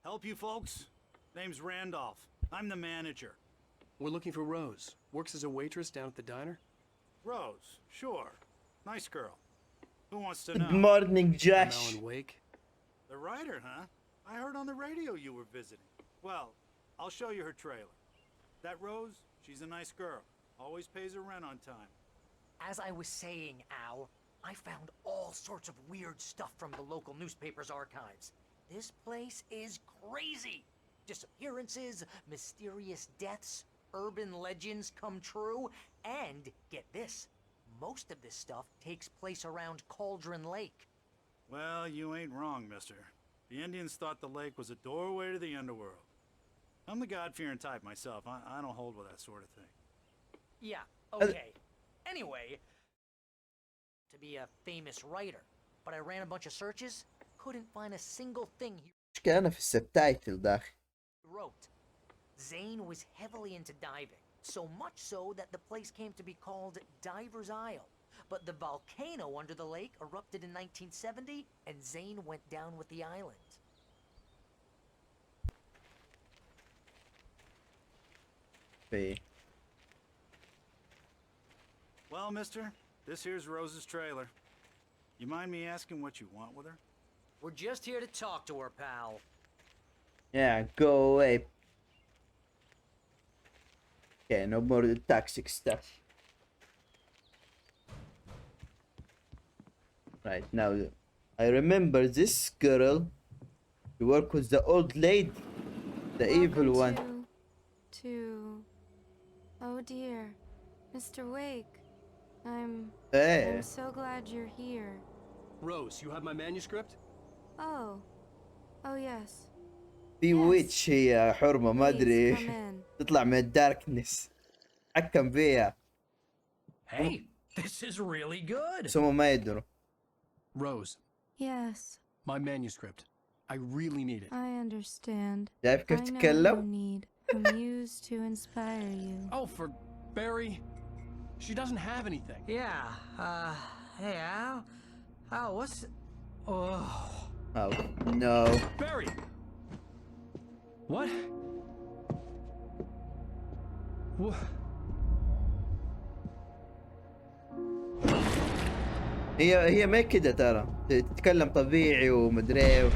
Help you folks? Name's Randolph. I'm the manager. We're looking for Rose. Works as a waitress down at the diner. Rose, sure. Nice girl. Who wants to Good know? morning, I'm Josh. Alan Wake. The writer, huh? I heard on the radio you were visiting. Well, I'll show you her trailer. That Rose, she's a nice girl. Always pays her rent on time. As I was saying, Al, I found all sorts of weird stuff from the local newspaper's archives. This place is crazy. Disappearances, mysterious deaths, urban legends come true, and get this, most of this stuff takes place around Cauldron Lake. Well, you ain't wrong, mister. The Indians thought the lake was a doorway to the underworld. I'm the God-fearing type myself. I don't hold with that sort of thing. Yeah, okay. Anyway, to be a famous writer, but I ran a bunch of searches, couldn't find a single thing he مشكلة أنا في السبتايتل داخل. wrote. Zane was heavily into diving, so much so that the place came to be called Diver's Isle. But the volcano under the lake erupted in 1970, and Zane went down with the island. في Well, mister, this here's Rose's trailer. You mind me asking what you want with her? We're just here to talk to her, pal. Yeah, go away. Okay, no more of the toxic stuff. Right, now I remember this girl. You work with the old lady, the evil one. Oh dear, Mr. Wake. I'm Hey, so glad you're here. Rose, you have my manuscript? Oh yes. في ويتش هي حرمة ما Please أدري come in. تطلع من الداركنس حكم فيها Hey, this is really good. بس هم ما يدروا. Rose, Yes, my manuscript. I really need it. I understand. شايف كيف I know you تتكلم؟ need a muse to inspire you. Oh, for Barry. She doesn't have anything. Yeah, hey, Al. Al, what's... Oh... Oh no. Barry! What? هي ما كده ترى تتكلم طبيعي ومدري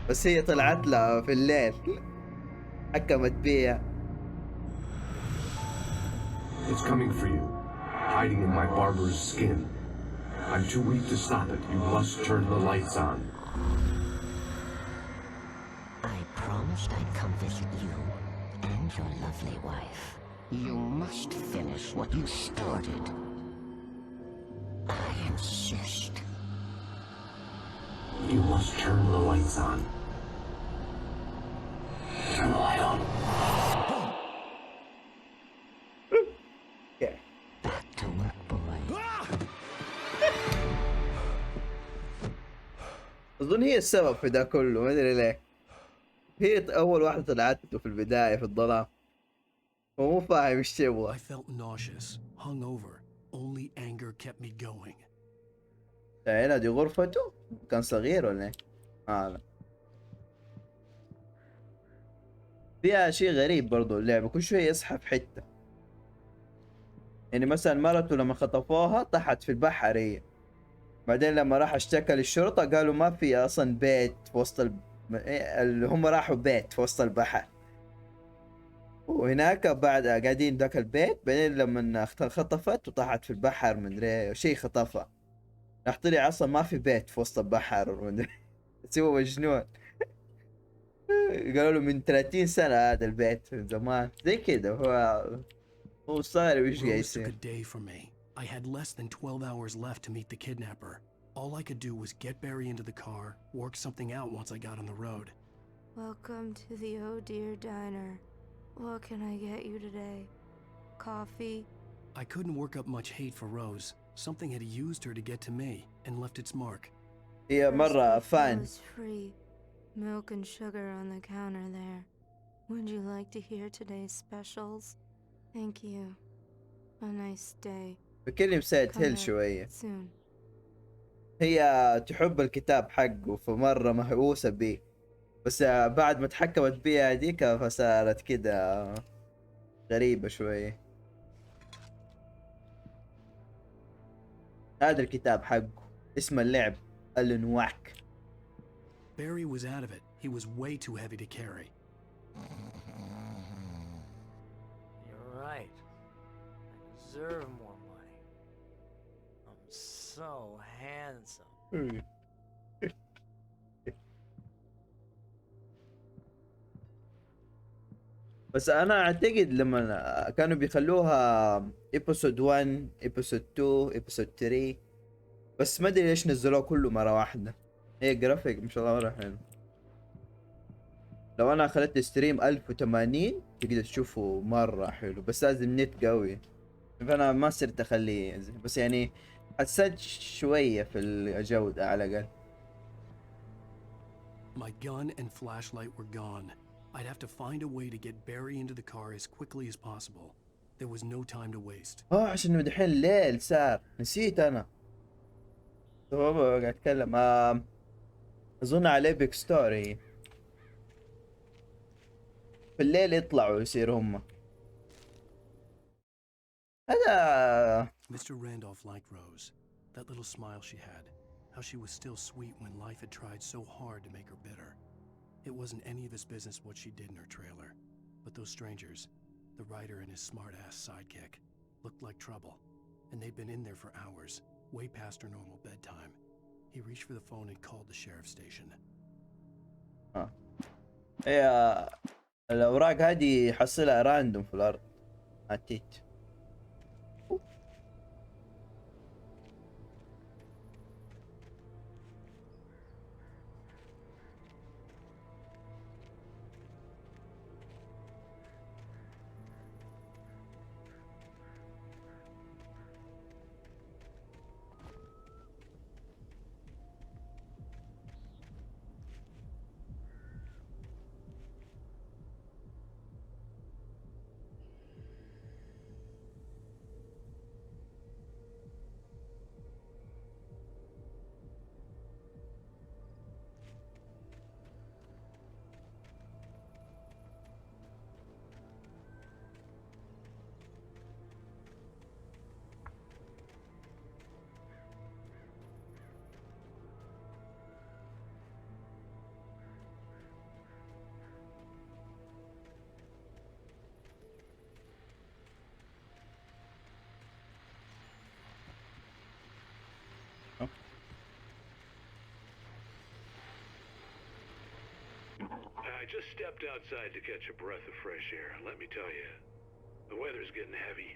بس هي طلعت لها في الليل حكمت بيها. It's coming for you, hiding in my barber's skin. I'm too weak to stop it. You must turn the lights on. I promised I'd come visit you and your lovely wife. You must finish what you started. I insist. You must turn the lights on. Turn the light on. Okay. Back to work, boy. أظن هي السبب في ده كله ما أدري ليه. هي أول واحدة طلعت له في البداية في الظلام. هو مو فاهم إيش تبغى. I felt nauseous, hungover. Only anger kept me going. هنا دي غرفته؟ كان صغير ولا إيه؟ لا. فيها شيء غريب برضو اللعبة كل شوية يصحى في حتة. يعني مثلا مرته لما خطفوها طاحت في البحر هي. بعدين لما راح اشتكى للشرطة قالوا ما في اصلا بيت في وسط هم راحوا بيت في وسط البحر. وهناك بعد قاعدين ذاك البيت بعدين لما خطفت وطاحت في البحر مدري شيء خطفها. راح طلع اصلا ما في بيت في وسط البحر مدري بس هو مجنون. قالوا له من 30 سنة هذا البيت من زمان زي كده هو صار ويش قاعد Rose took a يصير. day from me. I had less than 12 hours left to meet the kidnapper. All I could do was get Barry into the car, work something out once I got on the road. Welcome to the Oh Dear Diner. What can I get you today? Coffee? I couldn't work up much hate for Rose. Something had used her to get to me and left its mark. هي مرة فان. Was free. Milk and sugar on the counter there. Would you like to hear today's specials? Thank you. A nice day. فكرني بسيد Come هيل back شوية. soon. هي تحب الكتاب حقه فمرة مهووسة بيه. بس بعد ما تحكمت بيها هذيك فصارت كده غريبة شوية. هذا الكتاب حقه اسم اللعب الانواك. Barry was out of it. He was way too heavy to carry. You're right. I deserve more money. I'm so handsome. بس انا اعتقد لما كانوا بيخلوها episode 1 episode 2 episode 3 بس ما ادري ليش نزلوه كله مرة واحدة. هي جرافيك ما شاء الله مرة حلو. لو انا خليت ستريم 1080 تقدر تشوفه مرة حلو بس لازم نت قوي. فانا ما صرت اخليه بس يعني حسنت شوية في الجودة على الاقل. My gun and flashlight were gone. I'd have to find a way to get Barry into the car as quickly as possible. There was no time to waste. عشان دحين الليل صار نسيت انا. هو قاعد اتكلم اظن على ايبك ستوري في الليل يطلعوا يصير هم. هذا Mr. Randolph liked Rose. That little smile she had. How she was still sweet when life had tried so hard to make her bitter. It wasn't any of his business what she did in her trailer. But those strangers, the writer and his smart-ass sidekick, looked like trouble. And they'd been in there for hours, way past her normal bedtime. He reached for the phone and called the sheriff's station. هي الاوراق هذه حصلها راندوم في الارض. عتيت. I just stepped outside to catch a breath of fresh air, and let me tell you, the weather's getting heavy.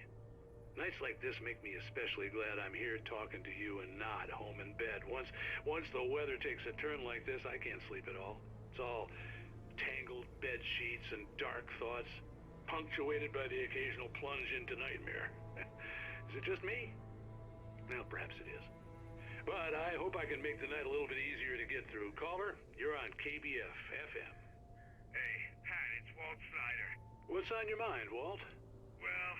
Nights like this make me especially glad I'm here talking to you and not home in bed. Once the weather takes a turn like this, I can't sleep at all. It's all tangled bed sheets and dark thoughts, punctuated by the occasional plunge into nightmare. Is it just me? Well, perhaps it is. But I hope I can make the night a little bit easier to get through. Caller, you're on KBF FM. Hey, Pat, it's Walt Snyder. What's on your mind, Walt? Well,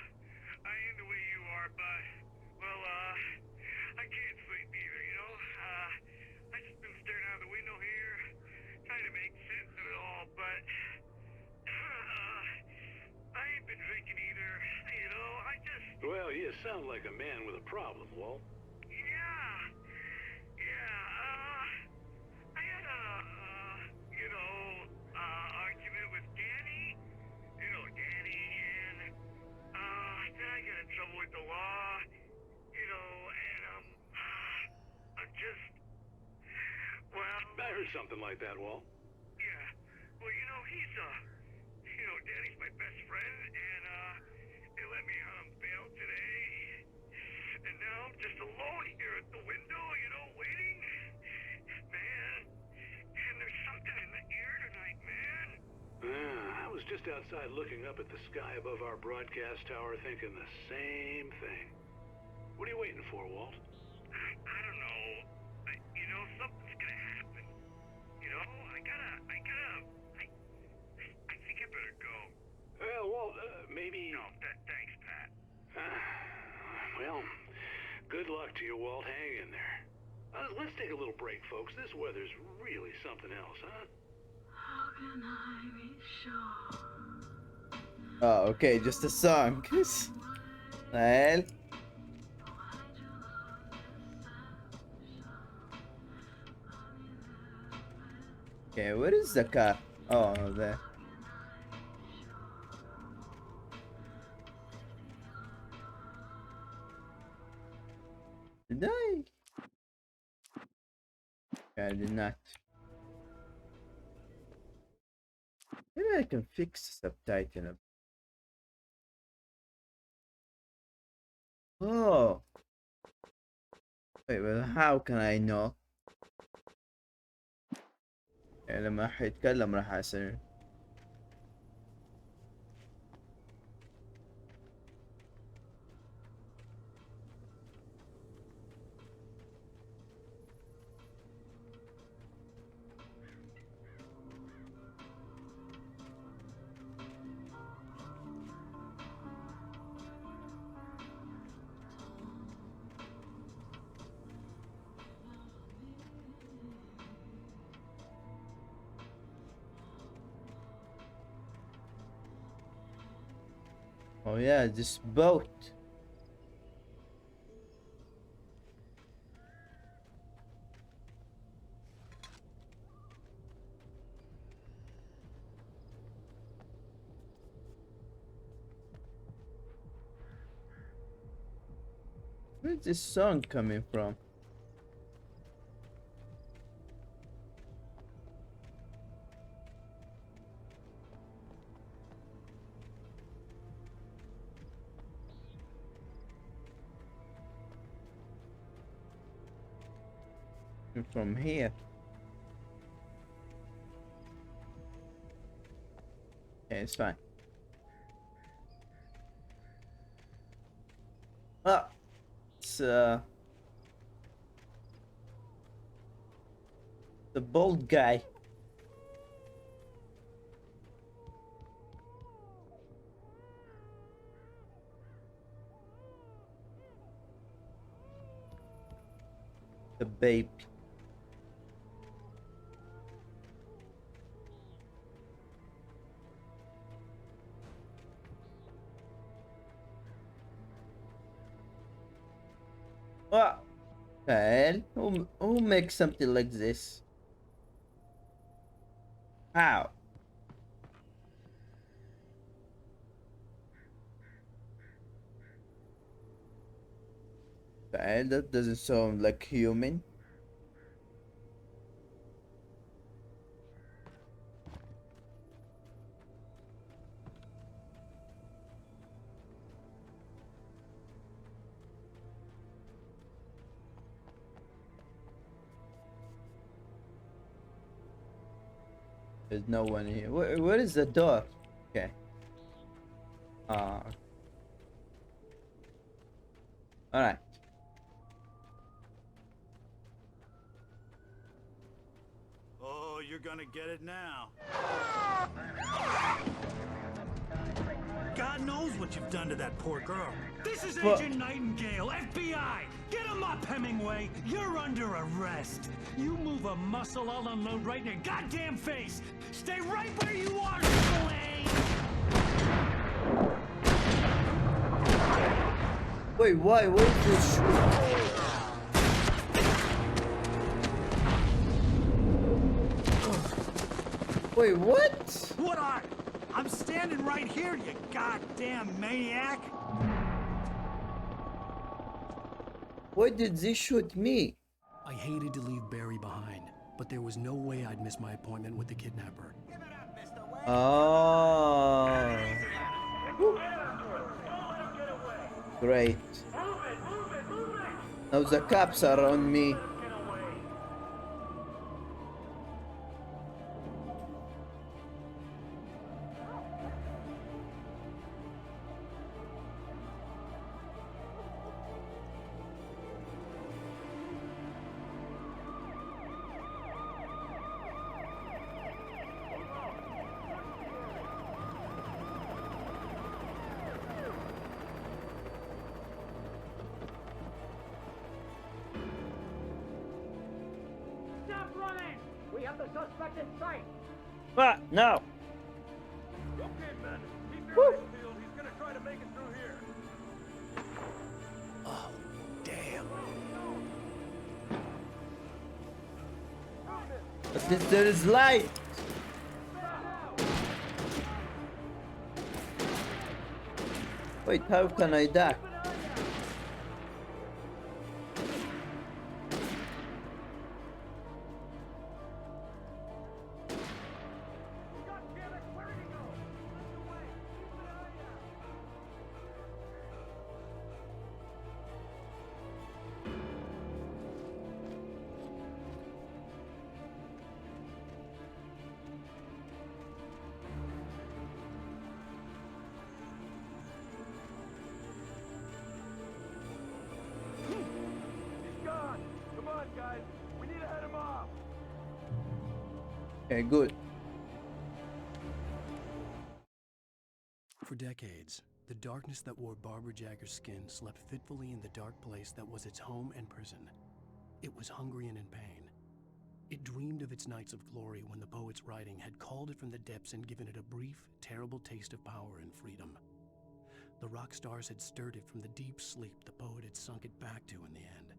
I am the way you are, but, well, I can't sleep either, you know? I just been staring out the window here, trying to make sense of it all, but, I ain't been drinking either, you know? I just... Well, you sound like a man with a problem, Walt. I had a, argument with Danny. You know Danny, and, then I got in trouble with the law, you know, and, I'm just, well... I heard something like that, Walt. Yeah, well, you know, he's, Danny's my best friend, and, they let me bail today, and now I'm just alone here at the window, you know, waiting. Man, and there's something in the air tonight, man. I was just outside looking up at the sky above our broadcast tower thinking the same thing. What are you waiting for, Walt? I don't know. You know, something's gonna happen. You know, I think I better go. Well, Walt, maybe... No, thanks, Pat. Well, good luck to you, Walt. Hang in there. Let's take a little break, folks. This weather's really something else, huh? Oh, okay, just a song. Well. Okay, where is the car? Oh, there. Did I? Okay, I did not. Maybe I can fix the subtitle. Oh. Wait, well, how can I know? يعني لما حيتكلم راح أسمع. Oh yeah, this boat. Where's this song coming from? From here. Okay, it's fine. Ah, it's the bald guy. The babe. What the hell? Who makes something like this? How? The hell? That doesn't sound like human. There's no one here. Where is the door? Okay. Alright. Oh, you're gonna get it now. God knows what you've done to that poor girl. This is Agent Nightingale, FBI! Get him up, Hemingway! You're under arrest! You move a muscle, I'll unload right in your goddamn face! Stay right where you are, Slade! Wait, why? What is this? Wait, what? What are? I'm standing right here, you goddamn maniac! Why did they shoot me? I hated to leave Barry behind, but there was no way I'd miss my appointment with the kidnapper. Oh. Great. Now the cops are on me. Stop running! We have the suspect in sight! What? No. Okay, men. Keep your eyes peeled. He's gonna try to make it through here. Oh, damn. But there is light. Wait, how can I duck? Okay, good. For decades, the darkness that wore Barbara Jagger's skin slept fitfully in the dark place that was its home and prison. It was hungry and in pain. It dreamed of its nights of glory when the poet's writing had called it from the depths and given it a brief, terrible taste of power and freedom. The rock stars had stirred it from the deep sleep the poet had sunk it back to in the end.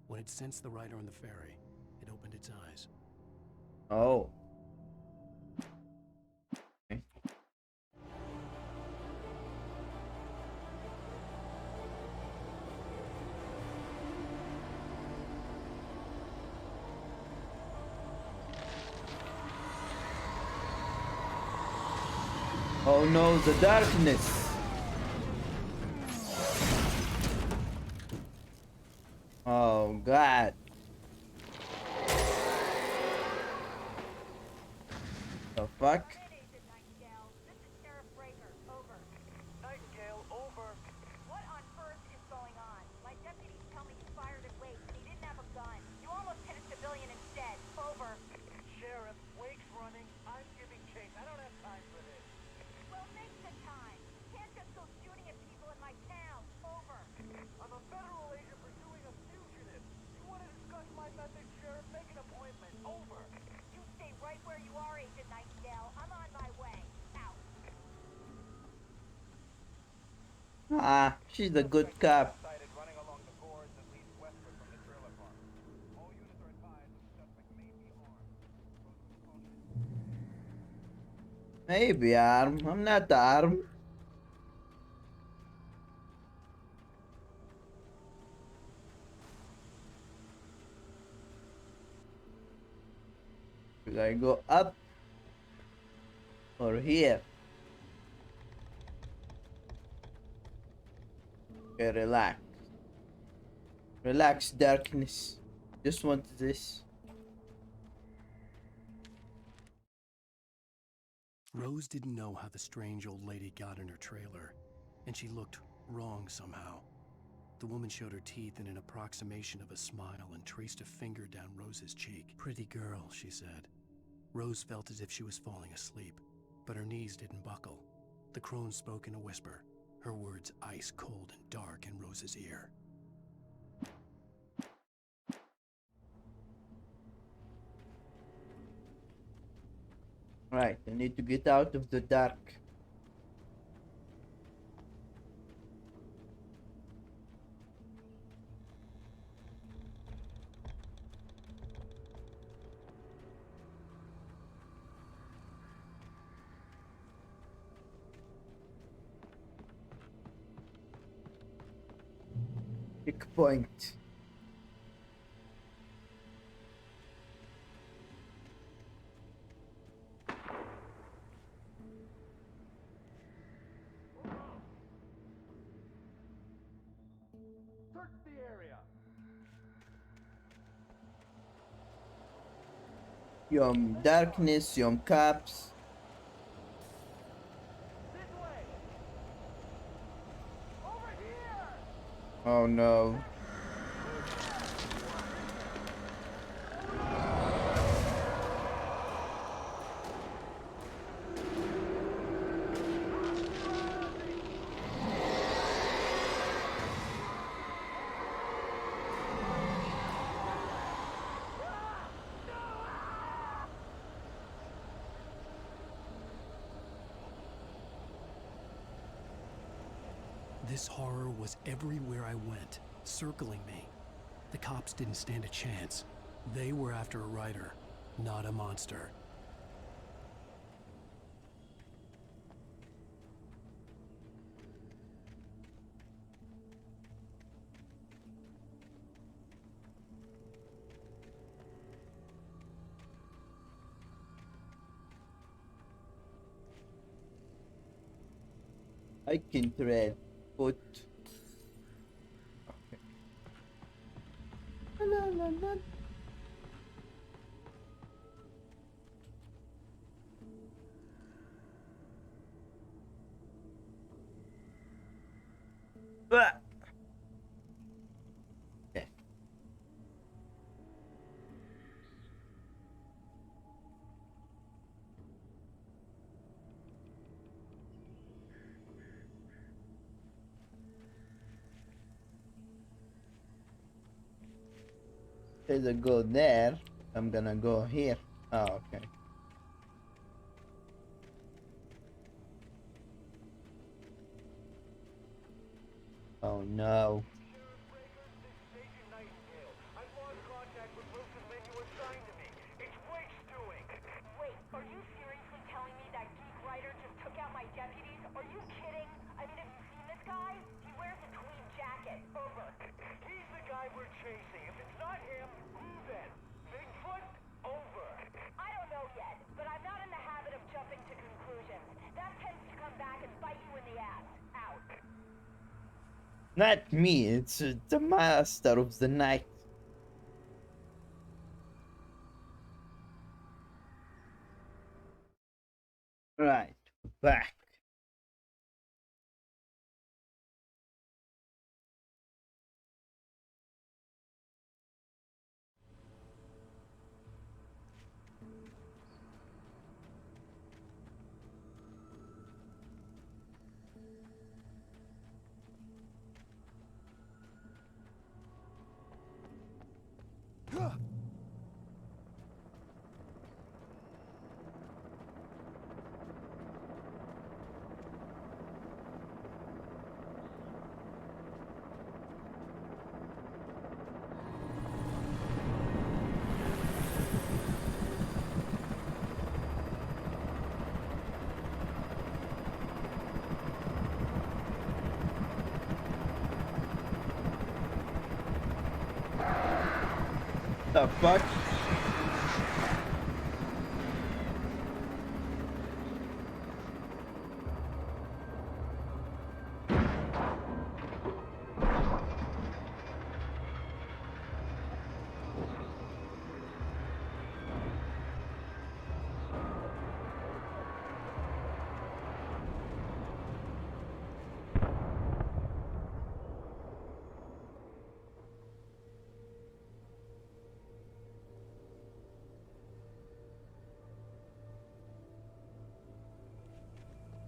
When it sensed the writer on the ferry, it opened its eyes. Oh. Okay. Oh no, the darkness. Oh God. The fuck? Nightingale, over. What on earth is going on? My deputies tell me you fired at Wake and he didn't have a gun. You almost hit a civilian instead. Over. Sheriff, Wake's running. I'm giving chase. I don't have time for this. Well, make the time. Can't just go shooting at people in my town. Over. I'm a federal agent pursuing a fugitive. You want to discuss my methods, Sheriff? Make an appointment. Over. You stay right where you are, Agent Nightingale. I'm on my way. Out. Ah, she's a good cop. Sighted running along the gorge that leads westward from the trailer park. All units are advised that the suspect may be armed. Maybe armed. I'm not armed. Should I go up or here? Okay, relax. Relax, darkness. Just want this. Rose didn't know how the strange old lady got in her trailer, and she looked wrong somehow. The woman showed her teeth in an approximation of a smile and traced a finger down Rose's cheek. "Pretty girl," she said. Rose felt as if she was falling asleep, but her knees didn't buckle. The crone spoke in a whisper, her words ice cold and dark in Rose's ear. Right, I need to get out of the dark. Checkpoint. Search the area. Yom darkness, yom caps. This way. Over here. Oh no. This horror was everywhere I went, circling me. The cops didn't stand a chance. They were after a writer, not a monster. I can trade foot. La, la, la. Ah. Okay. There's a go there. I'm gonna go here. Oh, okay. Oh no. Wait, are you seriously telling me that geek writer just took out my deputies? Are you kidding? I mean, have you seen this guy? He wears a tweed jacket. Over. He's the guy we're chasing. If it's not him, who then? Bigfoot? Over. I don't know yet, but I'm not in the habit of jumping to conclusions. That tends to come back and bite you in the ass. Out. Not me, it's the master of the night. Right, back. The fuck?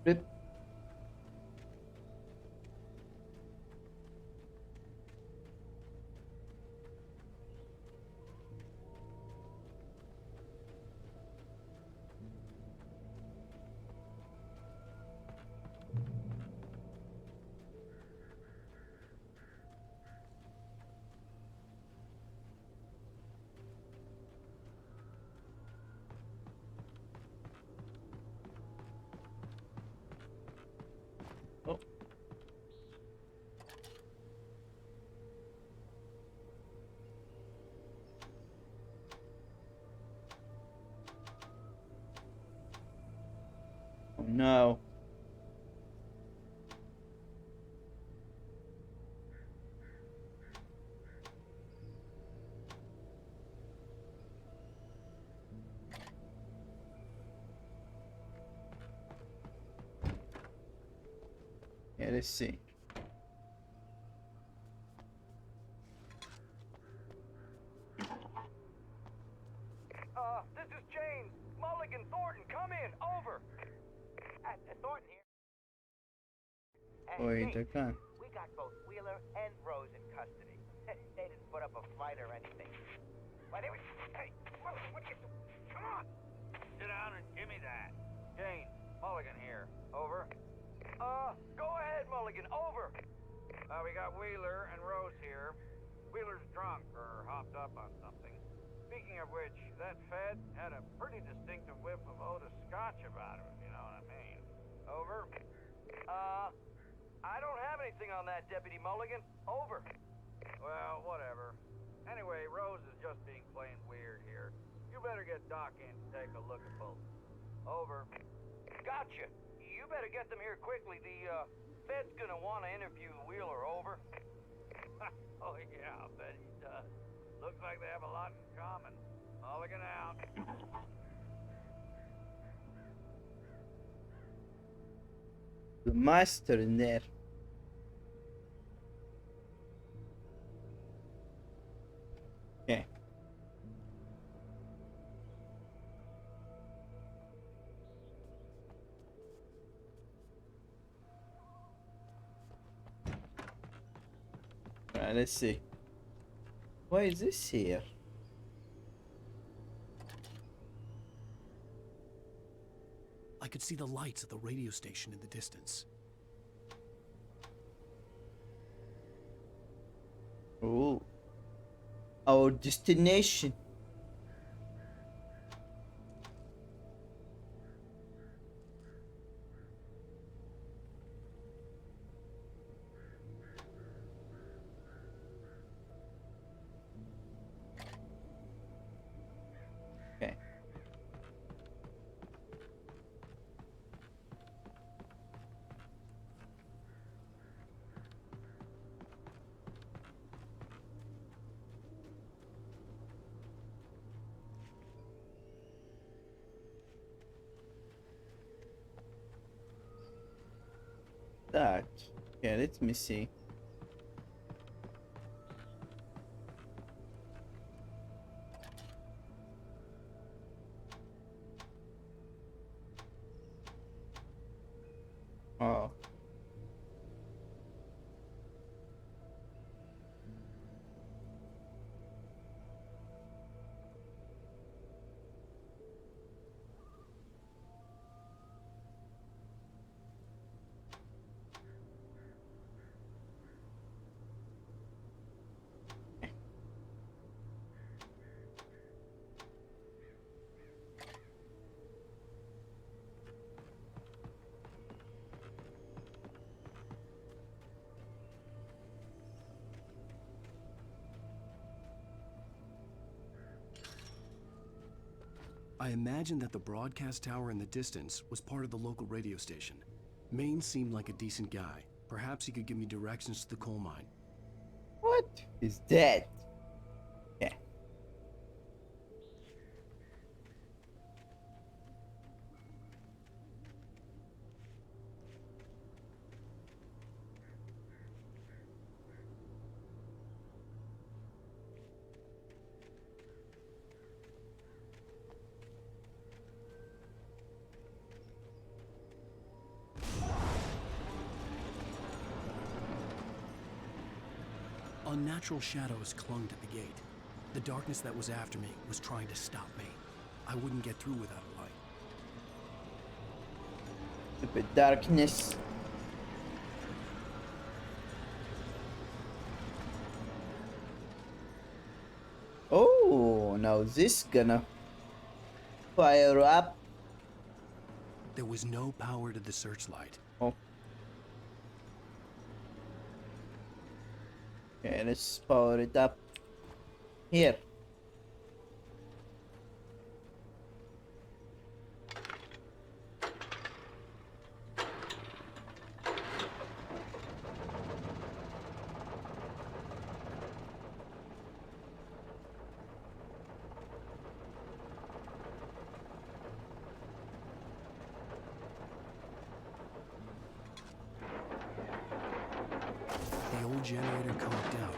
Rip. Oh. Oh no. Yeah, let's see. This is James. Mulligan, Thornton, come in. Over. Thornton here. Wait, James, I can't. we got both Wheeler and Rose in custody. They didn't put up a fight or anything. Why, they were... Hey, what you... Come on! Sit down and give me that. James, Mulligan here. Over. Go ahead, Mulligan. Over. We got Wheeler and Rose here. Wheeler's drunk or hopped up on something. Speaking of which, that Fed had a pretty distinctive whiff of Otis Scotch about him, if you know what I mean. Over. I don't have anything on that, Deputy Mulligan. Over. Well, whatever. Anyway, Rose is just being plain weird here. You better get Doc in to take a look at both. Over. Gotcha. You better get them here quickly. The Fed's gonna want to interview Wheeler. Over. Oh yeah, I bet he does. Looks like they have a lot in common. Mulligan out. The master in there. Okay. Right, let's see. Why is this here? I could see the lights of the radio station in the distance. Oh. Our destination. Okay. That. Yeah, let me see. Oh. I imagined that the broadcast tower in the distance was part of the local radio station. Maine seemed like a decent guy. Perhaps he could give me directions to the coal mine. What? He's dead. Yeah. Unnatural shadows clung to the gate. The darkness that was after me was trying to stop me. I wouldn't get through without a light. Stupid darkness. Oh, now this gonna fire up. There was no power to the searchlight. Oh. Okay, let's power it up. Here. The old generator conked out.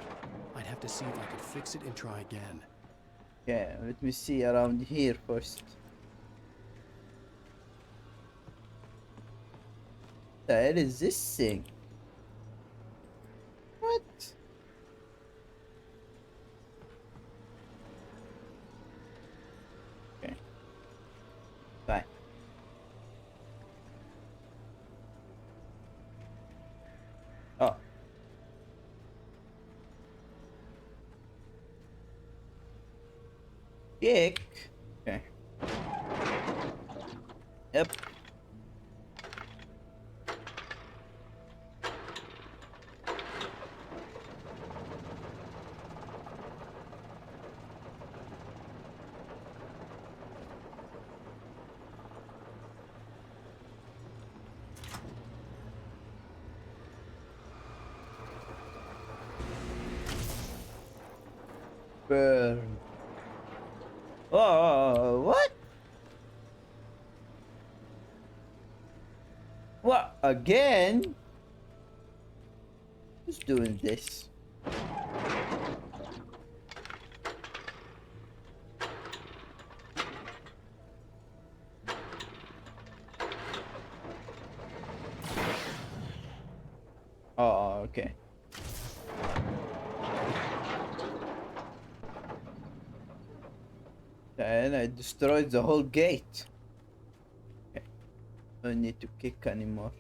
I'd have to see if I could fix it and try again. Yeah, let me see around here first. The hell is this thing? What? Okay. Bye. Oh. Kick. Okay. Yep. Burn. Oh, what? What again? Who's doing this? Oh, okay. And I destroyed the whole gate. Okay. Don't need to kick anymore.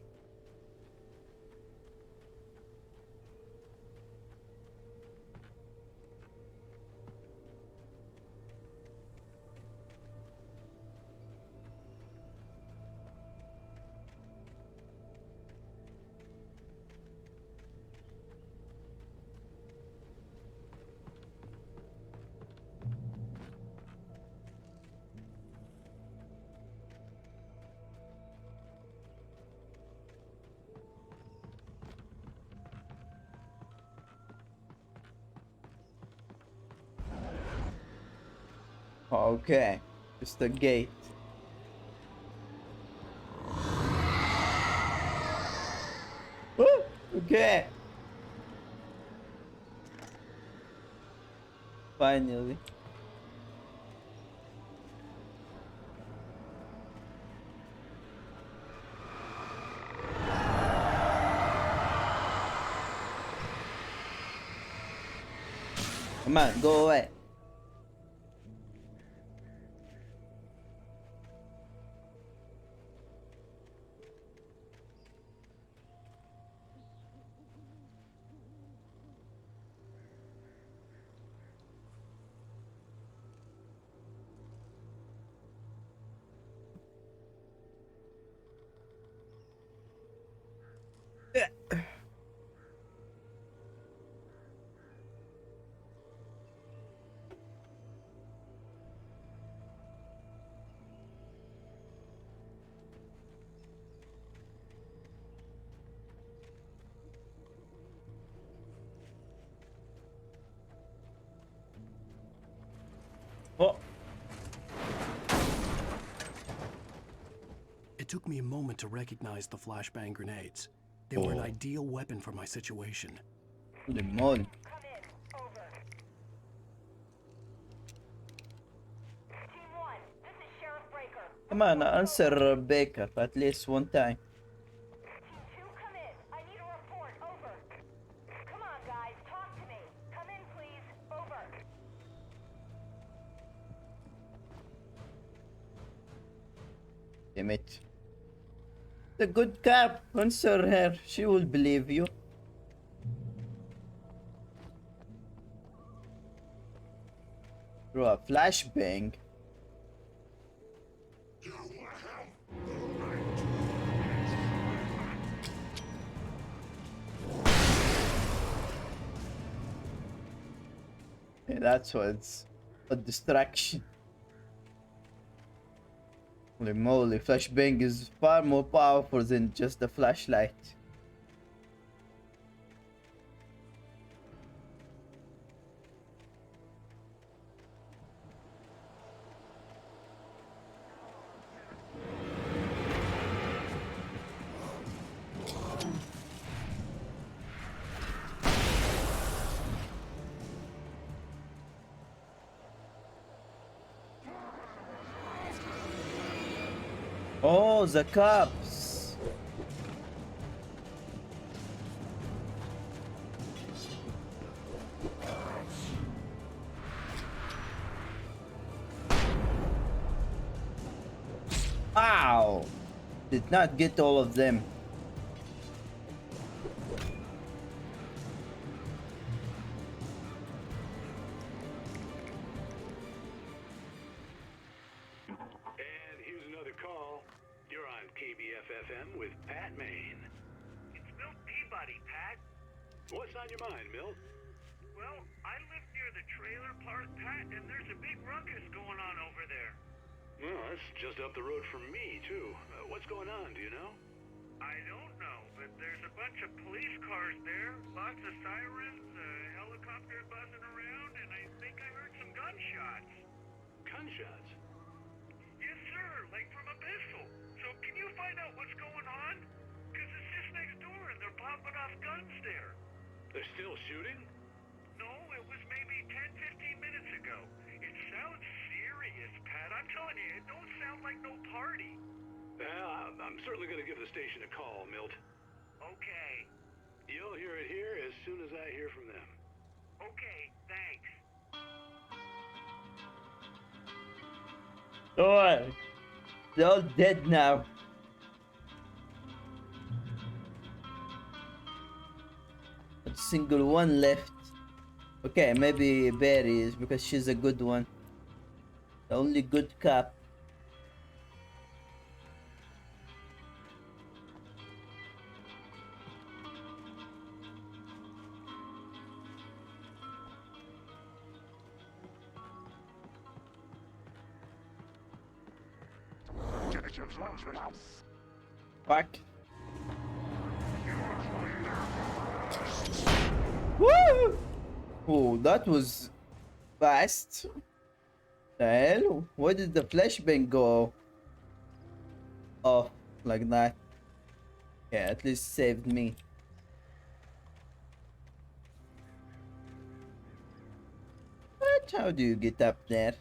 Okay, it's the gate. Woo! Okay. Finally. Come on, go away. Oh. It took me a moment to recognize the flashbang grenades. They were an ideal weapon for my situation. Holy moly. Come in. Over. Team 1, this is Sheriff Breaker. Come on, answer Baker at least one time. Team 2, come in. I need a report. Over. Come on, guys. Talk to me. Come in, please. Over. Damn it. The good cop, answer her. She will believe you. Through a flashbang. Okay, that's what's a distraction. Holy moly, flashbang is far more powerful than just a flashlight. Oh, the cops. Ow! Did not get all of them. a call. You're on KBF-FM with Pat Maine. It's Milt Peabody, Pat. What's on your mind, Milt? Well, I live near the trailer park, Pat, and there's a big ruckus going on over there. Well, that's just up the road from me, too. What's going on, do you know? I don't know, but there's a bunch of police cars there, lots of sirens, helicopters buzzing around, and I think I heard some gunshots. Gunshots? Yes, sir, like from a pistol. So can you find out what's going on? Because it's just next door and they're popping off guns there. They're still shooting? No, it was maybe 10, 15 minutes ago. It sounds serious, Pat. I'm telling you, it don't sound like no party. Well, I'm certainly going to give the station a call, Milt. Okay. You'll hear it here as soon as I hear from them. Okay, thanks. Oh, they're all dead now. Not a single one left. Okay, maybe Barry is because she's a good one. The only good cop. Fuck. Woo! Oh, that was fast. The hell? Why did the flashbang go off like that? Yeah, at least saved me. What? How do you get up there?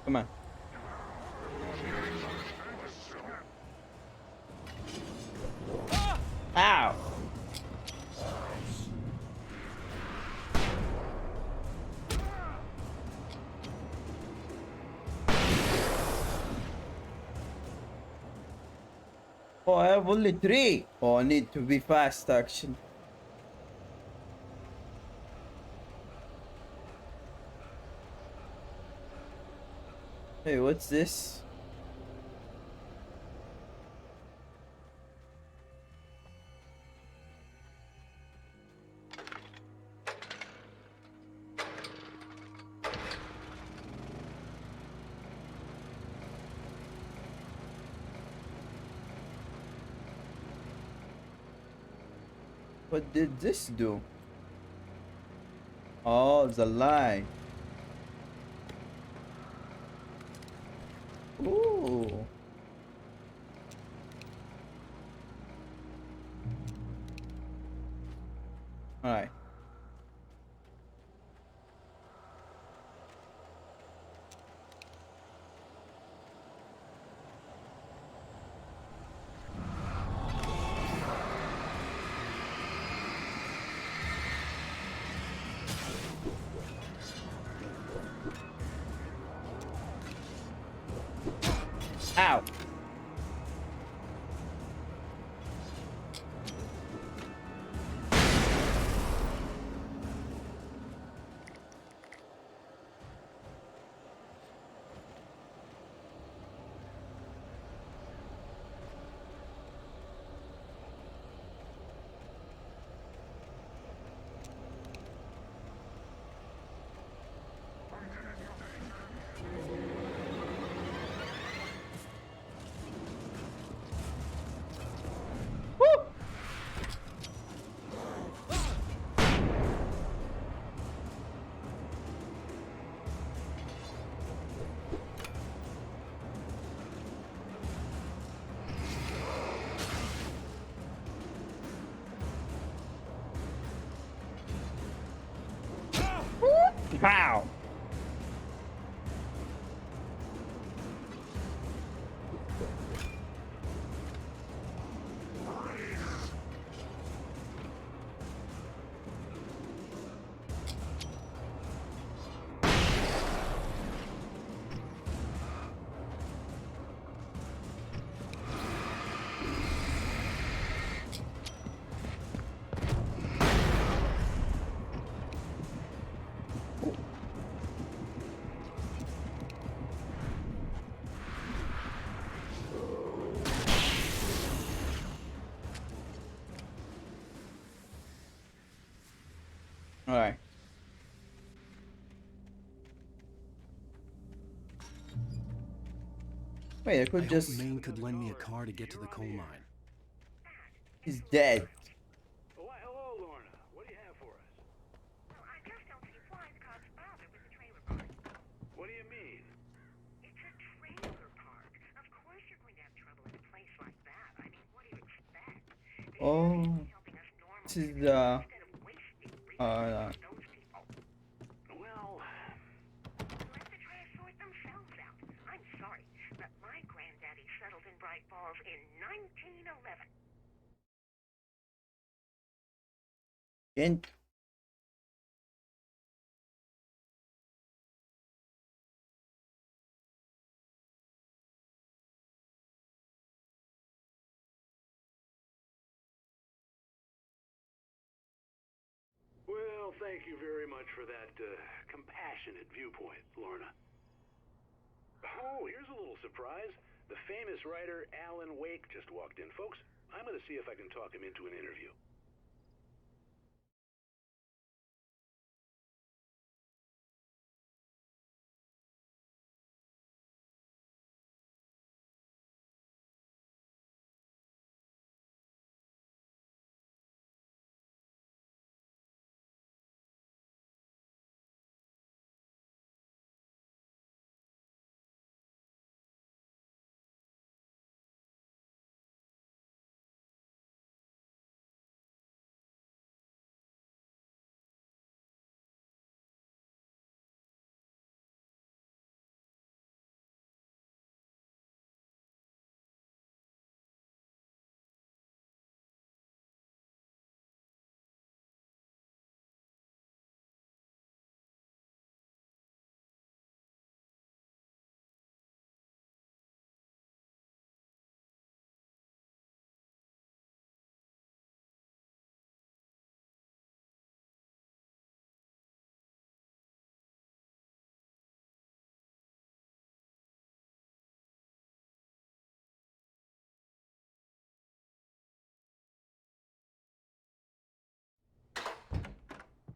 Come on. Ow! Oh, I have only 3. Oh, I need to be fast action. Hey, what's this? What did this do? Oh, the line. Ooh. All right. Ow. Pow! Alright. Wait, I could I just... hope Maine could lend me a car to get to the coal mine. He's dead. Oh, why, hello, Lorna. What do you have for us? Well, I just don't see why the cops bother with the trailer park. What do you mean? It's a trailer park. Of course you're going to have trouble in a place like that. I mean, what do you expect? Oh, this is the... Well, Let the trash sort themselves out. I'm sorry, but my granddaddy settled in Bright Falls in 1911. And well, thank you very much for that compassionate viewpoint, Lorna. Oh, here's a little surprise. The famous writer Alan Wake just walked in. Folks, I'm going to see if I can talk him into an interview.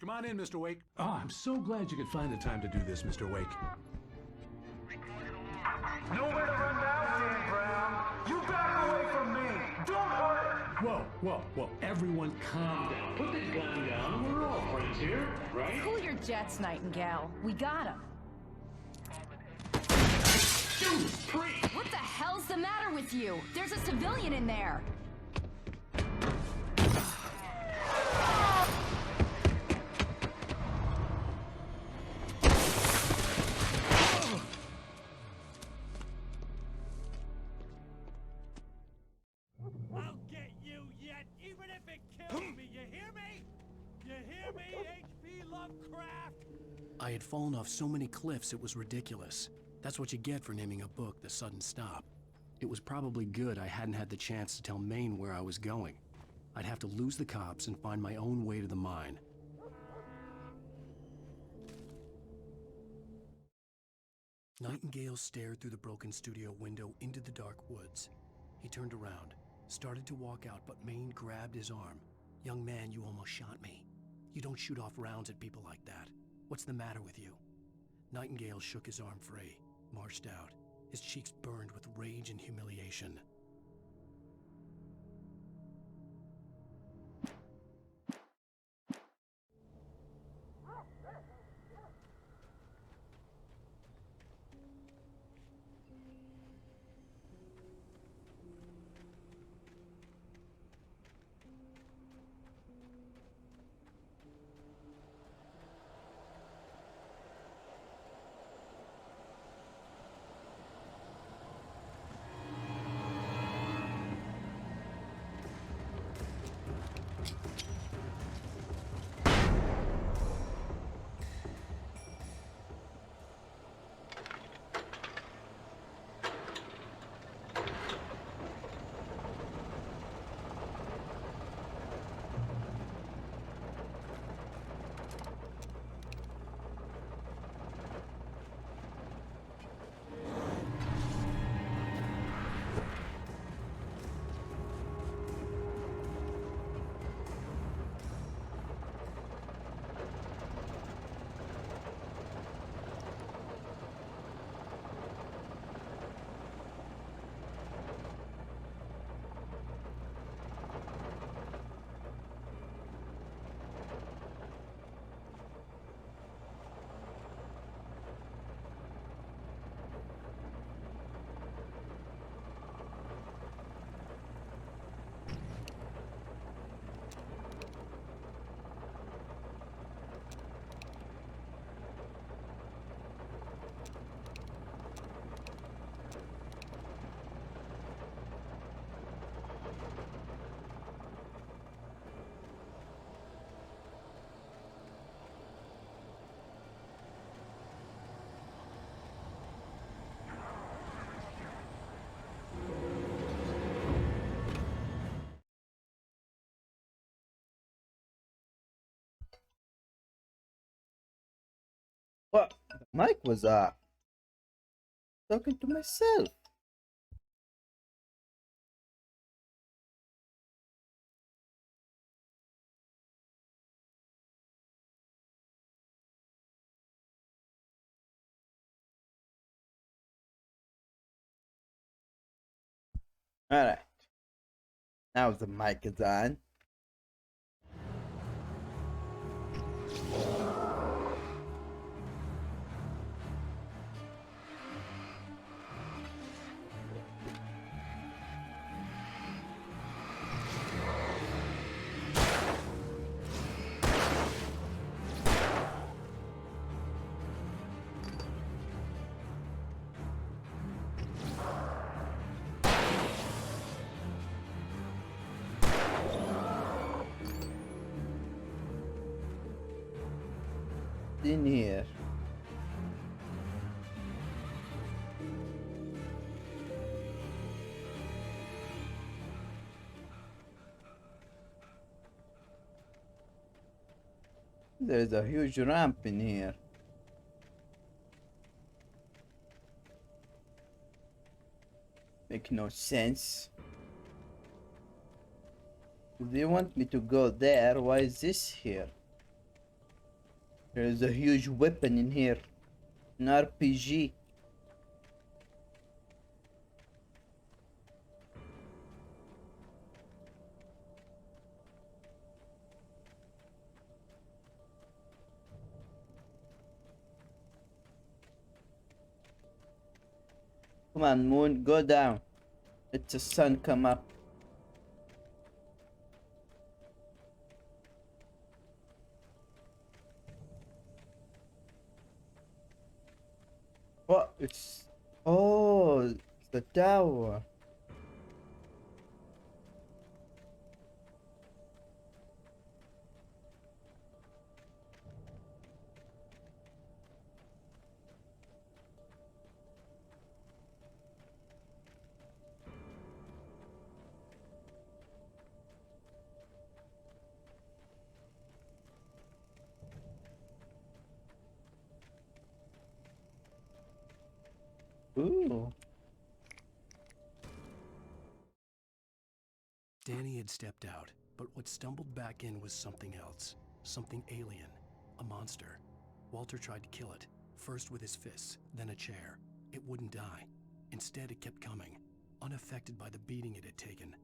Come on in, Mr. Wake. Oh, I'm so glad you could find the time to do this, Mr. Wake. Nowhere to run now, Dan Brown. You back away from me. Don't hurt. Whoa. Everyone calm down. Put the gun down. We're all friends here, right? Cool your jets, Nightingale. We got him. Judas Priest! What the hell's the matter with you? There's a civilian in there. I'll get you yet, even if it kills me. You hear me? You hear me, H.P. Lovecraft? I had fallen off so many cliffs it was ridiculous. That's what you get for naming a book The Sudden Stop. It was probably good I hadn't had the chance to tell Maine where I was going. I'd have to lose the cops and find my own way to the mine. Nightingale stared through the broken studio window into the dark woods. He turned around, started to walk out, but Maine grabbed his arm. "Young man, you almost shot me. You don't shoot off rounds at people like that. What's the matter with you?" Nightingale shook his arm free, marched out. His cheeks burned with rage and humiliation. What? The mic was talking to myself. Alright. Now the mic is on. In here. There's a huge ramp in here. Make no sense. If they want me to go there, why is this here? There is a huge weapon in here. An RPG. Come on, Moon, go down. Let the sun come up. What? It's... Oh, it's the tower. Ooh. Danny had stepped out, but what stumbled back in was something else. Something alien. A monster. Walter tried to kill it, first with his fists, then a chair. It wouldn't die. Instead, it kept coming, unaffected by the beating it had taken.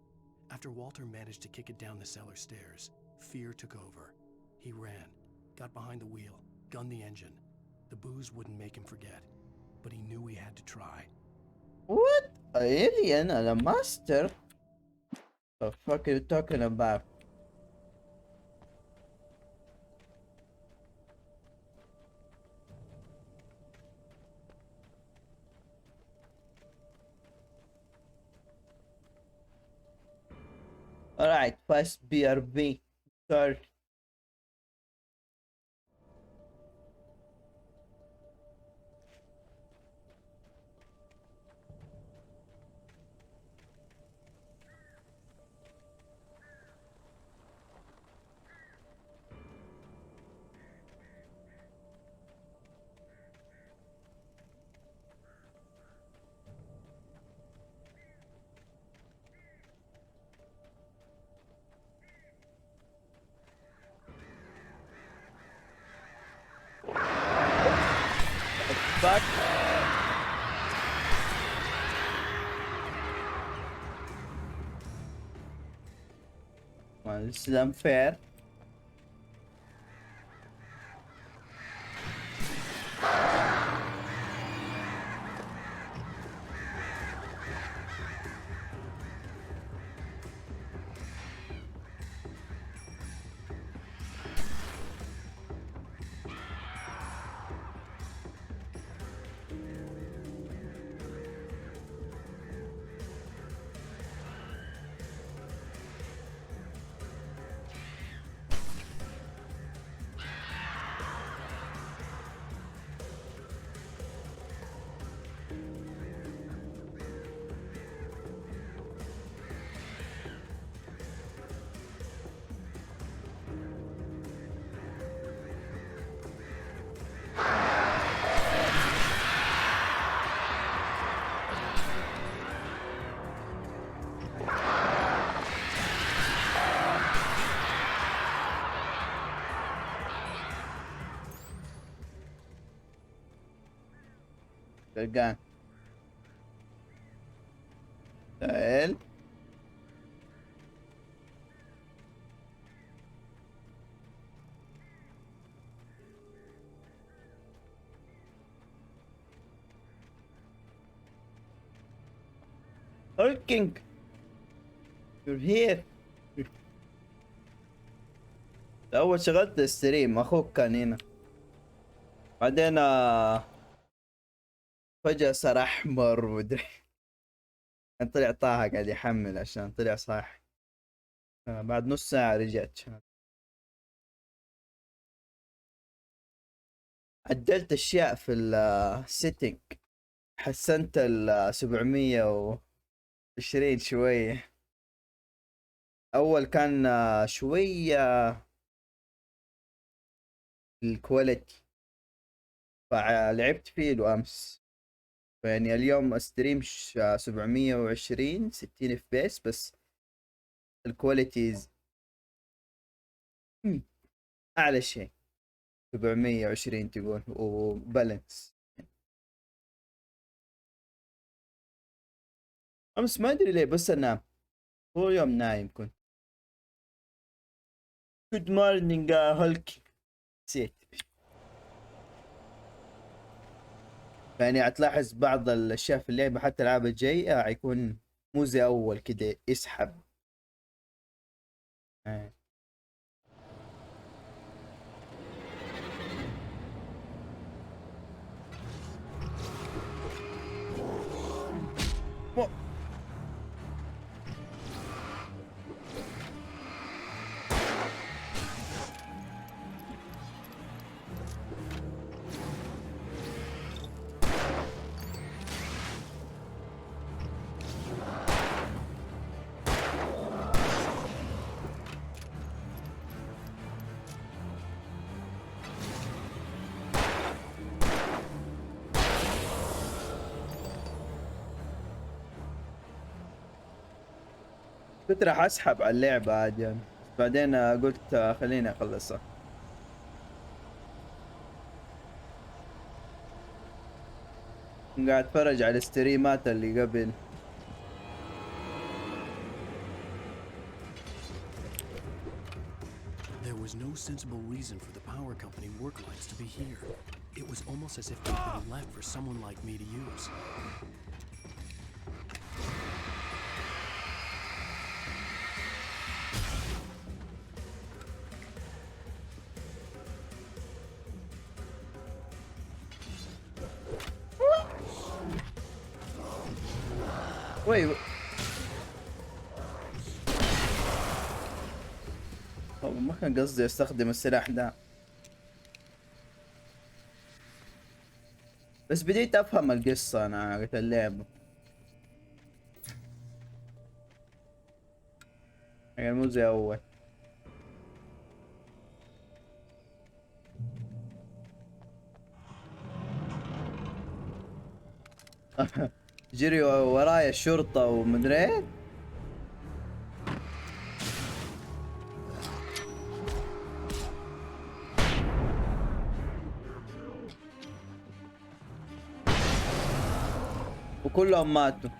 After Walter managed to kick it down the cellar stairs, fear took over. He ran, got behind the wheel, gunned the engine. The booze wouldn't make him forget, but he knew he had to try. What? An alien and a master? The fuck are you talking about? Alright, fast BRB. Sorry. Fuck. Well, this is unfair. قلقان. تعال. Working. You're here. أول شغلت الستريم أخوك كان هنا، بعدين فجأة صار أحمر ومدري. كان طلع طه قاعد يحمل عشان طلع صاح. بعد نص ساعة رجعت. عدلت أشياء في السيتنج، حسنت 720 شوية. أول كان شوية الكواليتي، فلعبت فيه له أمس. يعني اليوم استريم 720 60 اف بس الكواليتيز أعلى شيء 720 تقول وبالانس. أمس ما أدري ليه بس أنام، هو يوم نايم كنت. جود مورنينج هولك. نسيت. يعني هتلاحظ بعض الأشياء في اللعبة حتى الألعاب الجاية حيكون مو زي أول كده يسحب. كنت راح اسحب على اللعبة عادي يعني. بعدين قلت خليني اخلصها. قاعد اتفرج على الستريمات اللي قبل. There was no sensible reason for the power company work lights to be here. It was almost as if they'd been left for someone like me to use. وي ما كان قصدي استخدم السلاح ده، بس بديت افهم القصة انا حقت اللعبة. يعني مو زي اول. جري ورايا الشرطة ومدري ايه. وكلهم ماتوا.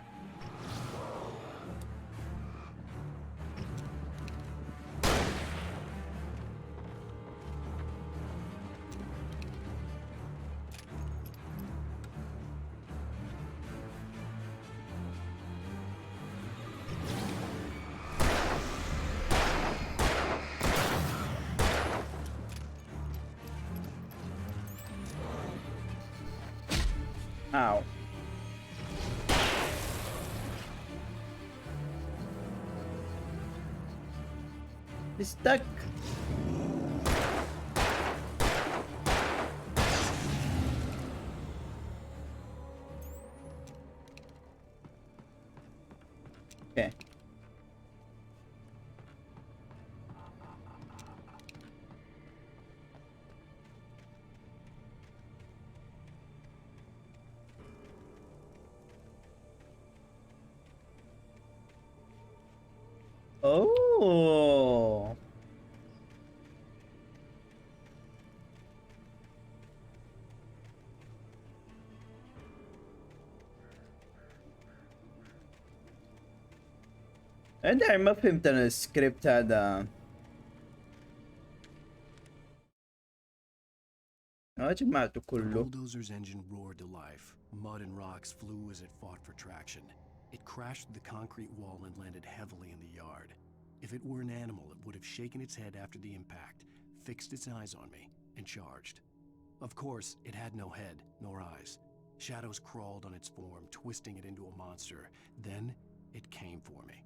Ow. He's stuck. Okay. Oh. يعني ما فهمت انا السكريبت هذا. ما جمعته The كله. bulldozer's engine roared to life. Mud and rocks flew as it fought for traction. It crashed through the concrete wall and landed heavily in the yard. If it were an animal, it would have shaken its head after the impact, fixed its eyes on me, and charged. Of course, it had no head, nor eyes. Shadows crawled on its form, twisting it into a monster. Then, it came for me.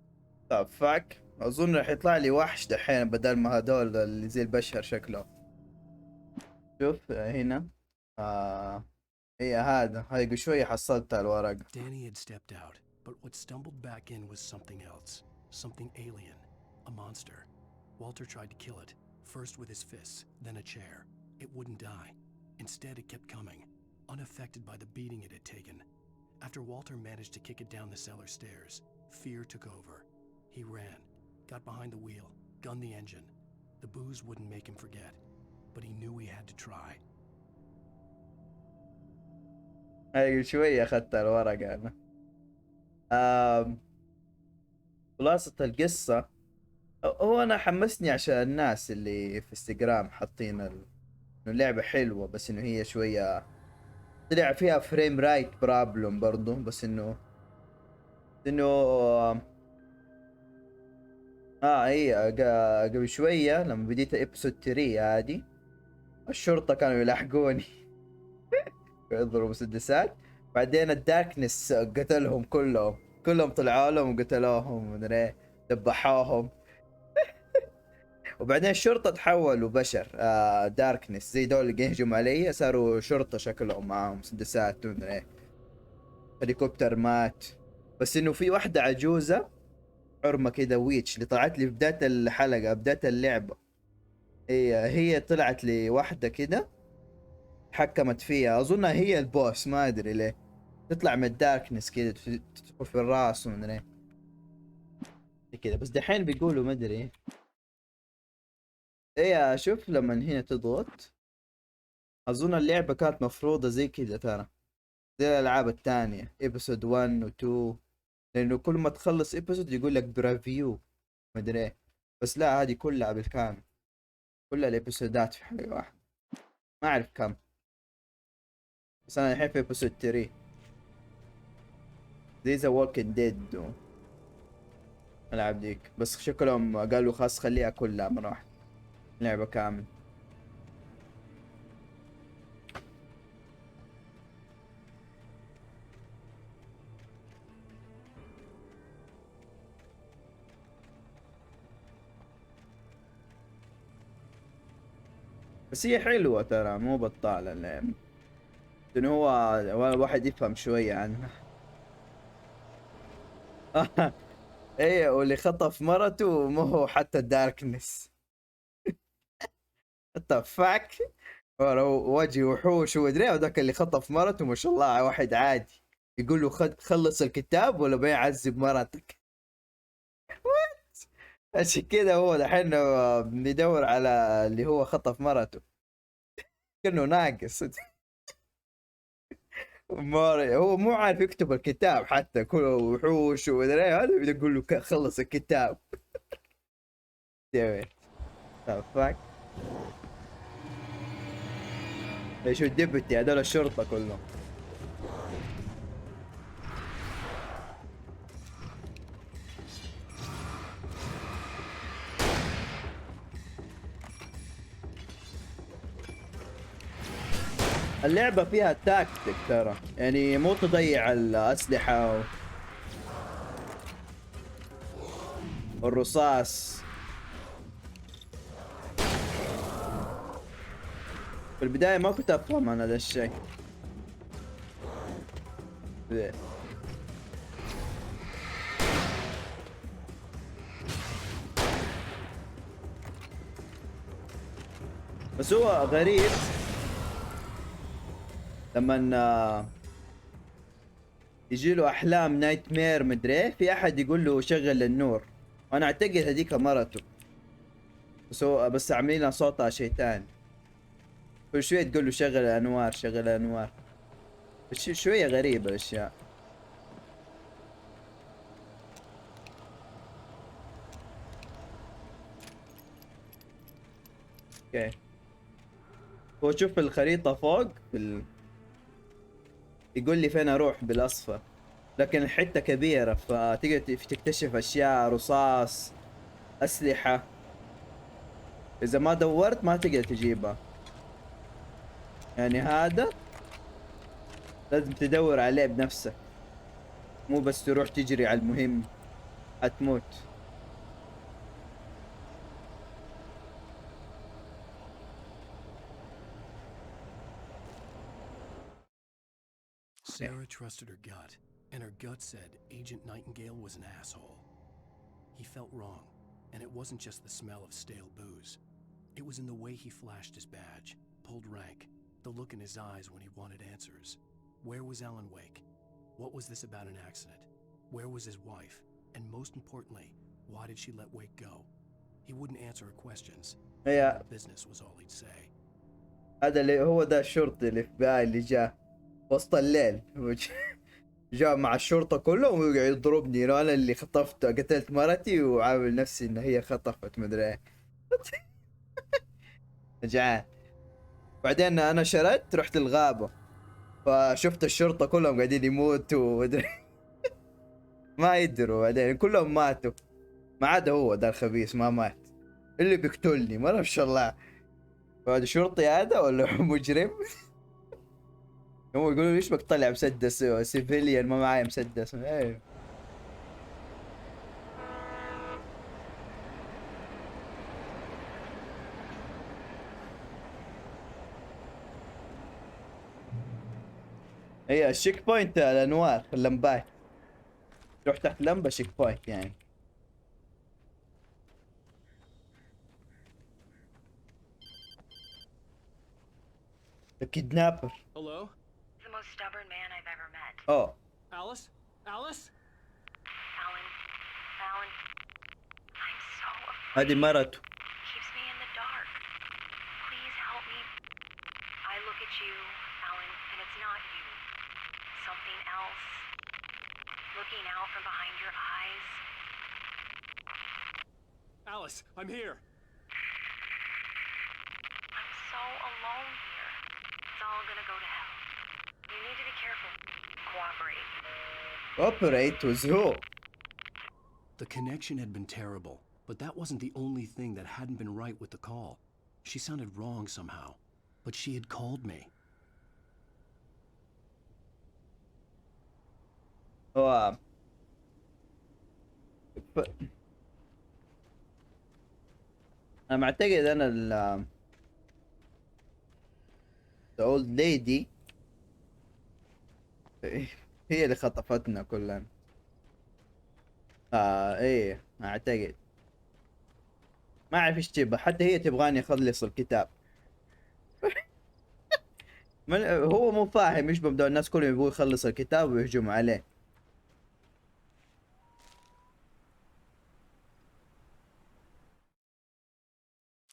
طب فاك اظن راح يطلع لي وحش دحين بدل ما هدول اللي زي البشر شكله. شوف هنا هي هاي شوية حصلت الورق. Danny had stepped out, but what stumbled back in was something else. Something alien. A monster. Walter tried to kill it, first with his fists, then a chair. It wouldn't die. Instead, it kept coming, unaffected by the beating it had taken. After Walter managed to kick it down the cellar stairs, fear took over. He ran, got behind the wheel, gunned the engine. The booze wouldn't make him forget, but he knew he had to try. هاي شوية اخذت الورق انا. خلاصة القصة هو انا حمسني عشان الناس اللي في انستغرام حاطين انه اللعبة حلوة، بس انه هي شوية طلع فيها فريم رايت بروبلم برضو، بس انه هي قبل شوية لما بديت ابسود 3 هذه الشرطة كانوا يلاحقوني يضربوا مسدسات، بعدين الداركنس قتلهم كلهم طلعوا لهم وقتلوهم ومدري ذبحوهم وبعدين الشرطة تحولوا بشر داركنس زي دول اللي يهجموا علي صاروا شرطة شكلهم معاهم مسدسات ومدري هليكوبتر مات. بس انه في واحدة عجوزة حرمة كده ويتش اللي طلعت لي في بداية الحلقة بداية اللعبة، هي طلعت لي واحدة كده حكمت فيها، اظنها هي البوس ما ادري ليه، تطلع من الداركنس كده تدخل في الراس ومدري كده. بس دحين بيقولوا ما ادري شوف لما هنا تضغط اظن اللعبة كانت مفروضة زي كده ترى زي الالعاب الثانية ابسود 1 و 2، لانه كل ما تخلص ابسود يقول لك بريفيو ما ادري، بس لا هذه كلها بالكامل كل الابسودات في حلقة واحدة ما اعرف كم، بس انا الحين في ابسود 3 زي ذا ووكينج ديد العب ديك، بس شكلهم قالوا خلاص خليها كلها مرة واحدة لعبة كامل. بس هي حلوة ترى مو بطالة اللعبة، لأنه هو الواحد يفهم شوية عنها. ايه واللي خطف مرته مو هو حتى الداركنس التفاك وجه وحوش ومدري، وذاك اللي خطف مرته ما شاء الله واحد عادي يقول له خلص الكتاب ولا بيعذب مرتك. عشان كذا هو دحين بيدور على اللي هو خطف مرته كأنه ناقص هو مو عارف يكتب الكتاب حتى كله وحوش ومدري هذا يقول له خلص الكتاب. فاك ايش الدبتي هذول الشرطة كلهم. اللعبة فيها تاكتيك ترى، يعني مو تضيع الأسلحة والرصاص. في البداية ما كنت أفهم أنا ذا الشيء. بس هو غريب لما يجي له احلام نايت مير مدري في احد يقول له شغل النور، وانا اعتقد هذيك مرته، بس هو بس عاملين صوتها شيطان، كل شويه تقول له شغل الانوار شغل الانوار، شويه غريبه الاشياء. اوكي. هو شوف الخريطة فوق يقول لي فين اروح بالاصفر، لكن الحتة كبيرة فتقدر تكتشف اشياء، رصاص، اسلحة، اذا ما دورت ما تقدر تجيبها. يعني هذا لازم تدور عليه بنفسك، مو بس تروح تجري على المهم حتموت. Sarah trusted her gut, and her gut said Agent Nightingale was an asshole. He felt wrong, and it wasn't just the smell of stale booze. It was in the way he flashed his badge, pulled rank, the look in his eyes when he wanted answers. Where was Alan Wake? What was this about an accident? Where was his wife? And most importantly, why did she let Wake go? He wouldn't answer her questions. هي Business was all he'd say. هذا اللي هو ده الشرطي الاف بي اي اللي جاء وسط الليل. جاء مع الشرطة كلهم ويقعد يضربني، انا اللي خطفت قتلت مرتي وعامل نفسي ان هي خطفت مدري ايه. جعان. بعدين انا شردت رحت الغابة فشفت الشرطة كلهم قاعدين يموتوا ما يدروا، بعدين كلهم ماتوا ما عدا هو ده الخبيث ما مات اللي بيقتلني، ما اعرف الله هذا شرطي هذا ولا مجرم. هم يقولوا ليش بطلع مسدس سيفيليان ما معايا مسدس. ايه هي الشيك بوينت الانوار اللمبات، تروح تحت لمبه شيك بوينت يعني. The kidnapper. Hello? The most stubborn man I've ever met. Oh. Alice? Alice? Alan. Alan. I'm so afraid. هذه مرته. Keeps me in the dark. Please help me. I look at you, Alan, and it's not you. Something else. Looking out from behind your eyes. Alice, I'm here. I'm so alone here. It's all gonna go to hell. You need to be careful. Cooperate. Cooperate with who? The connection had been terrible, but that wasn't the only thing that hadn't been right with the call. She sounded wrong somehow, but she had called me. Oh, انا معتقد انا the old lady هي اللي خطفتنا كلنا. ايه اعتقد ما اعرف ايش تبغى، حتى هي تبغاني اخلص الكتاب. هو مو فاهم ايش ببدأ الناس كلهم يبغوا يخلص الكتاب ويهجموا عليه.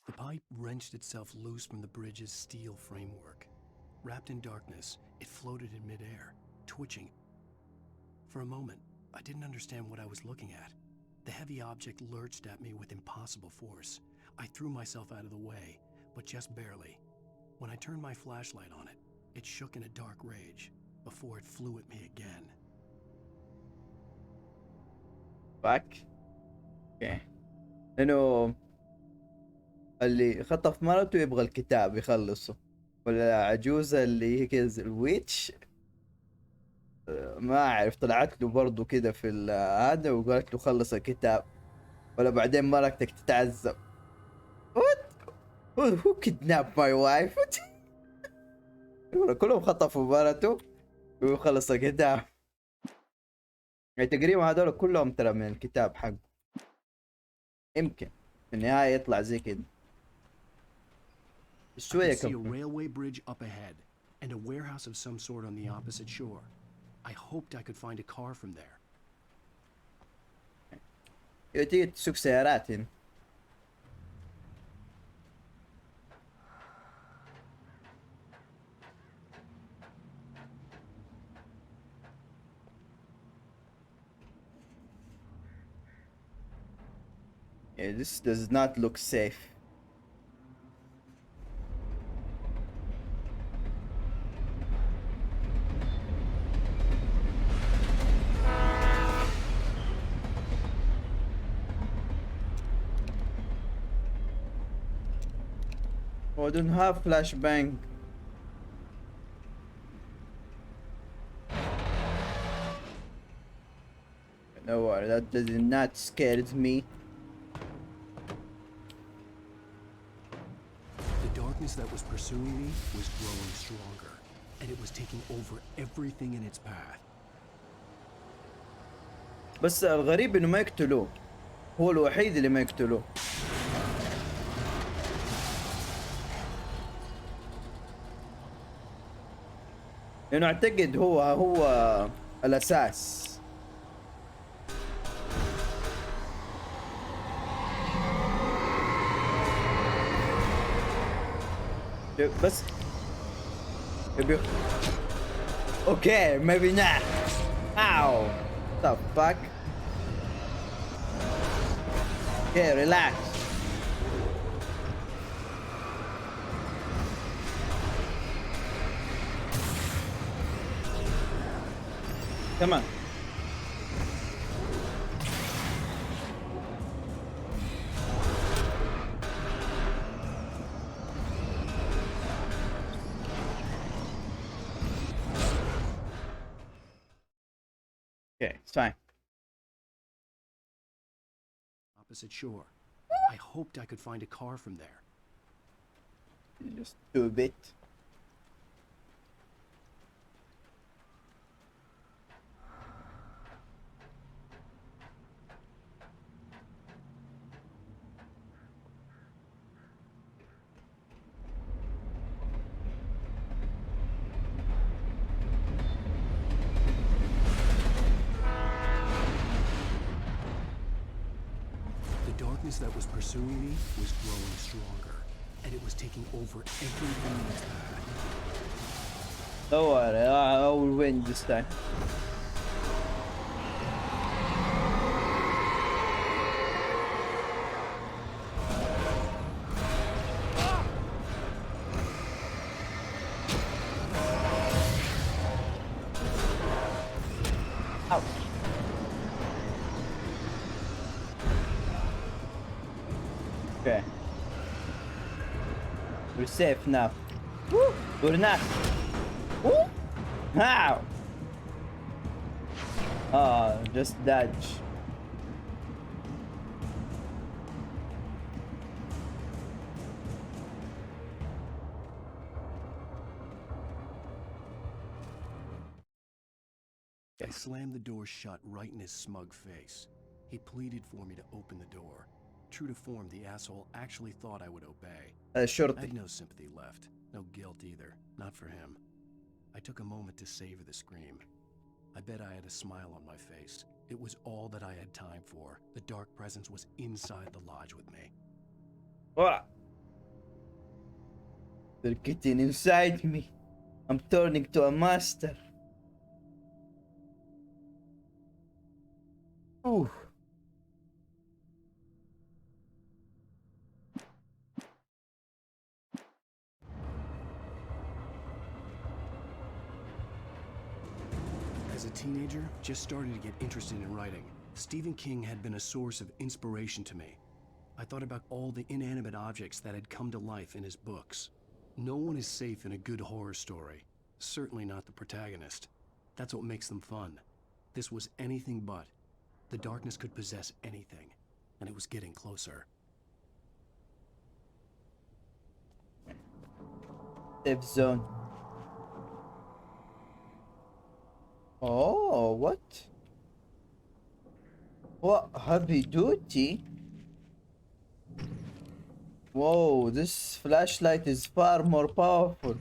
The pipe wrenched itself loose from the bridge's steel framework. Wrapped in darkness, it floated in midair, twitching. For a moment, I didn't understand what I was looking at. The heavy object lurched at me with impossible force. I threw myself out of the way, but just barely. When I turned my flashlight on it, it shook in a dark rage before it flew at me again. Fuck. Okay. انه اللي خطف مرته يبغى الكتاب يخلصه، ولا عجوزة اللي هي كذا الويتش ما اعرف طلعت له برضو كده في هذا وقالت له خلص الكتاب، ولا بعدين مرتك تتعذب. who kidnapped my wife. كلهم خطفوا مرته وخلص الكتاب. يعني تقريبا هذول كلهم ترى من الكتاب حقه، يمكن في النهاية يطلع زي كده. I could see a railway bridge up ahead and a warehouse of some sort on the opposite shore. I hoped I could find a car from there. تيجي تسوق سيارات هنا. Yeah, this does not look safe. I don't have flashbang. No, that does not scare me. The darkness that was pursuing me was growing stronger, and it was taking over everything in its path. بس الغريب انه ما يقتلوه. هو الوحيد اللي ما يقتلوه. لانه اعتقد هو الاساس. بس okay, maybe not. Ow. The fuck? Okay, relax. Come on. Okay, it's fine. Opposite shore. I hoped I could find a car from there. Just do a bit. That was pursuing me was growing stronger, and it was taking over everything in its path. Don't worry, I will win this time. Okay. We're safe now. Woo! We're not. Woo! How? Oh, just dodge. I slammed the door shut right in his smug face. He pleaded for me to open the door. True to form, the asshole actually thought I would obey. I had no sympathy left, no guilt either, not for him. I took a moment to savor the scream. I bet I had a smile on my face. It was all that I had time for. The dark presence was inside the lodge with me. What? They're getting inside me. I'm turning to a master. Ooh. As a teenager, just started to get interested in writing. Stephen King had been a source of inspiration to me. I thought about all the inanimate objects that had come to life in his books. No one is safe in a good horror story. Certainly not the protagonist. That's what makes them fun. This was anything but. The darkness could possess anything, and it was getting closer. Safe zone. Oh, what? What? Heavy duty? Whoa, this flashlight is far more powerful.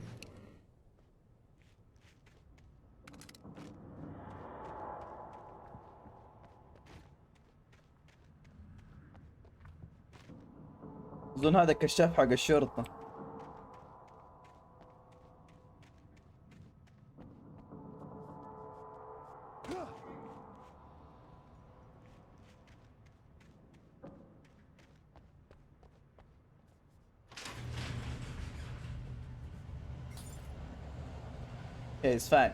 أظن هذا كشاف حق الشرطة. Okay, it's fine.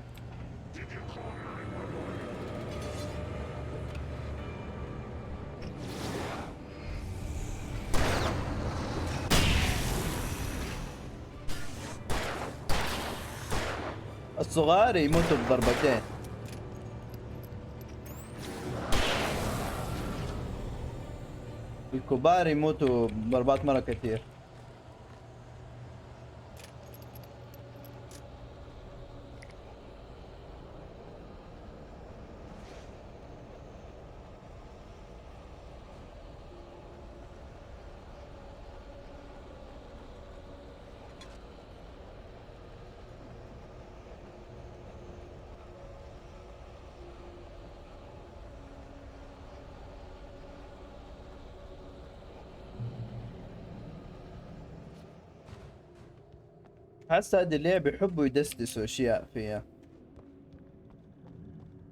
الصغار يموتوا بضربتين. الكبار يموتوا بضربات مرة كتير. حاسة هذه اللعبة بيحبوا يدسدسوا اشياء فيها.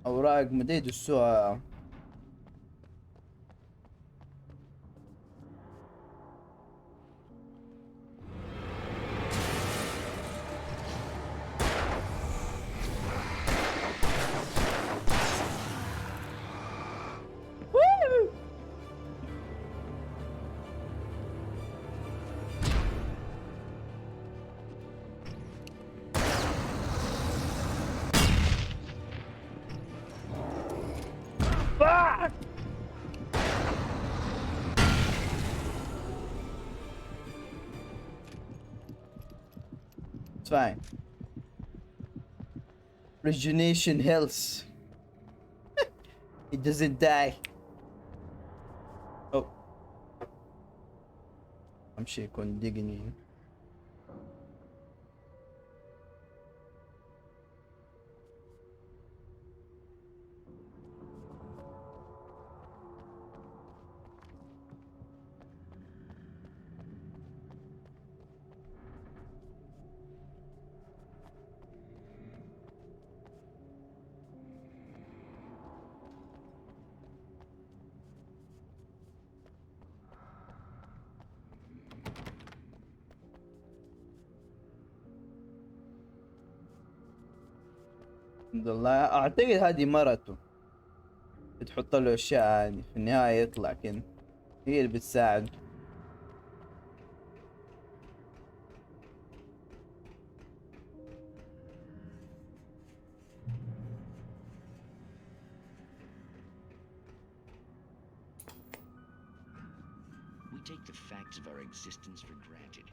اوراق مدى يدسوها. It's fine. Regeneration health. He doesn't die. Oh. امشي يكون digging. الحمد لله. اعتقد هذه مرته بتحط له اشياء يعني في النهاية يطلع كذا، هي اللي بتساعد. We take the facts of our existence for granted,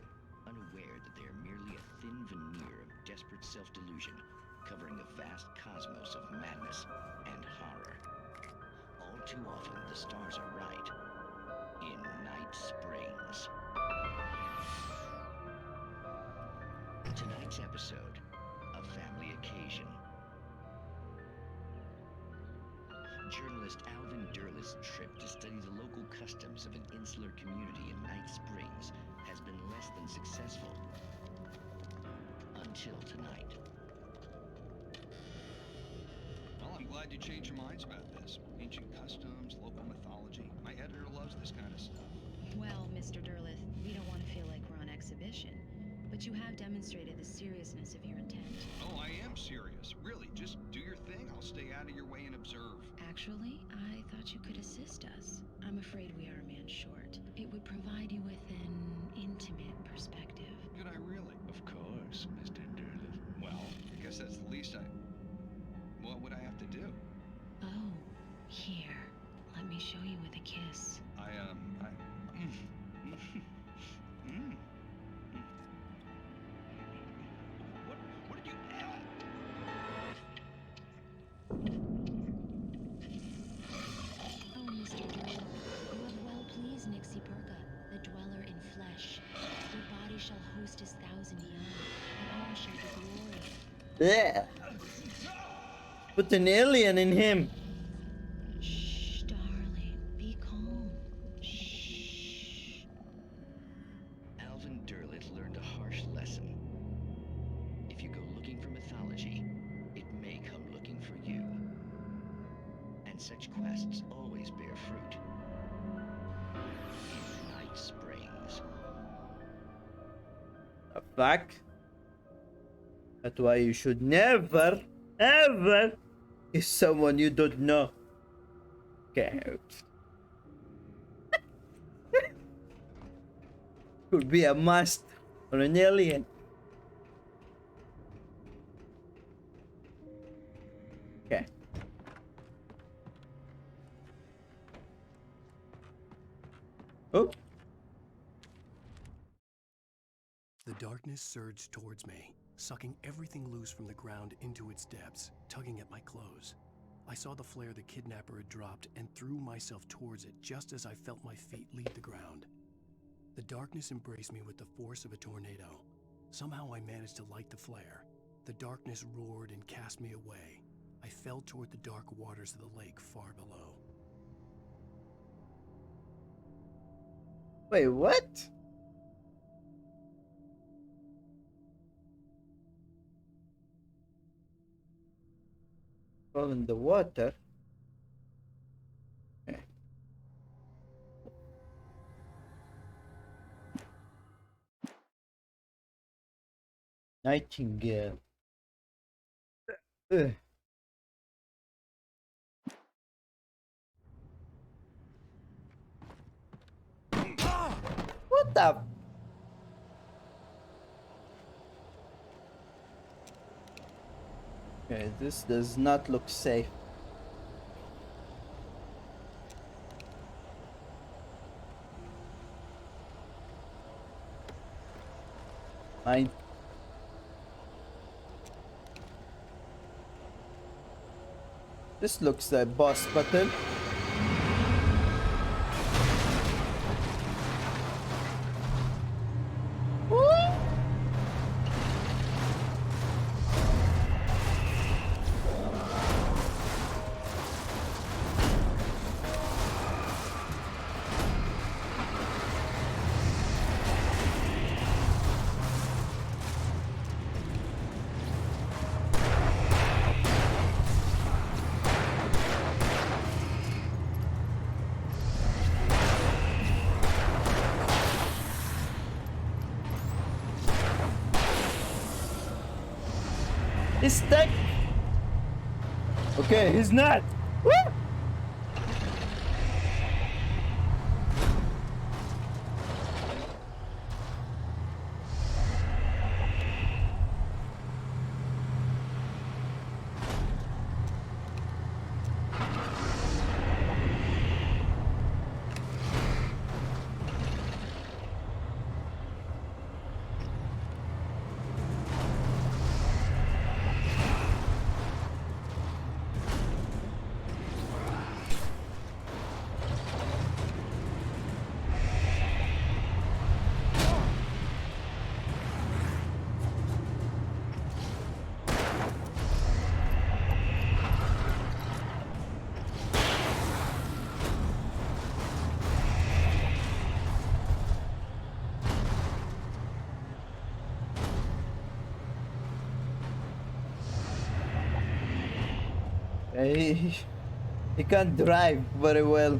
unaware that they are merely a thin veneer of desperate self-delusion, covering a vast cosmos of madness and horror. All too often, the stars are right. In Night Springs. Tonight's episode, a family occasion. Journalist Alvin Derleth's trip to study the local customs of an insular community in Night Springs has been less than successful. Until tonight. Well, I'm glad you changed your minds about this. Ancient customs, local mythology. My editor loves this kind of stuff. Well, Mr. Derleth, we don't want to feel like we're on exhibition, but you have demonstrated the seriousness of your intent. Oh, I am serious. Really, just do your thing. I'll stay out of your way and observe. Actually, I thought you could assist us. I'm afraid we are a man short. It would provide you with an intimate perspective. Could I really? Of course, Mr. Derleth. Well, I guess that's the least I... What would I have to do? Oh, here. Let me show you with a kiss. What did you... Oh, Mr. Derleth, you have well pleased Nixie Perka, the dweller in flesh. Your body shall host his 1,000 young, and all shall be glory. Yeah. Put an alien in him. Shh, darling, be calm. Shh. Alvin Derleth learned a harsh lesson. If you go looking for mythology, it may come looking for you. And such quests always bear fruit. In Night Springs. A fact. That's why you should never, ever kiss someone you don't know. Okay. Could be a master or an alien. Okay. Oh. The darkness surged towards me, sucking everything loose from the ground into its depths, tugging at my clothes. I saw the flare the kidnapper had dropped and threw myself towards it just as I felt my feet leave the ground. The darkness embraced me with the force of a tornado. Somehow I managed to light the flare. The darkness roared and cast me away. I fell toward the dark waters of the lake far below. Wait, what? Fall in the water? Okay. Nightingale. Ugh. What the? Okay, this does not look safe. Fine. This looks like boss battle. He's stuck. Okay, he's not. Woo! He can't drive very well.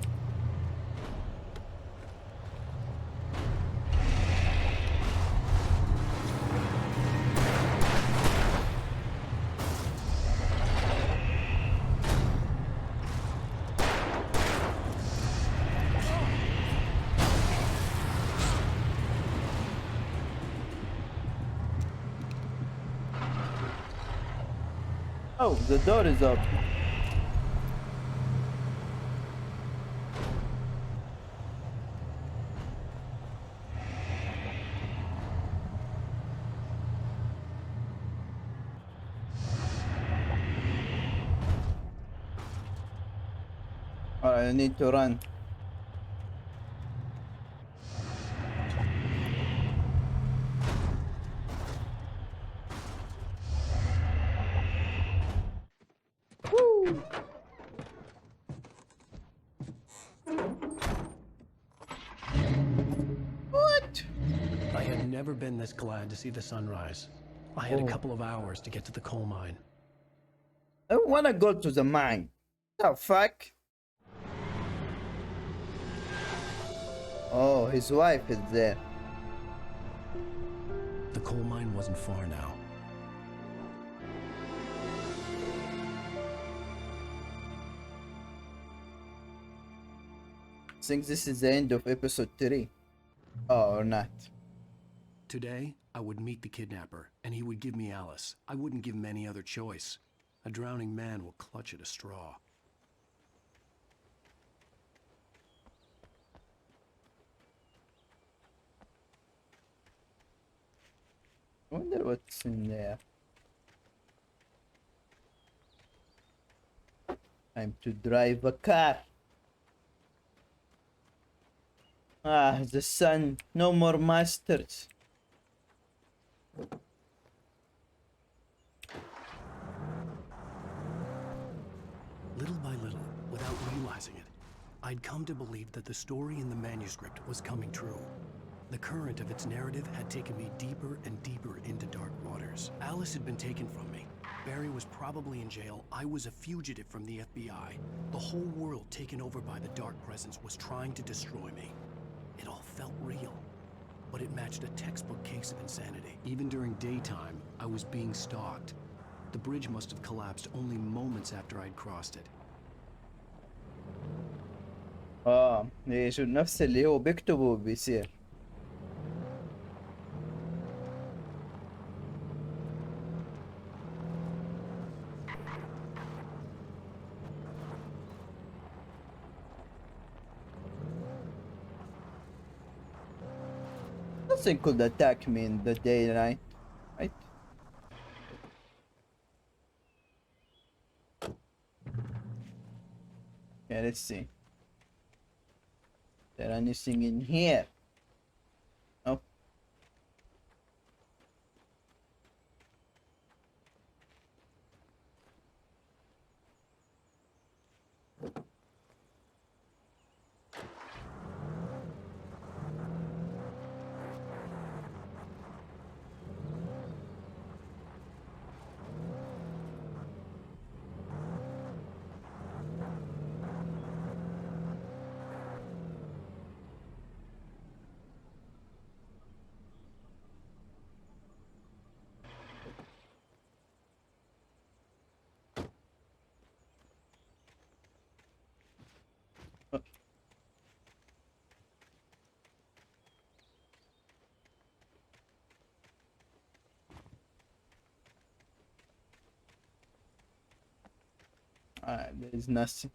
Oh, the door is up. I need to run. Woo! What? I had never been this glad to see the sunrise. I had a couple of hours to get to the coal mine. I wanna go to the mine. The fuck? Oh, his wife is there. The coal mine wasn't far now. I think this is the end of episode 3. Oh, or not. Today, I would meet the kidnapper, and he would give me Alice. I wouldn't give him any other choice. A drowning man will clutch at a straw. I wonder what's in there. Time to drive a car. Ah, the sun. No more masters. Little by little, without realizing it, I'd come to believe that the story in the manuscript was coming true. The current of its narrative had taken me deeper and deeper into dark waters. Alice had been taken from me. Barry was probably in jail. I was a fugitive from the FBI. The whole world taken over by the dark presence was trying to destroy me. It all felt real, but it matched a textbook case of insanity. Even during daytime, I was being stalked. The bridge must have collapsed only moments after I'd crossed it. ليش نفس اللي هو بيكتبه بيصير. Nothing could attack me in the daylight, right? Yeah, let's see. Is there anything in here? Oh. There is nothing.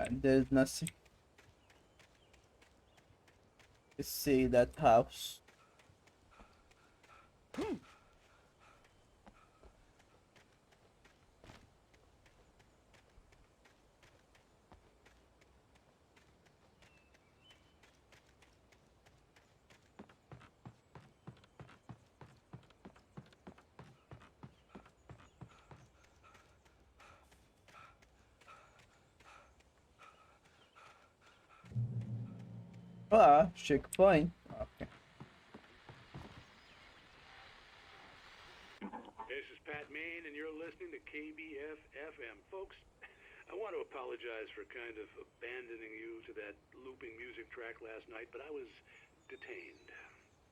There's nothing. Let's see that house. Checkpoint. Okay. This is Pat Main, and you're listening to KBF FM. Folks, I want to apologize for kind of abandoning you to that looping music track last night, but I was detained.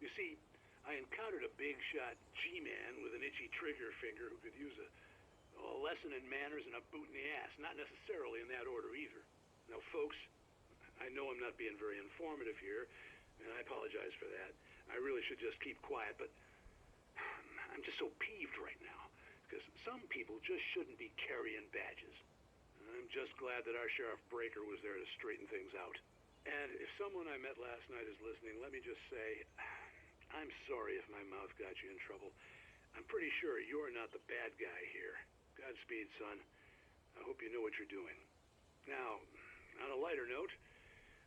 You see, I encountered a big shot G-man with an itchy trigger finger who could use a lesson in manners and a boot in the ass. Not necessarily in that order either. Now, folks, I know I'm not being very informative here, and I apologize for that. I really should just keep quiet, but I'm just so peeved right now, because some people just shouldn't be carrying badges. I'm just glad that our Sheriff Breaker was there to straighten things out. And if someone I met last night is listening, let me just say, sorry if my mouth got you in trouble. I'm pretty sure you're not the bad guy here. Godspeed, son. I hope you know what you're doing. Now, on a lighter note,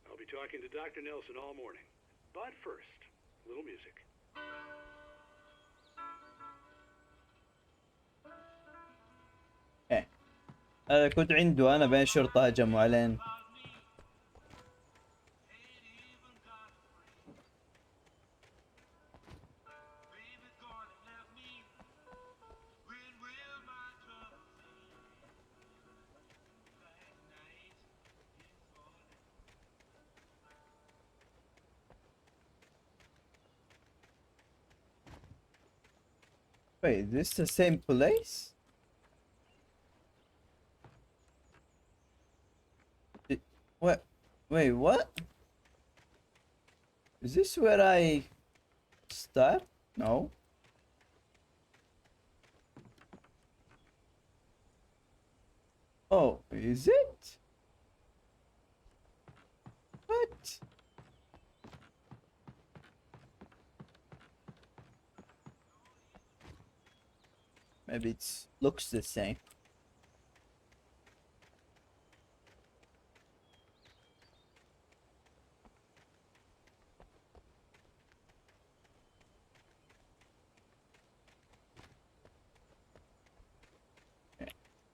I'll be talking to Dr. Nelson all morning. But first, a little music. ايه هذا كنت عنده انا بين الشرطة هجموا علينا. Wait, is this the same place? What? Wait, what? Is this where I start? No. Oh, is it? What? Maybe it looks the same.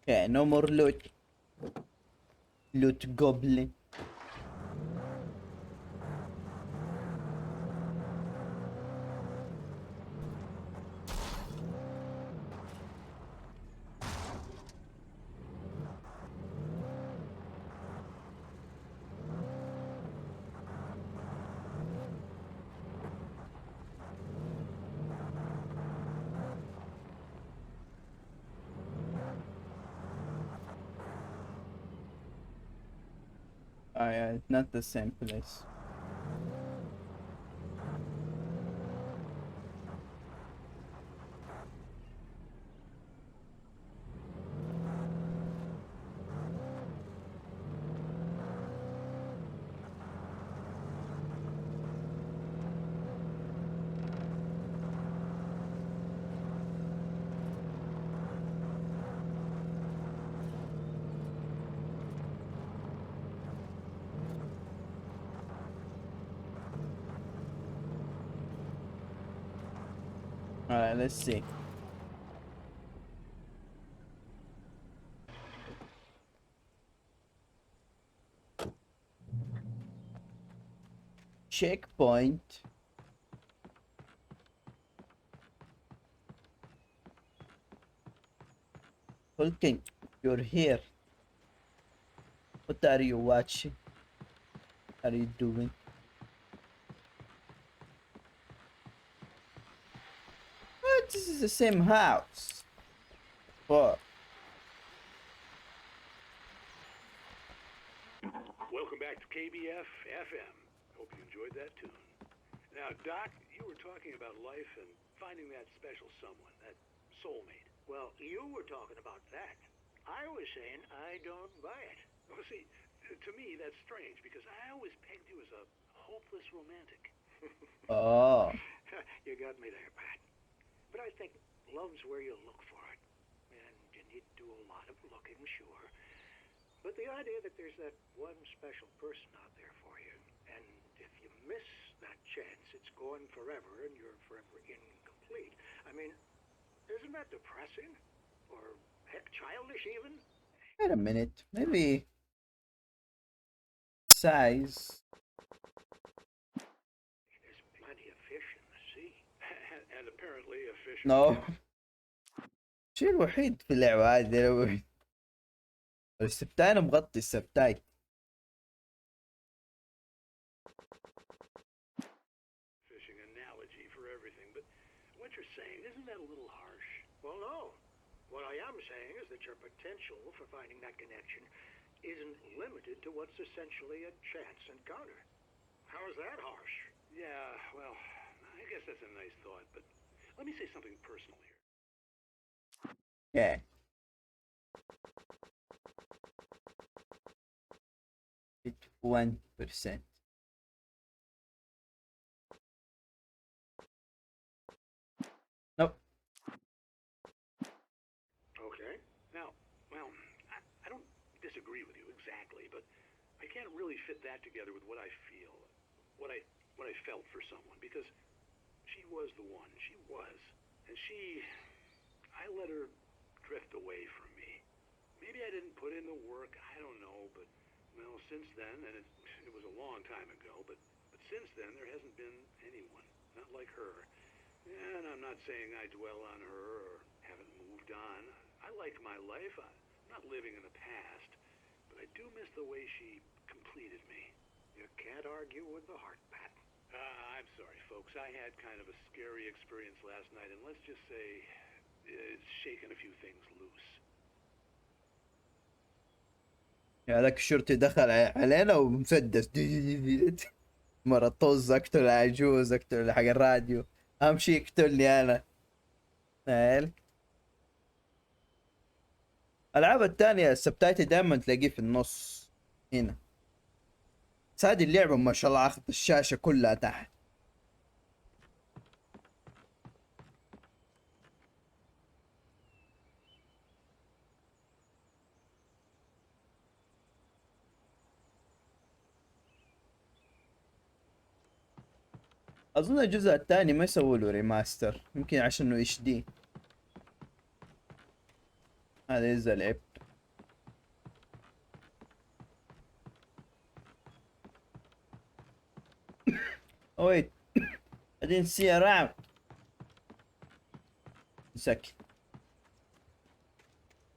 Yeah, no more loot. Loot goblin. Oh yeah, it's not the same place. Alright, let's see. Checkpoint. Hulking, you're here. What are you watching? What are you doing? What? This is the same house. What? Welcome back to KBF FM. Hope you enjoyed that tune. Now, Doc, you were talking about life and finding that special someone, that soulmate. Well, you were talking about that. I was saying I don't buy it. Well, see, to me that's strange because I always pegged you as a hopeless romantic. Oh. You got me there, Pat. But I think love's where you look for it. And you need to do a lot of looking, sure. But the idea that there's that one special person out there for you, and if you miss that chance, it's gone forever and you're forever incomplete. I mean, isn't that depressing? Or heck, childish even? Wait a minute. Maybe size. There's plenty of fish in the sea. And apparently a fish. No. الشيء الوحيد في اللعبة هذه لو السبتاي مغطي السبتاي. Fishing analogy for everything, but what you're saying, isn't that a little harsh? Well, no. What I am saying is that your potential for finding that connection isn't limited to what's essentially a chance encounter. How is that harsh? Yeah, well, I guess that's a nice thought, but let me say something personal here. Yeah. It's 1%. can't really fit that together with what I feel, what I felt for someone, because she was the one. She was, and I let her drift away from me. Maybe I didn't put in the work. I don't know, but well, since then, and it was a long time ago, but since then there hasn't been anyone, not like her. And I'm not saying I dwell on her or haven't moved on. I like my life. I'm not living in the past, but I do miss the way she completed me. You can't argue with the heart, Pat. I'm sorry, folks. I had kind of a scary experience last night, and let's just say it's shaken a few things loose. هذاك الشرطي دخل علينا ومسدس مرة طز اقتل العجوز اقتل حق الراديو اهم شي يقتلني انا. الالعاب الثانية السبتايتل دائما تلاقيه في النص هنا، بس هذه اللعبة ما شاء الله اخذت الشاشة كلها تحت. اظن الجزء الثاني ما يسووا له ريماستر، يمكن عشان انه اتش دي. هذا اذا لعبت. Oh wait, I didn't see around. Second.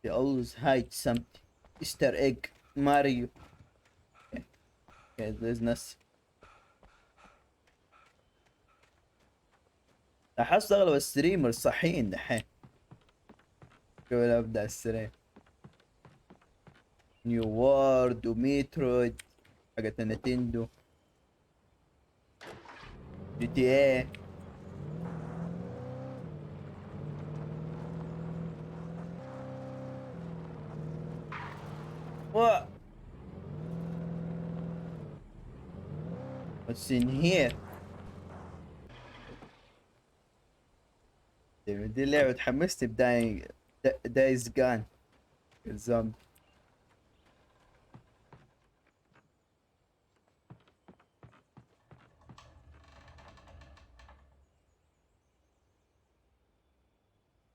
They always hide something. Easter egg, Mario. Okay, there's nothing. لاحظت اغلب الستريمرز صحيين دحين قبل ابدا الستريم. نيو وورد وميترويد حقت نتندو، جي تي اي. What's in here? دي اللعبة تحمست دايز جان الزومبي.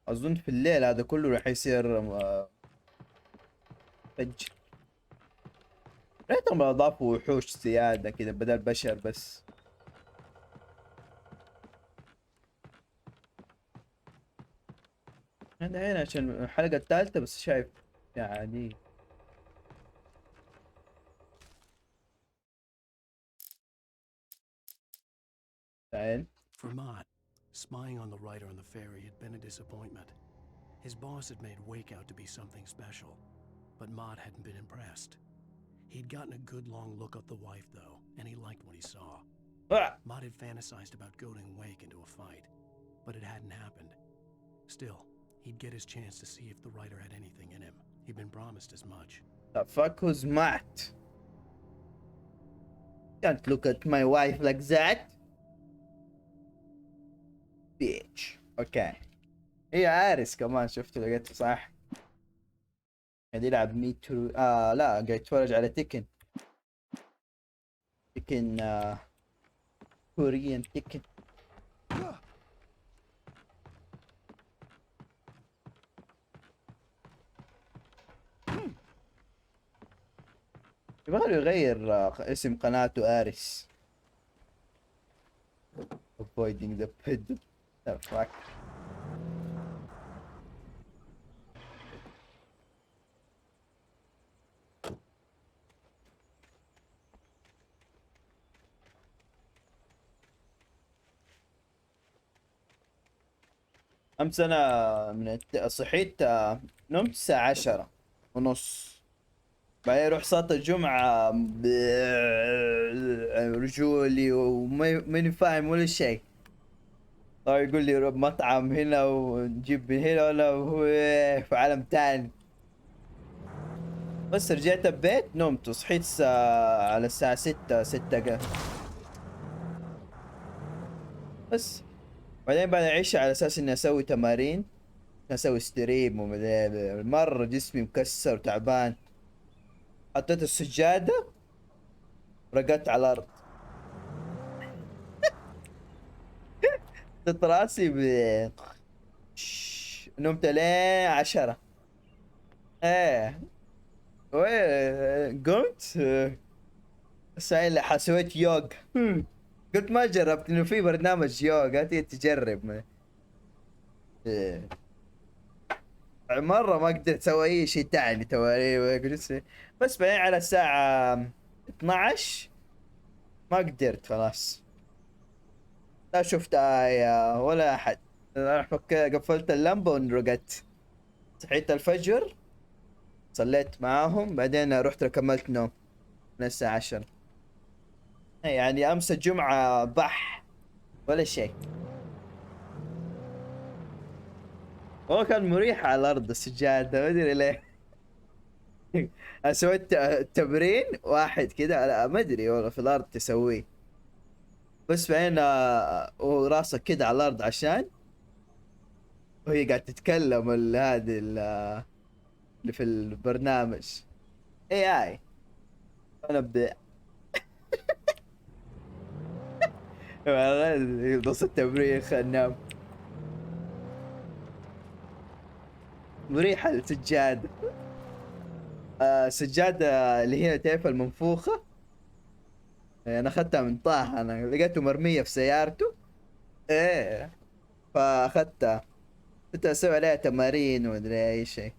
اظن في الليل هذا كله راح يصير فج. ريتهم اضافوا وحوش زيادة كذا بدل بشر بس. انا هنا عشان الحلقة الثالثة بس شايف يعني تعال. For Mott, spying on the writer on the ferry had been a disappointment. His boss had made Wake out to be something special, but Mott hadn't been impressed. He'd gotten a good long look at the wife though, and he liked what he saw. Mott had fantasized about goading Wake into a fight, but it hadn't happened. Still, he'd get his chance to see if the writer had anything in him. He'd been promised as much. The fuck was Matt? Can't look at my wife like that. Bitch. Okay. هي عارس كمان شفته لقيته صح. قاعد يلعب ميترو لا قاعد يتفرج على تكن كوريان تكن. يبغى يغير اسم قناته آريس. Avoiding the pit. The fuck. أمس أنا صحيت نمت الساعة 10:30. بعدين اروح صلاة الجمعة رجولي وماني فاهم ولا شيء. طيب يقول لي مطعم هنا ونجيب من هنا ولا في عالم تاني. بس رجعت البيت نمت وصحيت على الساعة 6 بس. بعدين بعد العشاء على اساس اني اسوي تمارين، اسوي ستريم ومدري مرة جسمي مكسر وتعبان. حطيت السجادة رقدت على الارض. حطيت راسي نمت لين 10. ايه قمت سويت يوغ. قلت ما جربت انه في برنامج يوغا تجرب. إيه. مرة ما قدرت اسوي اي شيء تعني بس بعدين على الساعة 12 ما قدرت خلاص. لا شفت آية ولا أحد. قفلت اللمبة ورقدت. صحيت الفجر صليت معاهم بعدين رحت كملت نوم من الساعة 10. يعني أمس الجمعة بح ولا شيء. هو كان مريح على الأرض السجادة ما أدري ليه. سويت تمرين واحد كذا ما أدري والله في الأرض تسويه بس بعدين وراسك كده على الأرض عشان وهي قاعدة تتكلم هذه اللي في البرنامج اي انا ابدع. نص التمرين خلنا ننام. مريحة السجادة. سجادة اللي هي تعرف المنفوخة. انا اخذتها من طه انا لقيته مرمية في سيارته. ايه فاخذتها كنت اسوي عليها تمارين ومدري اي شيء.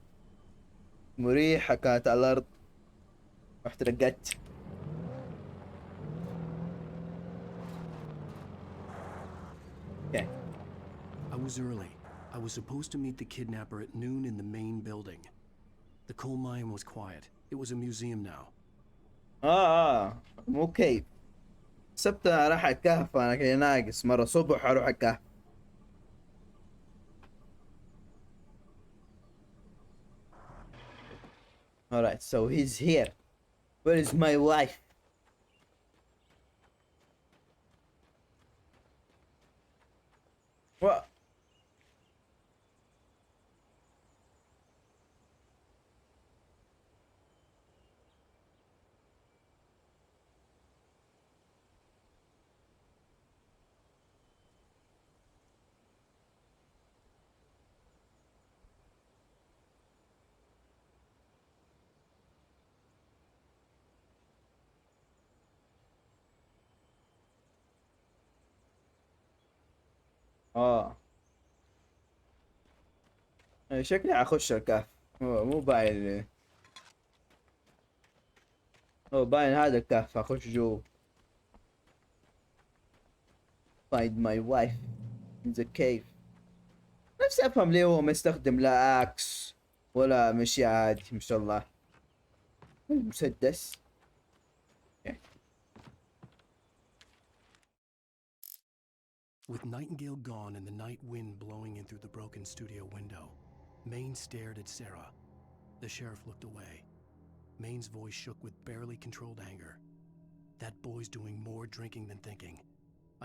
مريحة كانت على الارض. رحت رقدت. Okay. I was early. I was supposed to meet the kidnapper at noon in the main building. The coal mine was quiet. It was a museum now. مو كيف. سبت راح الكهف انا كذا ناقص مرة صبح اروح الكهف. Alright, so he's here. Where is my wife? What? شكلي حخش الكهف. مو باين. باين هذا الكهف اخش جوه. Find my wife in the cave. نفسي افهم ليه هو ما يستخدم لا اكس ولا مشياء عادي ما شاء الله. مسدس. With Nightingale gone and the night wind blowing in through the broken studio window, Maine stared at Sarah. The sheriff looked away. Maine's voice shook with barely controlled anger. That boy's doing more drinking than thinking.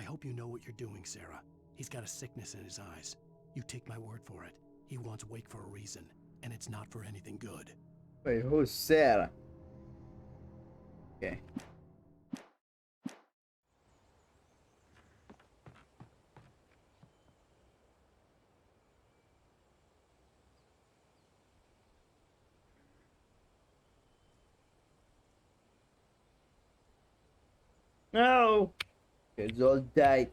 I hope you know what you're doing, Sarah. He's got a sickness in his eyes. You take my word for it. He wants Wake for a reason, and it's not for anything good. Wait, who's Sarah? Okay. No! It's all died.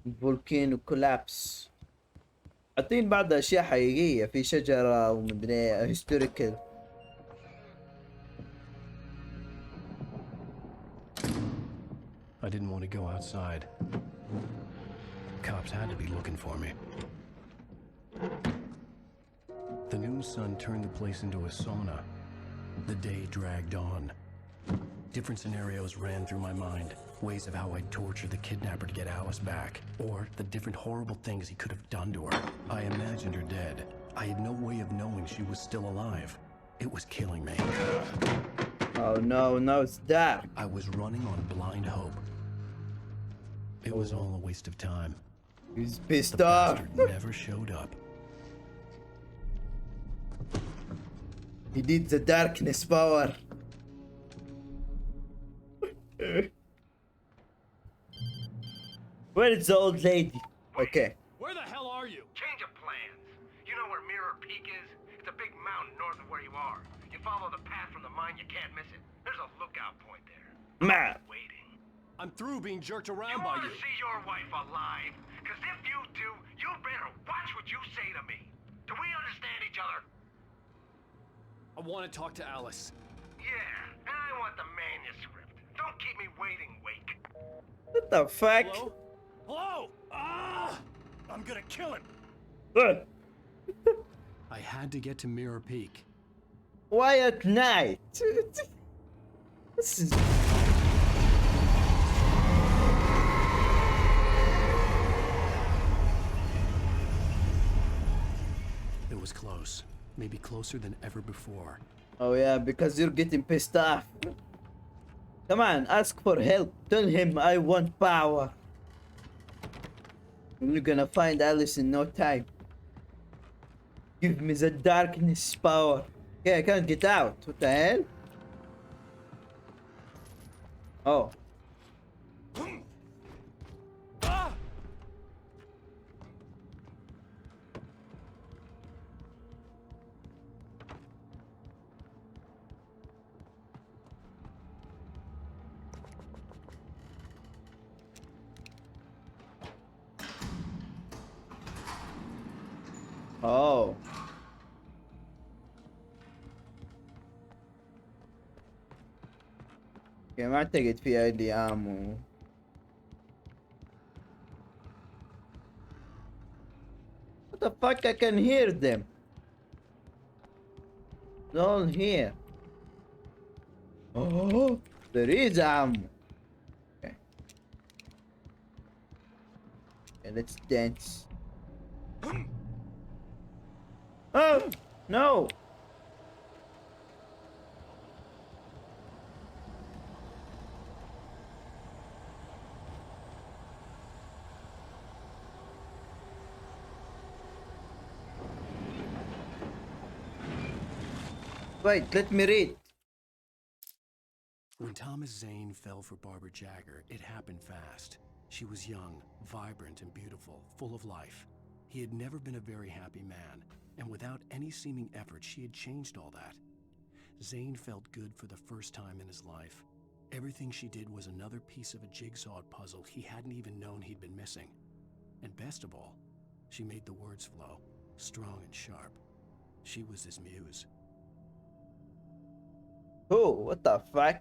Volcano collapse. حاطين بعض اشياء حقيقية في شجرة ومدري historical. I didn't want to go outside. Cops had to be looking for me. The noon sun turned the place into a sauna. The day dragged on. Different scenarios ran through my mind. Ways of how I'd torture the kidnapper to get Alice back. Or the different horrible things he could have done to her. I imagined her dead. I had no way of knowing she was still alive. It was killing me. Oh no, no, it's dark. I was running on blind hope. It was all a waste of time. He's pissed the off. Bastard never showed up. He did the darkness power. Where is the old lady? Okay. Where the hell are you? Change of plans. You know where Mirror Peak is? It's a big mountain north of where you are. You follow the path from the mine, you can't miss it. There's a lookout point there. Man. Waiting. I'm through being jerked around You by want you. to see your wife alive? Because if you do, you better watch what you say to me. Do we understand each other? I want to talk to Alice. Yeah, and I want the manuscript. Don't keep me waiting, Wake. What the fuck? Hello? Hello? Ah! I'm gonna kill him. I had to get to Mirror Peak. Why at night? This is... It was close. Maybe closer than ever before. Oh yeah, because you're getting pissed off. Come on, ask for help. Tell him I want power. And you're gonna find Alice in no time. Give me the darkness power. Okay, I can't get out. What the hell? Oh. Oh. اوكي ما اعتقد في ايدي امو. What the fuck, I can hear them. They're all here. Oh, there is ammo. Okay. Okay, let's dance. Oh, no. Wait, let me read. When Thomas Zane fell for Barbara Jagger, it happened fast. She was young, vibrant, and beautiful, full of life. He had never been a very happy man, and without any seeming effort, she had changed all that. Zane felt good for the first time in his life. Everything she did was another piece of a jigsaw puzzle he hadn't even known he'd been missing. And best of all, she made the words flow, strong and sharp. She was his muse. Oh, what the fuck?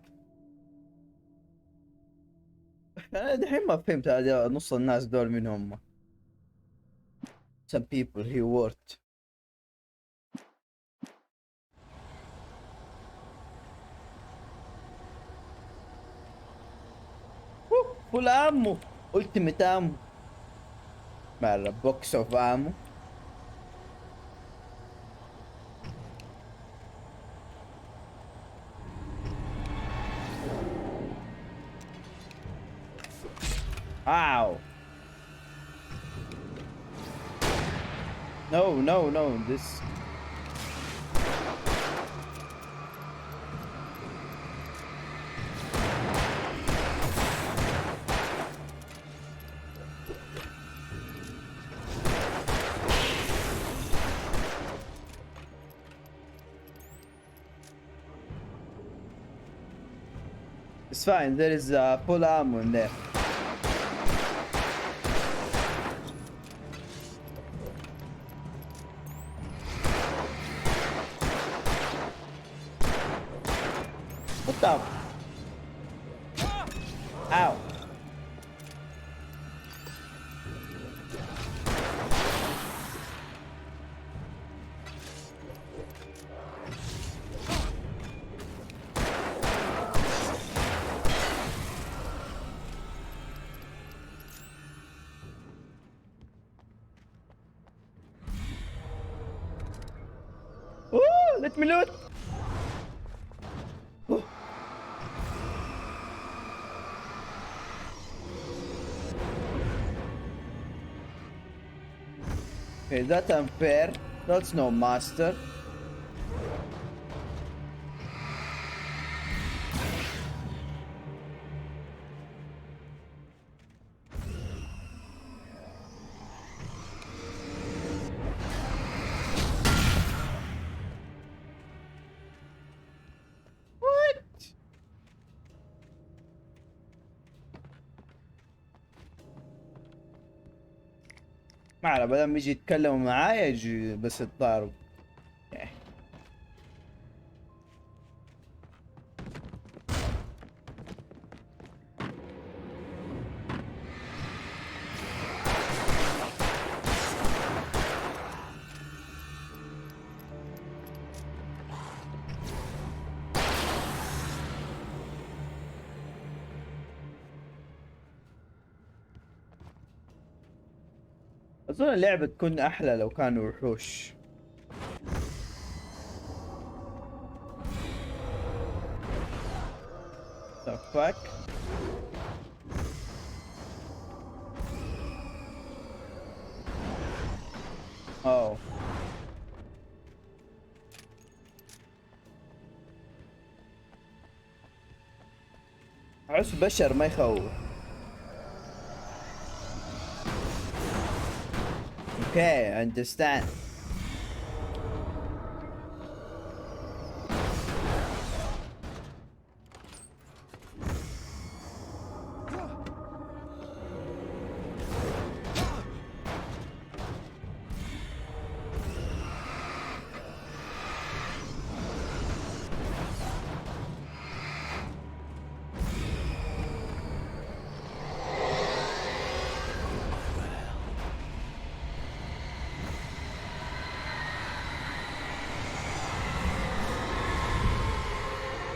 أنا دحين ما فهمت هذا نص الناس دول من هم. Some people he worked. Full ammo. Ultimate ammo. مرة box of ammo. Ow. No, this... It's fine, there is full ammo in there. What the? Ow. Oh, let me loot. Oh. Okay, that's unfair. That's no master. ما على بدل يجي يتكلموا معايا يجي بس يتضارب. أظن اللعبة تكون أحلى لو كانوا وحوش. The fuck؟ أوه. أحس بشر ما يخوف. Okay, I understand.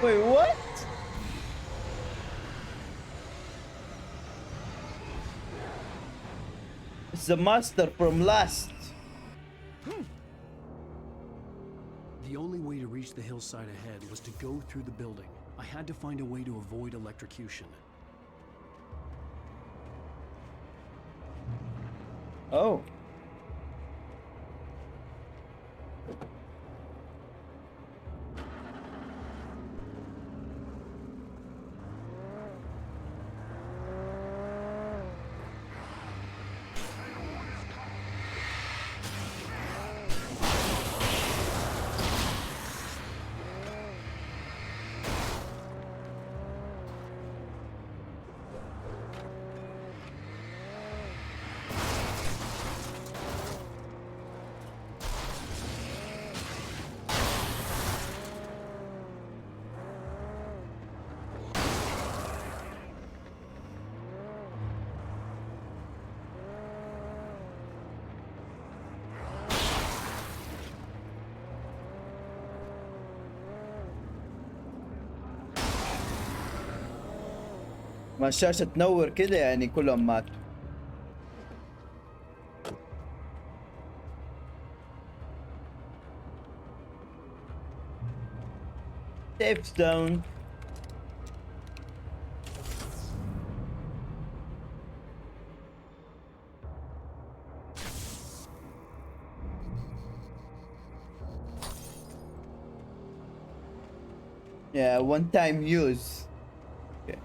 Wait, what? It's the master from last. The only way to reach the hillside ahead was to go through the building. I had to find a way to avoid electrocution. Oh. ما الشاشة تنور كده يعني كلهم ماتوا. Safe zone. Yeah, one time use. Okay.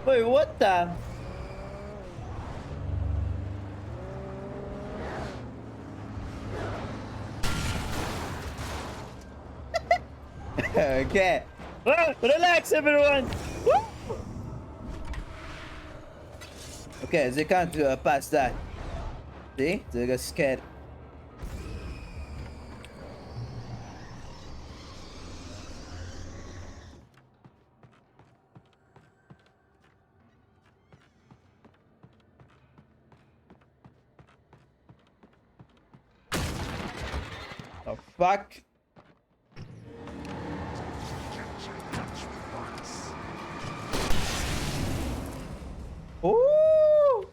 Wait, what the? Okay. Relax, everyone. Woo! Okay, they can't pass that. See? They got scared. Oh, fuck. اوه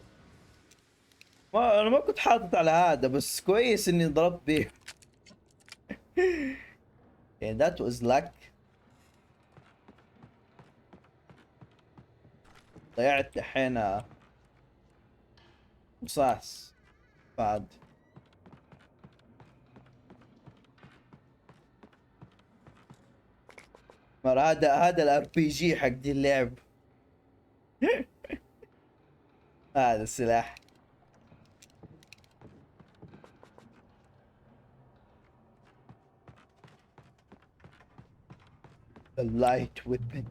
ما انا ما كنت حاطط على هذا بس كويس اني ضربت بيه. Yeah, that was luck. ضيعت الحين رصاص بعد. مرة هذا الار بي جي حق دي اللعب. هذا السلاح. A light weapon.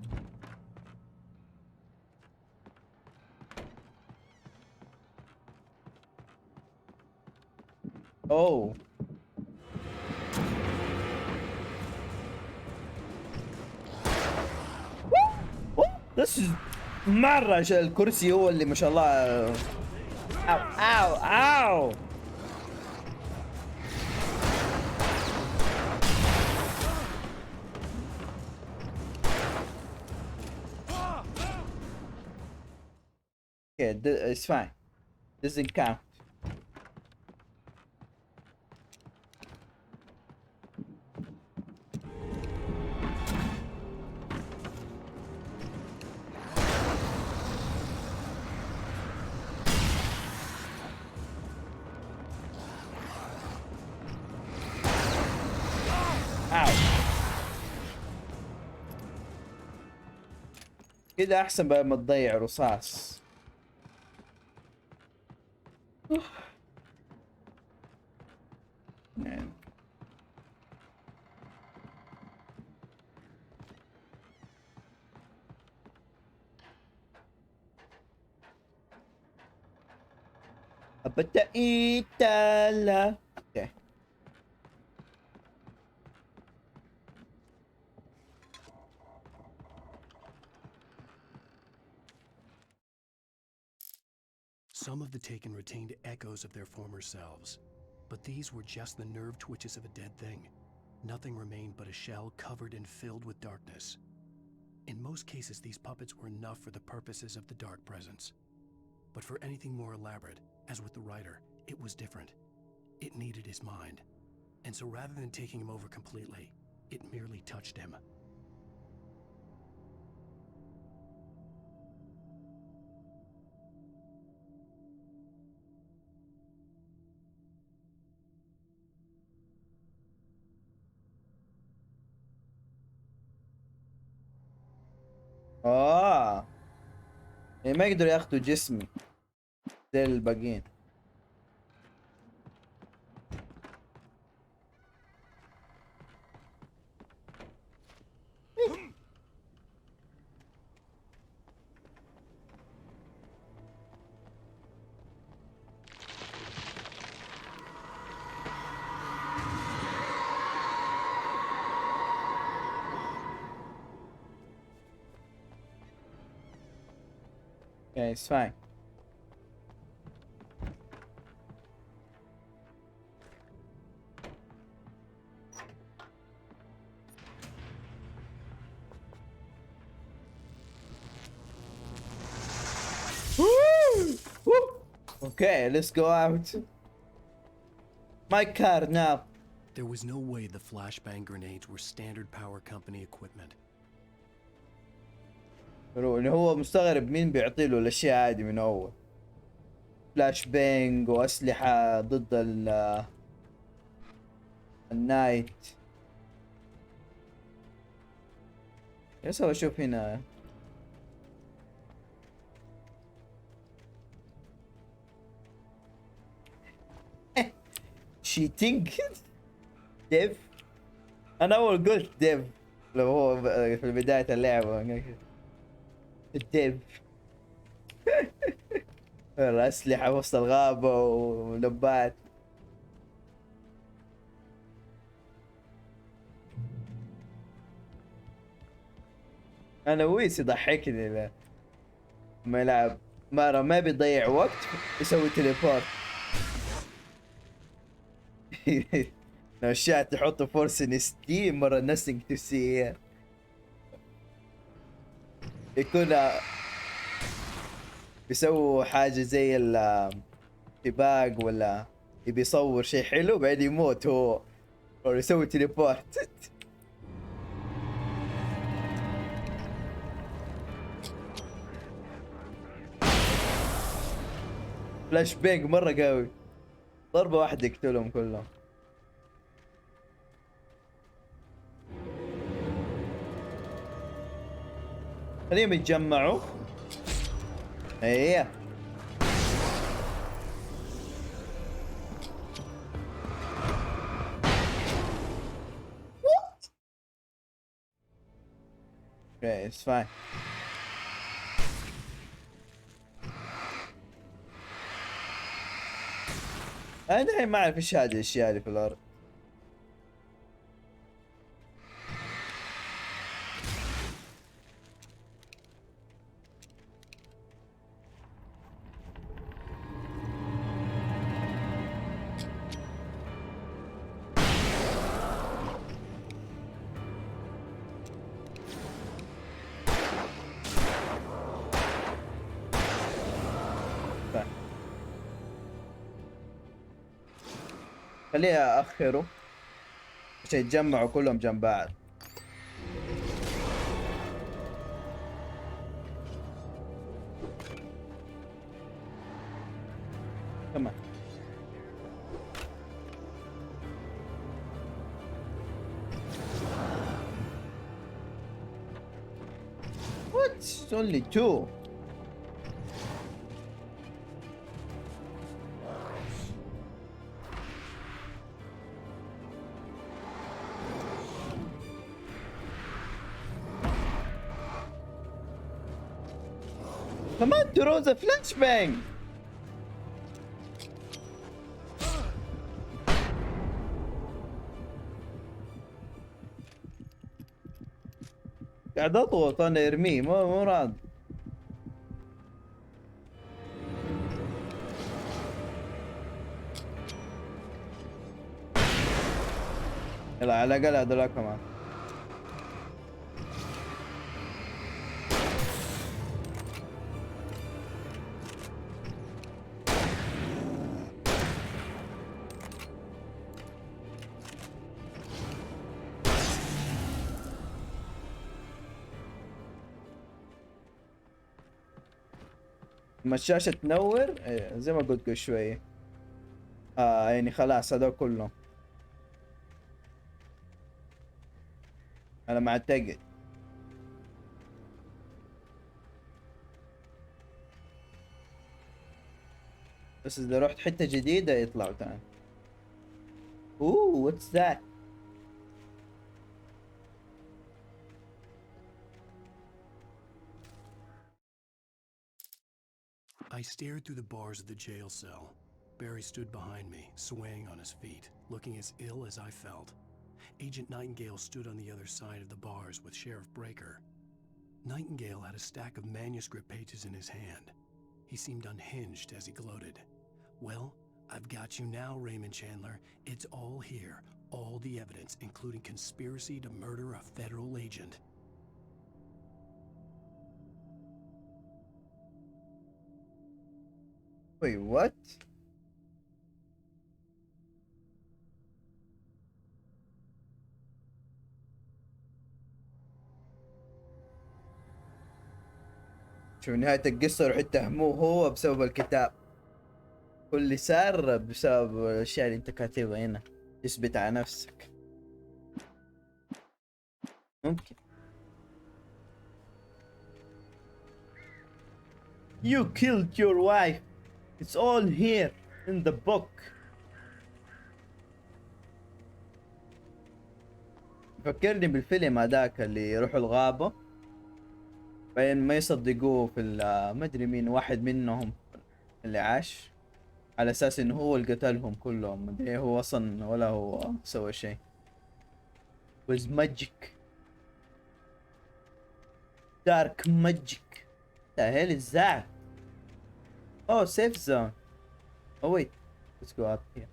Oh. This is مرة الكرسي هو اللي ما شاء الله. أو أو أو. Okay, it's fine. Doesn't count. كده احسن بقى ما تضيع رصاص. نعم. أبدا إيتالا. اوكي. Some of the Taken retained echoes of their former selves, but these were just the nerve twitches of a dead thing. Nothing remained but a shell covered and filled with darkness. In most cases, these puppets were enough for the purposes of the Dark Presence. But for anything more elaborate, as with the writer, it was different. It needed his mind. And so rather than taking him over completely, it merely touched him. يعني ما يقدروا ياخدوا جسمي زي الباقيين. Okay, it's fine. Okay, let's go out. My car now. There was no way the flashbang grenades were standard power company equipment. يعني هو مستغرب مين بيعطي له الاشياء هذه من اول. فلاش بانج واسلحه ضد النايت. ايش هو؟ اشوف هنا شيتينج. ديف. انا اول قلت ديف لو هو في بدايه اللعبه. الديف. الأسلحة وسط الغابة ولبات. أنا ويس يضحكني لما يلعب مرة ما بيضيع وقت يسوي تليبورت. لو الشات يحطوا فورس ان ستيم مرة nothing to see. يكون بيسووا حاجة زي السباق ولا يبي يصور شيء حلو بعدين يموت هو او يسوي تليبورت. فلاش بانج مرة قوي، ضربة واحدة يقتلهم كلهم. خليهم يتجمعوا. ايه Okay, it's fine. انا الحين ما اعرف ايش هذه الاشياء اللي في الارض. خليها اخره عشان يتجمعوا كلهم جنب بعض. كمان What? It's only two. كمان throws a flashbang. قاعد اضغط انا ارميه مو راضي. يلا على الاقل هذول كمان. لما الشاشة تنور زي ما قلت قبل شوية يعني خلاص هذول كلهم انا ما اعتقد. بس اذا رحت حتة جديدة يطلعوا تاني. اوه واتس ذات. I stared through the bars of the jail cell. Barry stood behind me, swaying on his feet, looking as ill as I felt. Agent Nightingale stood on the other side of the bars with Sheriff Breaker. Nightingale had a stack of manuscript pages in his hand. He seemed unhinged as he gloated. Well, I've got you now, Raymond Chandler. It's all here. All the evidence, including conspiracy to murder a federal agent. Wait, what? شوف نهاية القصة يروح يتهموه هو بسبب الكتاب. كل اللي صار بسبب الأشياء اللي أنت كاتبها هنا. اثبت على نفسك. ممكن. You killed your wife. It's all here in the book. فكرني بالفيلم هذاك اللي يروحوا الغابة بعدين ما يصدقوه في ما ادري مين واحد منهم اللي عاش على اساس انه هو اللي قتلهم كلهم. ما ادري هو اصلا ولا هو سوى شيء. was magic. dark magic. the hell is that? Oh, safe zone. Oh wait, let's go up here.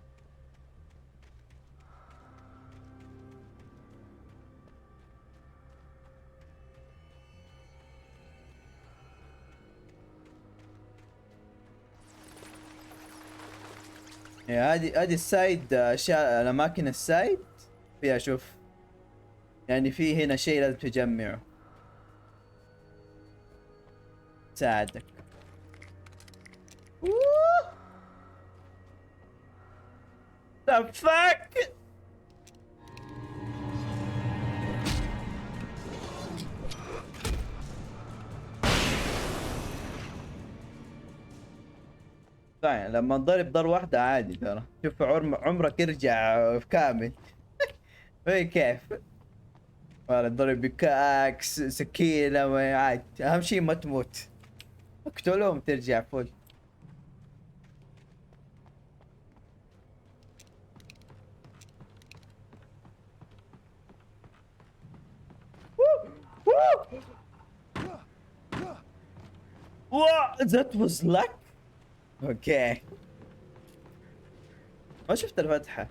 هذه السايد اشياء الاماكن السايد فيها. شوف يعني في هنا شيء لازم تجمعه تساعدك. The fuck. طيب لما نضرب ضربة واحدة عادي ترى. شوف عمرك يرجع كامل. كيف ولا ضرب بكاكس سكينة ما عاد اهم شيء ما تموت اقتلهم ترجع فل. that was luck. اوكي ما شفت الفتحة.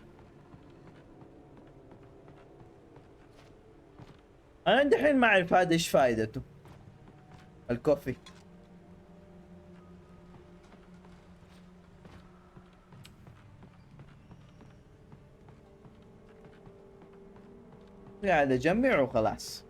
انا دحين ما اعرف هذا ايش فائدته الكوفي. قاعد اجمع وخلاص.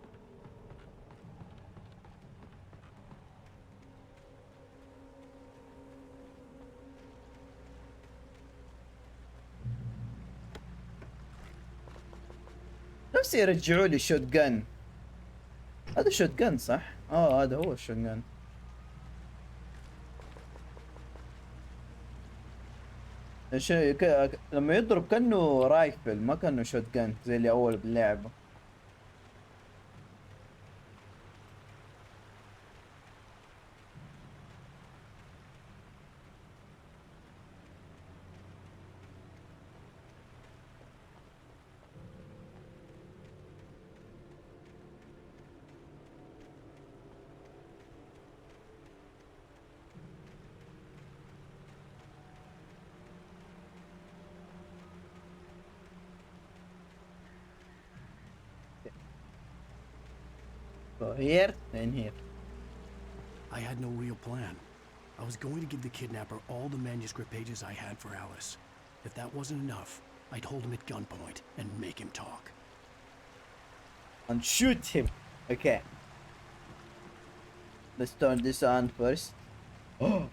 نفسي يرجعوا لي الشوت جن. هذا شوت جن صح؟ هذا هو الشوت جن. لما يضرب كأنه رايفل ما كأنه شوت جن زي اللي اول باللعبة. So here and here. I had no real plan. I was going to give the kidnapper all the manuscript pages I had for Alice. If that wasn't enough, I'd hold him at gunpoint and make him talk. And shoot him. Okay. Let's turn this on first. Oh!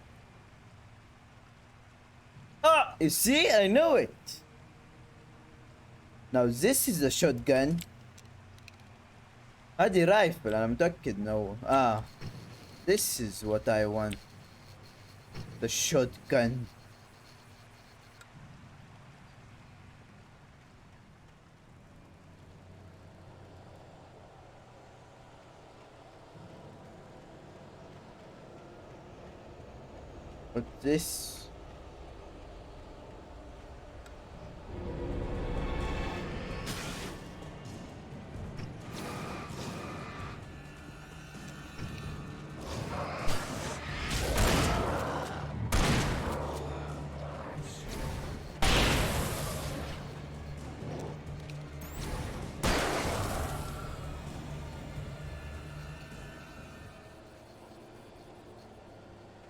Ah! You see? I know it! Now this is a shotgun. هذه رايفل أنا متأكد إنه This is what I want. The shotgun. What's this?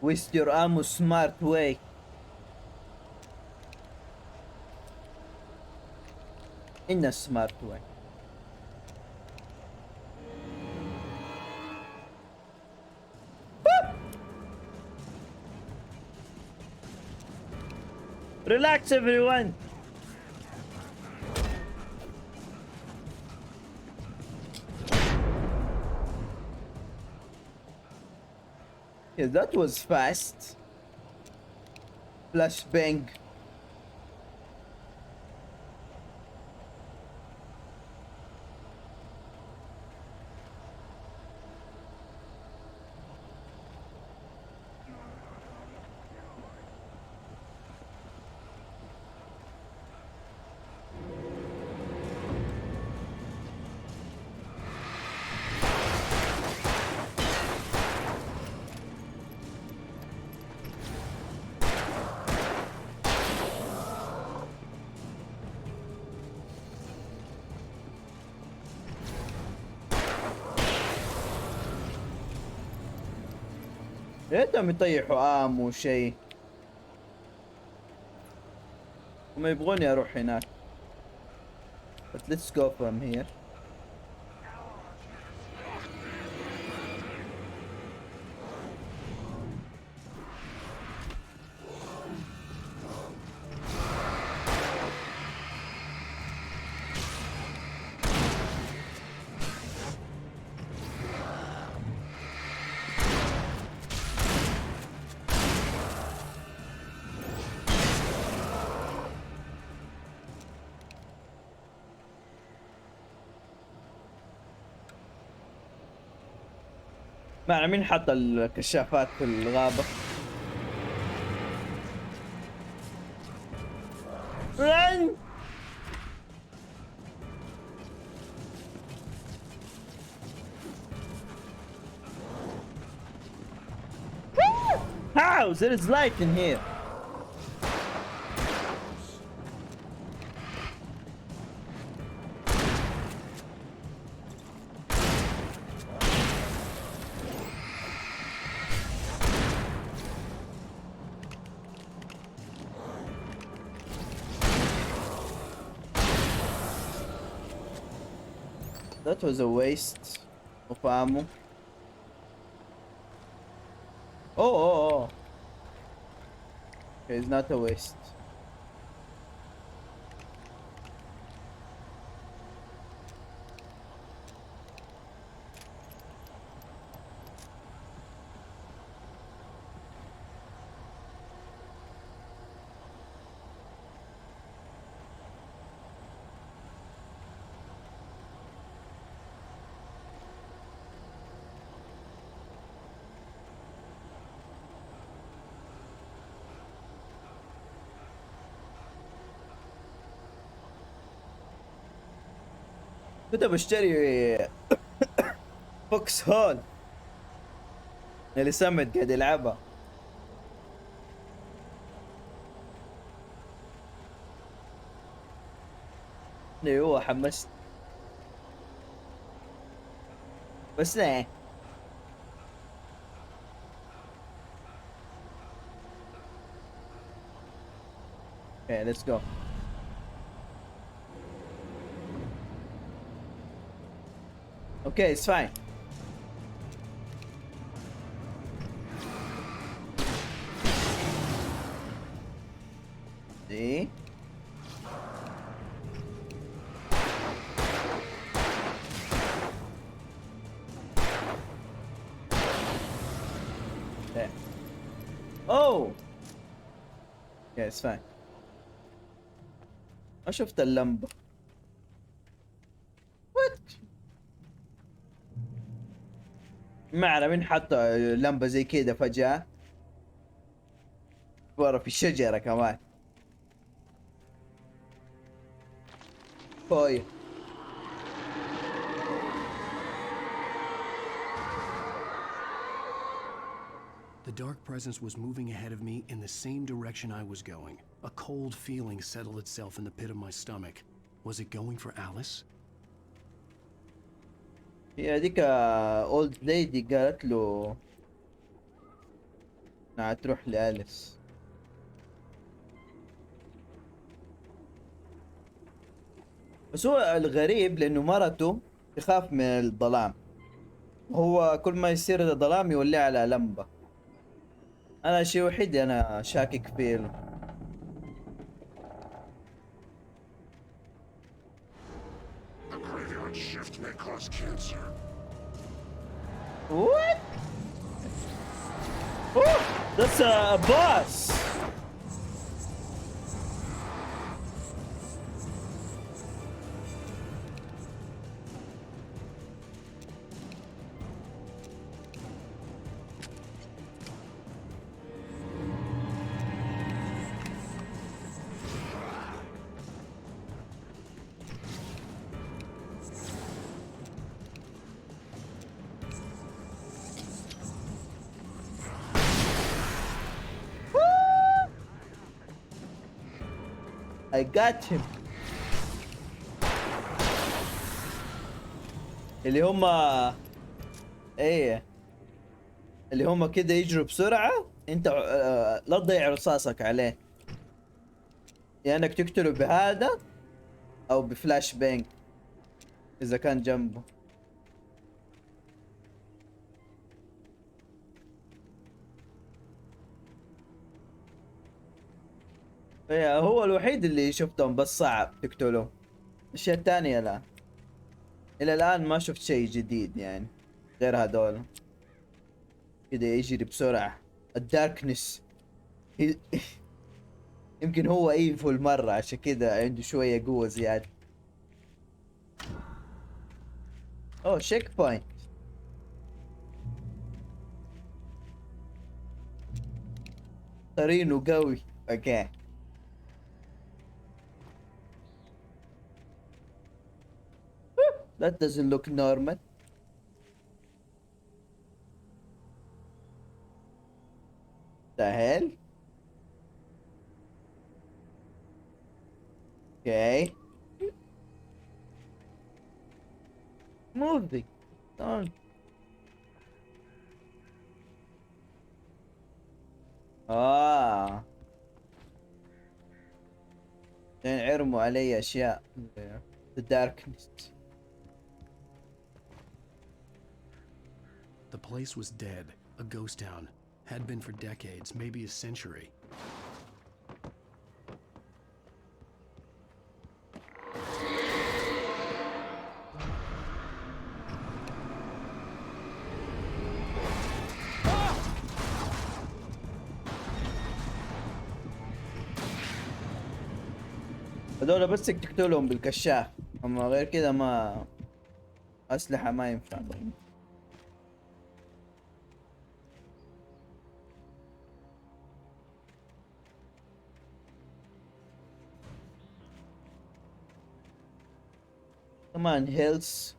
Waste your ammo smart way. In a smart way. Relax everyone. Yeah, that was fast. Flash bang. ريتهم يطيحوا ام وشي. هم يبغوني اروح هناك. But let's go from here. مع مين حط الكشافات في الغابة؟ رن! How? There is light in here. That was a waste of ammo. Oh. Okay, it's not a waste. كنت بشتري فوكس هول اللي سمت قاعد يلعبها. ايوه حمست بس لا. Okay, let's go. Okay, it's fine. See? There. Oh! Yeah, it's fine. ما شفت اللمبة. ما اعرف مين حط لمبة زي كذا فجأة ورا في الشجرة كمان. فوي The dark presence was moving ahead of me in the same direction I was going. A cold feeling settled itself in the pit of my stomach. Was it going for Alice? هي هذيك اولد ليدي قالت له انها تروح لأليس. بس هو الغريب لانه مرته تخاف من الظلام، هو كل ما يصير الظلام يولي على لمبة. انا شيء وحيد انا شاكك فيه. Shift may cause cancer. What? Oh, that's a boss. I got him. اللي هما ايه اللي هما كده يجروا بسرعة، انت لا تضيع رصاصك عليه، يا انك تقتله بهذا او بفلاش بانج اذا كان جنبه. هو الوحيد اللي شفتهم بس صعب تقتله، الاشياء الثانية لا، الى الان ما شفت شيء جديد يعني غير هذول كده يجري بسرعة. الداركنس يمكن هو ايفول مرة عشان كده عنده شوية قوة زيادة. اوه شيك بوينت. طرينه قوي. اوكي. That doesn't look normal. The hell? Okay. Moving. On. لين عرموا علي اشياء. The darkness. The place was dead, a ghost town. Had been for decades, maybe a century. هذول بس تقتلهم بالكشاف، اما غير كذا ما اسلحة ما ينفع. كمان هيلز.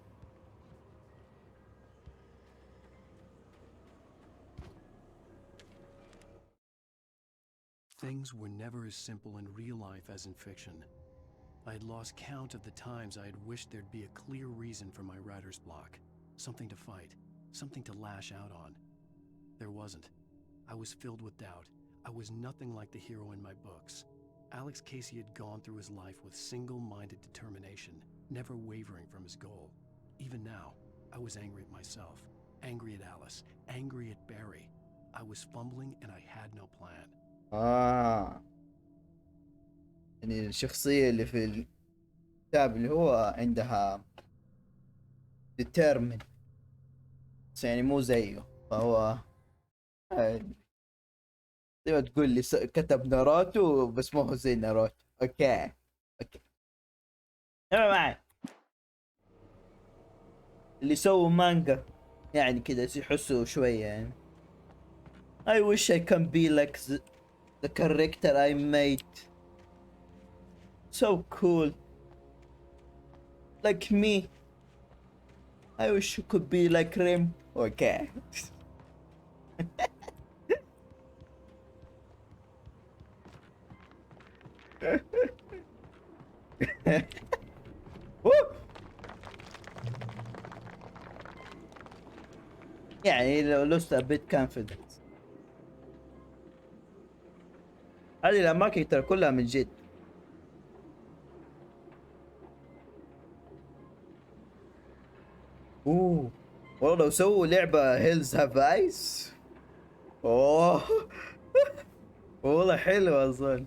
Things were never as simple in real life as in fiction. I had lost count of the times I had wished there'd be a clear reason for my writer's block. Something to fight, something to lash out on. There wasn't. I was filled with doubt. I was nothing like the hero in my books. Alex Casey had gone through his life with single-minded determination, never wavering from his goal. Even now, I was angry at myself, angry at Alice, angry at Barry. I was fumbling and I had no plan. يعني الشخصية اللي في الكتاب اللي هو عندها determined، بس يعني مو زيه، فهو زي ما تقول لي كتب ناروتو بس مو هو زي ناروتو. اوكي انا معي. اللي سووا مانجا يعني كذا يحسوا شوية يعني. I wish I can be like the character I made. So cool. Like me. I wish you could be like Rim. Okay. يعني لو lost a bit confidence. هذه الأماكن ترى كلها من جد. والله لو سووا لعبة هيلز هاف ايس. اوه والله حلوة اظن.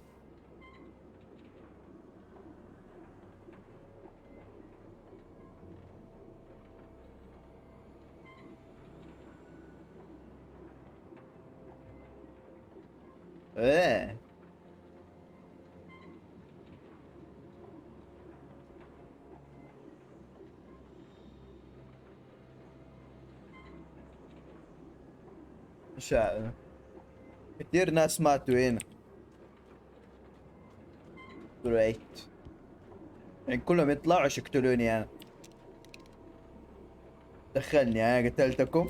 ايه كثير ناس ماتوا هنا. جريت يعني كلهم يطلعوا يقتلوني انا. دخلني انا قتلتكم.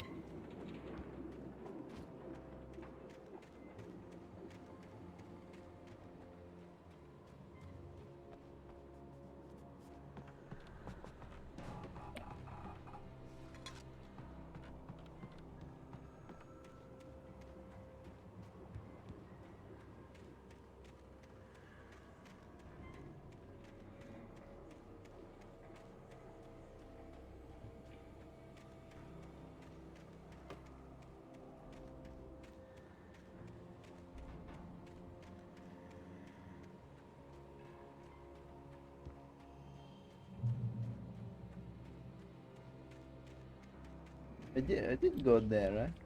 I did go there, right?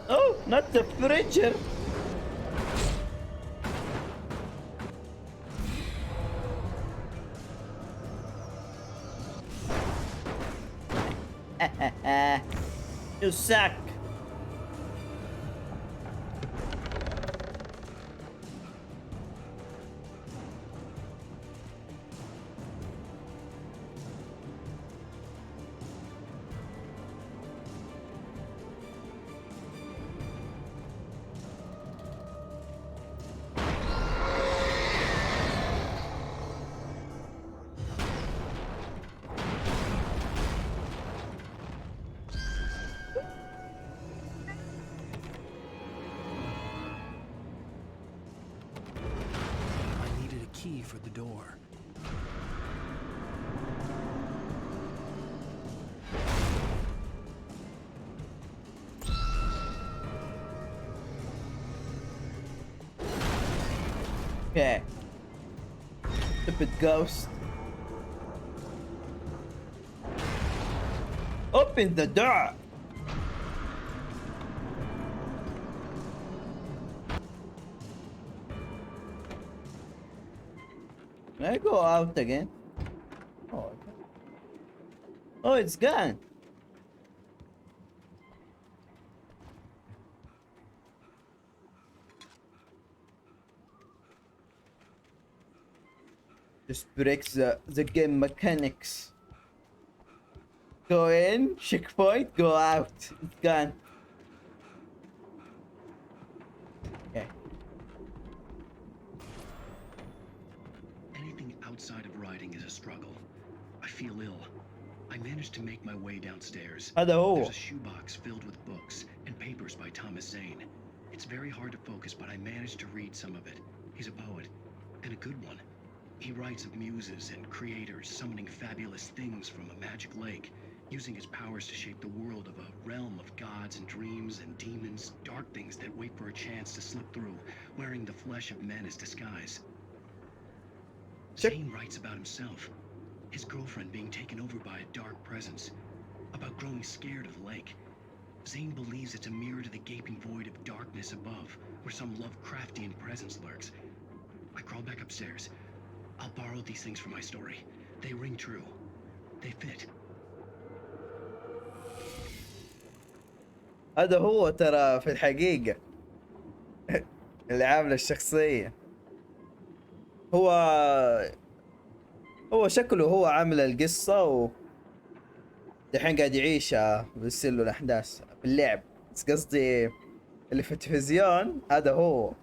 Oh, not the fridger. You suck. Key for the door. Okay. Stupid ghost. Open the door. Can I go out again? Oh, okay. Oh, it's gone. Just breaks the game mechanics. Go in, checkpoint, go out. It's gone. Okay. Anything outside of riding is a struggle. I feel ill. I managed to make my way downstairs. Hello. There's a shoebox filled with books and papers by Thomas Zane. It's very hard to focus, but I managed to read some of it. He's a poet, and a good one. He writes of muses and creators summoning fabulous things from a magic lake, using his powers to shape the world of a realm of gods and dreams and demons, dark things that wait for a chance to slip through, wearing the flesh of men as disguise. Zane writes about himself, his girlfriend being taken over by a dark presence, about growing scared of the lake. Zane believes it's a mirror to the gaping void of darkness above, where some Lovecraftian presence lurks. I crawl back upstairs. I'll borrow these things for my story. They ring true. They fit. هذا هو ترى في الحقيقة اللي عامل الشخصية. هو شكله هو عامل القصة دحين قاعد يعيشها بيصير له الأحداث في اللعب. بس قصدي اللي في التلفزيون هذا هو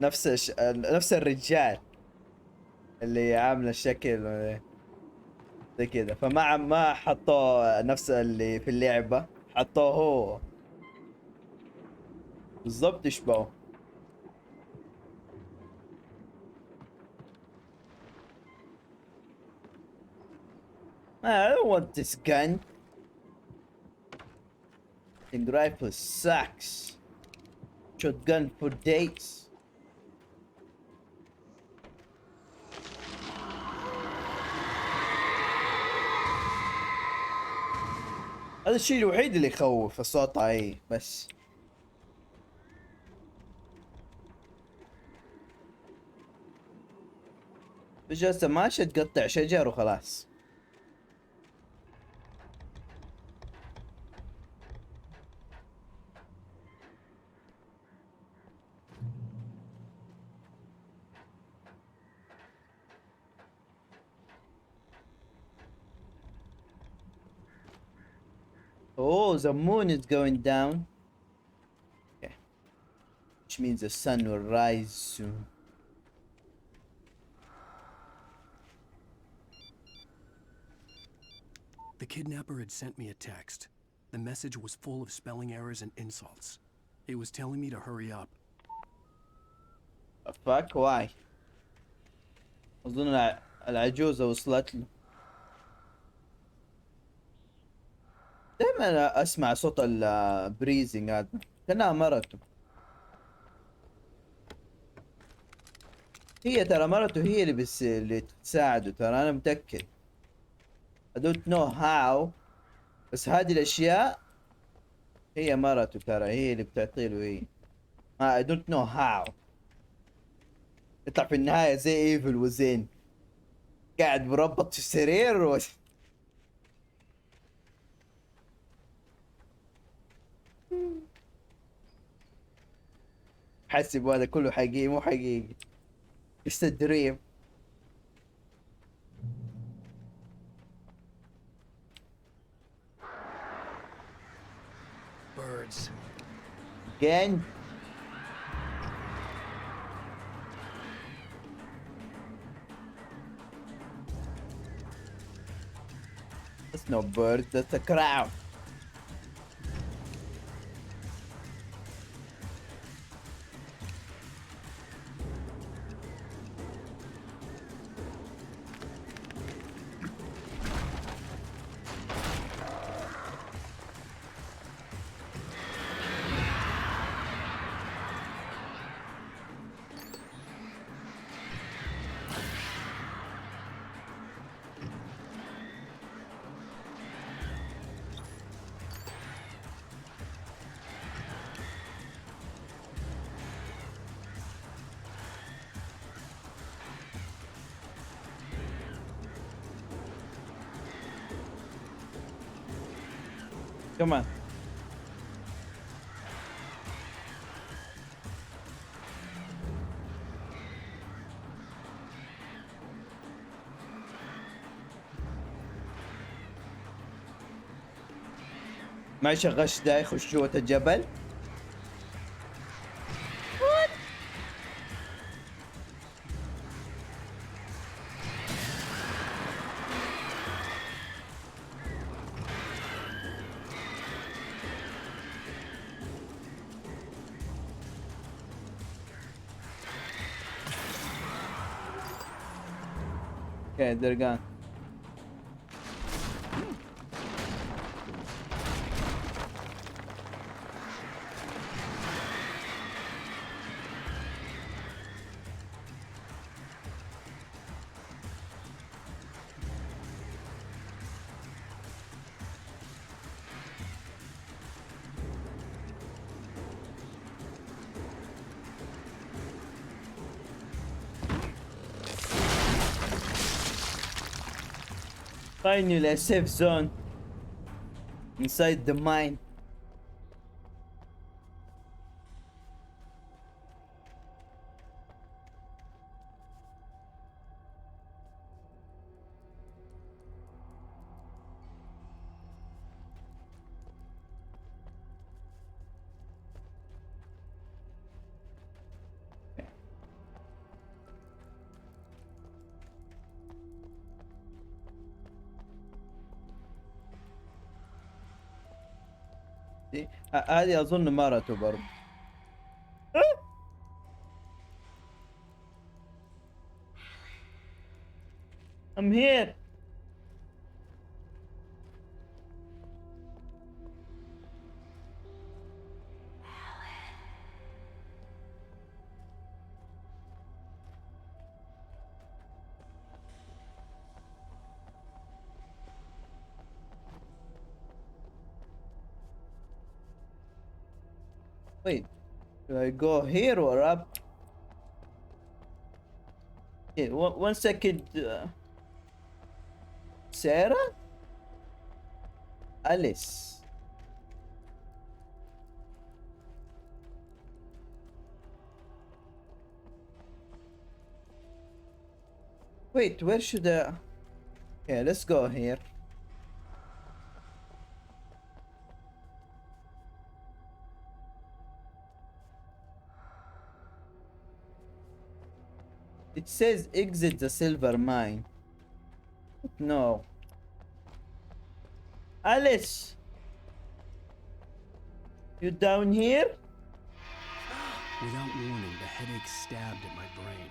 نفس الرجال اللي عامل الشكل زي كذا. ما حطوه نفس اللي في اللعبة، حطوه هو بالضبط يشبهه. I don't want this gun. The rifle sucks. Shotgun for dates. هذا الشيء الوحيد اللي يخوف، الصوت عالي بس. بجلسة ماشي تقطع شجر وخلاص. Oh, the moon is going down. Okay. Which means the sun will rise soon. The kidnapper had sent me a text. The message was full of spelling errors and insults. It was telling me to hurry up. Fuck, why? أظن العجوزة وصلت له. دائما اسمع صوت البريزنج هذا كأنها مرته. هي ترى مرته هي اللي تساعده ترى، انا متأكد. I don't know how بس هذه الاشياء هي مرته ترى، هي اللي بتعطيله هي. I don't know how. يطلع في النهاية زي ايفل وزين قاعد مربط في السرير حسب هذا كله حقيقي مو حقيقي. It's a dream. Birds. Again? That's no bird, that's a crow. Come on. ما شغش ده يخش جوة الجبل. Okay, they're gone. Finally, a safe zone inside the mine. هذه اظن مرته برضه. I'm here. Wait, do I go here or up? Okay, one second. Sarah? Alice. Wait, where should I? Okay, let's go here. It says exit the silver mine. No. Alice! You down here? Without warning, the headache stabbed at my brain.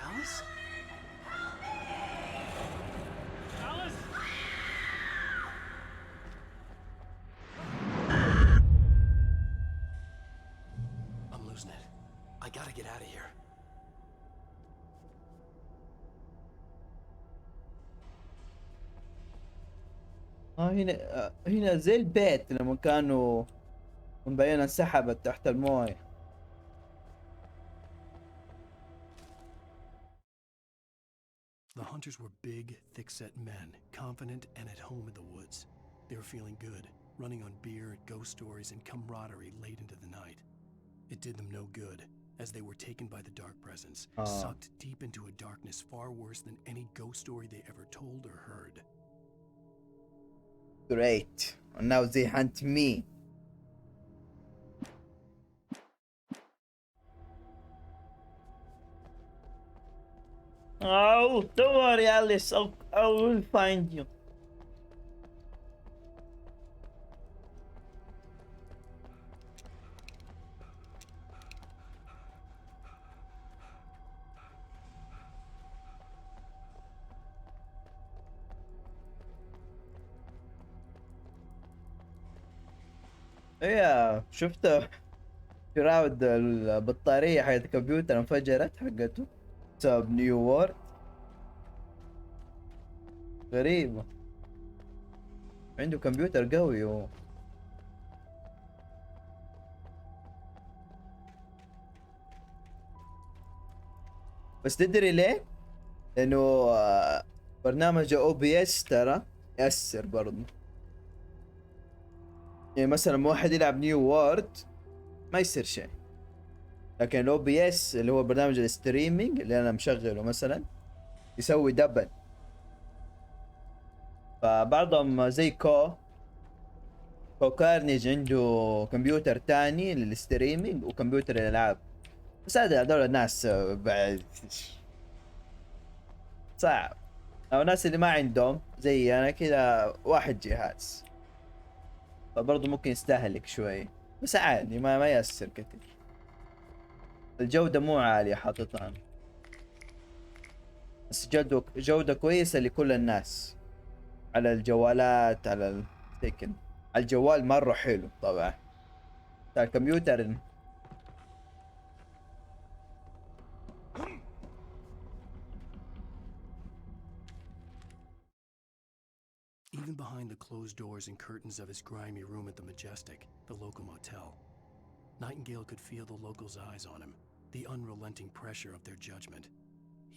Alice? Alice! I'm losing it. I gotta get out of here. هنا زي البيت لما كانوا مبينة انسحبت تحت المويه. The hunters were big, thick-set men, confident and at home in the woods. They were feeling good, running on beer, ghost stories, and camaraderie late into the night. It did them no good, as they were taken by the dark presence, sucked deep into a darkness far worse than any ghost story they ever told or heard. Great. And now they hunt me. Oh, don't worry, Alice. I will find you. ايه شفت راود البطارية حقت الكمبيوتر انفجرت حقته بسبب نيو وورد. غريبة. عنده كمبيوتر قوي هو. بس تدري ليه؟ لانه برنامج OBS ترى يأثر برضه. يعني مثلا واحد يلعب نيو وورد ما يصير شيء، لكن OBS اللي هو برنامج الستريمينج اللي انا مشغله مثلا يسوي دبل. فبعضهم زي كو كارنيج عنده كمبيوتر تاني للستريمينج وكمبيوتر الالعاب، بس هذول الناس بعد صعب، او الناس اللي ما عندهم زي انا كذا واحد جهاز، فبرضه ممكن يستهلك شوي، بس عادي ما يأثر كثير. الجودة مو عالية حاططها، بس جودة كويسة لكل الناس على الجوالات، على السكن. على الجوال مرة حلو طبعا. الكمبيوتر Even behind the closed doors and curtains of his grimy room at the Majestic, the local motel, Nightingale could feel the locals' eyes on him, the unrelenting pressure of their judgment.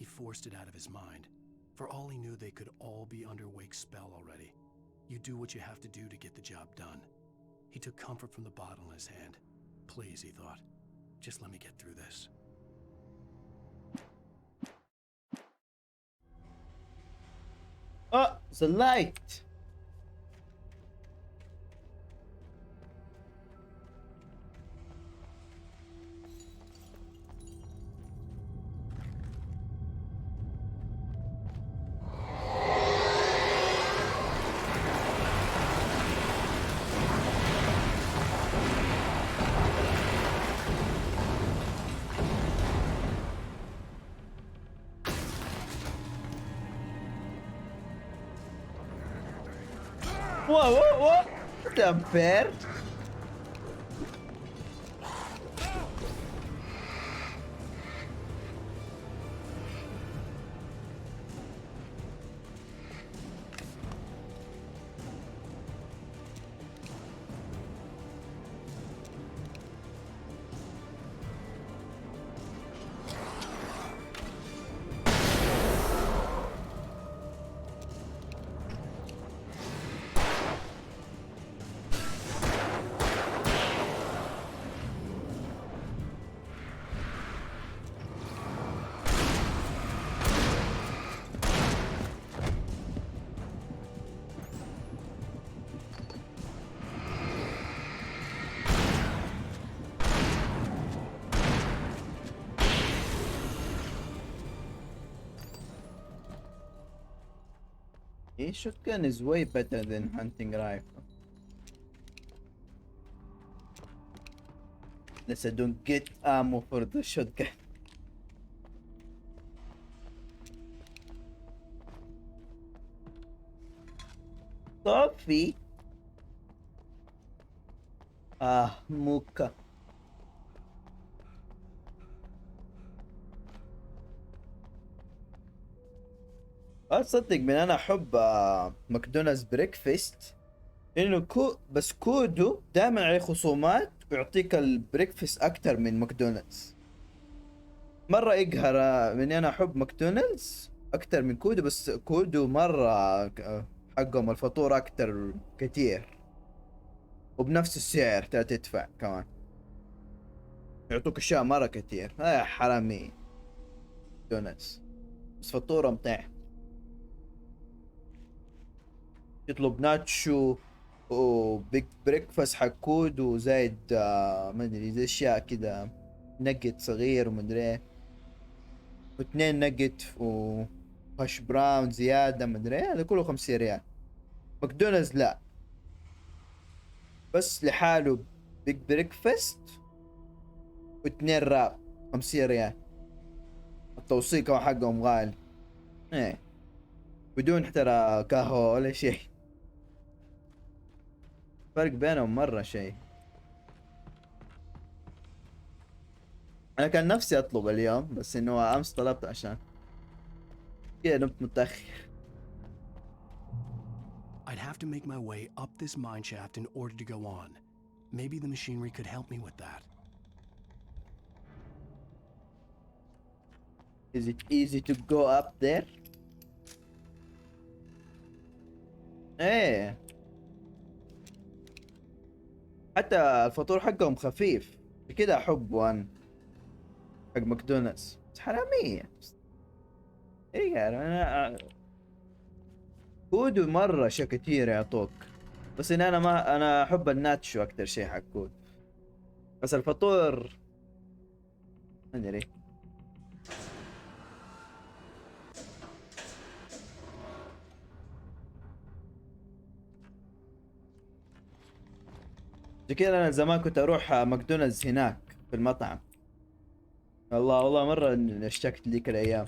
He forced it out of his mind. For all he knew, they could all be under Wake's spell already. You do what you have to do to get the job done. He took comfort from the bottle in his hand. Please, he thought, just let me get through this. Oh, the light! Whoa! That's unfair. A shotgun is way better than hunting rifle. Unless I don't get ammo for the shotgun. Coffee? Mocha. اصدق من انا احب ماكدونالدز بريكفاست، لانه بس كودو دائما عليه خصومات ويعطيك البريكفاست اكتر من ماكدونالدز. مره يقهر من انا احب ماكدونالدز اكتر من كودو، بس كودو مرة حقهم الفاتورة اكتر كتير، وبنفس السعر تدفع كمان، يعطوك اشياء مرة كتير. حرامي دونتس، بس فاتورة 200. يطلب ناتشو وبيج بريكفاست حق كودو زايد ما ادري زي اشياء كذا، نجت صغير ومدري ايه، واثنين نجت وهاش براون زيادة مدري ايه، هذا كله 50 ريال. ماكدونالدز لا، بس لحاله بيج بريكفاست واثنين راب 50 ريال. التوصيل كمان حقهم غالي، ايه، بدون ترى قهوة ولا شيء، فرق بينهم مرة شيء. انا كان نفسي اطلب اليوم، بس انه امس طلبت عشان كذا نمت متأخر. I'd have to make my way up this mine shaft in order to go on. Maybe the machinery could help me with that. Is it easy to go up there? ايه، حتى الفطور حقهم خفيف كده، احبه انا حق ماكدونالدز، بس حرامية. ايه يعني انا كودو مرة اشياء كتير يعطوك، بس ان انا ما انا احب الناتشو اكتر شيء حق كودو، بس الفطور ما ادري. زي كذا انا زمان كنت اروح ماكدونالدز هناك في المطعم، والله مرة اشتقت ليك الايام،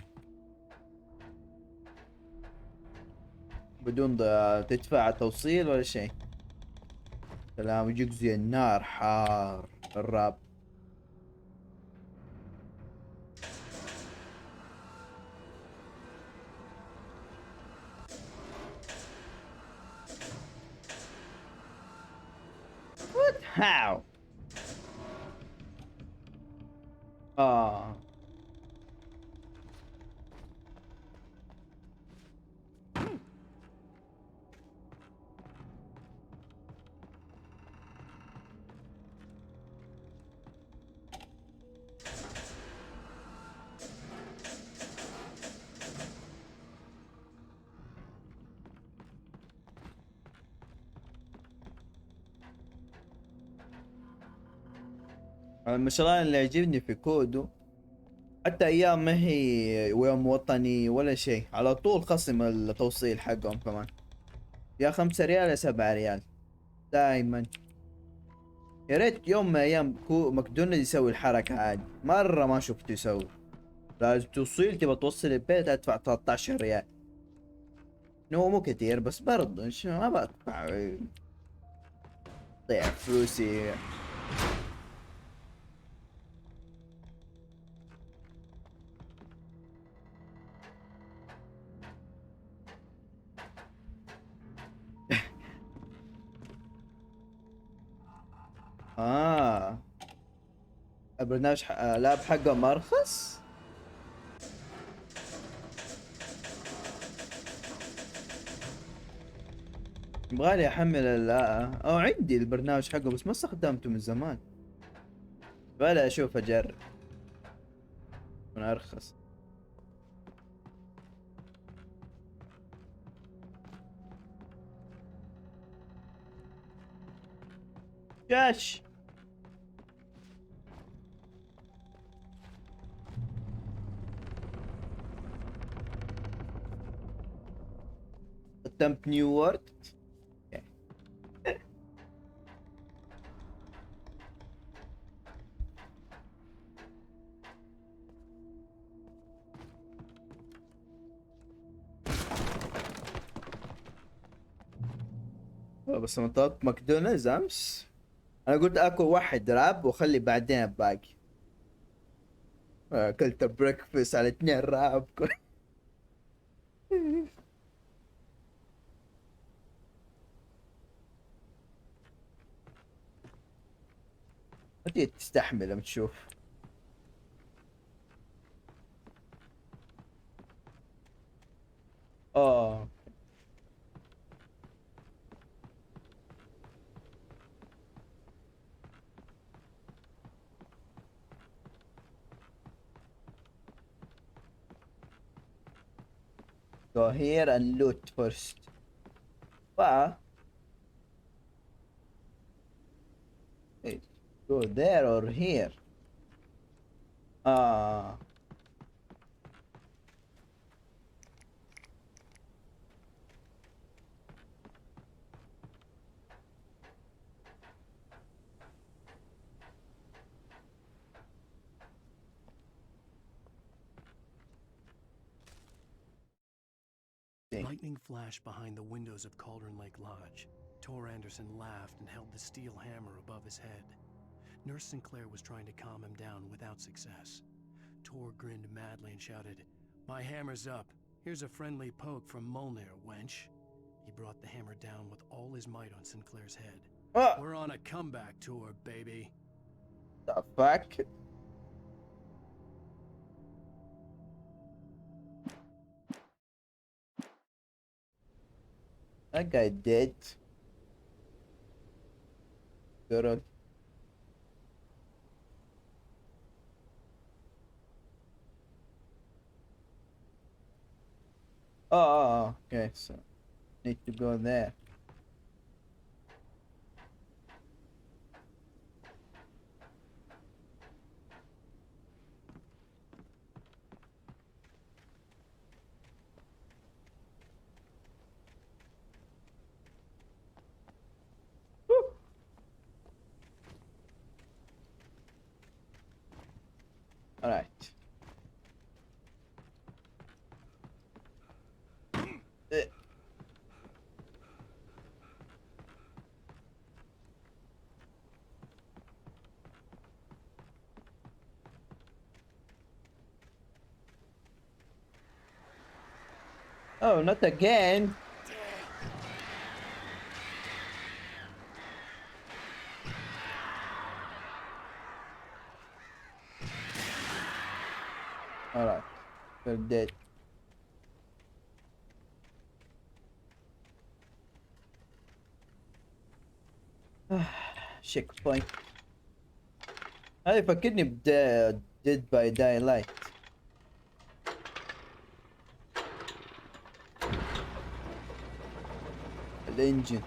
بدون تدفع توصيل ولا شيء. سلام، يجيك زي النار حار الراب. What? How? المشروع اللي يعجبني في كودو، حتى ايام ما هي يوم وطني ولا شيء، على طول خصم التوصيل حقهم كمان، يا 5 ريال يا 7 ريال دائما. يا ريت يوم من ايام ماكدونالدز يسوي الحركة هذه، مرة ما شفته يسوي. لازم توصيل، تبى توصل البيت ادفع 13 ريال. مو كثير، بس برضه ما بدفع ضيع فلوسي. البرنامج لاب حقهم ارخص. يبغالي احمل عندي البرنامج حقه، بس ما استخدمته من زمان، يبغالي اشوف اجرب من ارخص. جاش attempt new word. بس انا طلبت ماكدونالدز امس، انا قلت اكل واحد راب واخلي بعدين الباقي. اكلت بريكفاست على 2 راب. انت تستحمل لما تشوف. Go here and loot first. Wow. Hey, go there or here? Ah. Lightning flashed behind the windows of Cauldron Lake Lodge. Tor Anderson laughed and held the steel hammer above his head. Nurse Sinclair was trying to calm him down without success. Tor grinned madly and shouted, "My hammer's up. Here's a friendly poke from Molnir, wench." He brought the hammer down with all his might on Sinclair's head. We're on a comeback tour, baby. The fuck? That guy dead. Good. Oh, okay, so need to go there. All right. Oh, not again. Alright, they're dead. Checkpoint. هذا يفكرني Dead by Daylight. الانجن.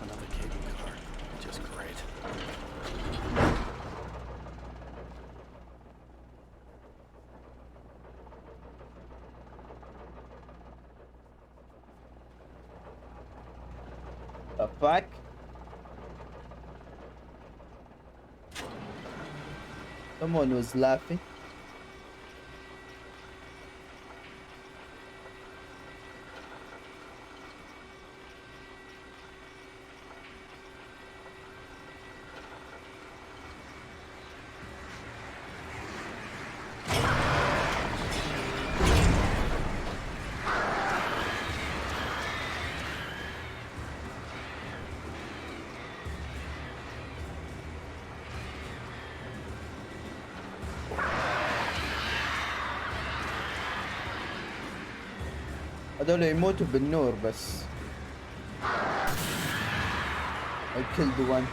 Another cable car. Just great. The fuck? Someone was laughing. هذول يموتوا بالنور بس. I killed one.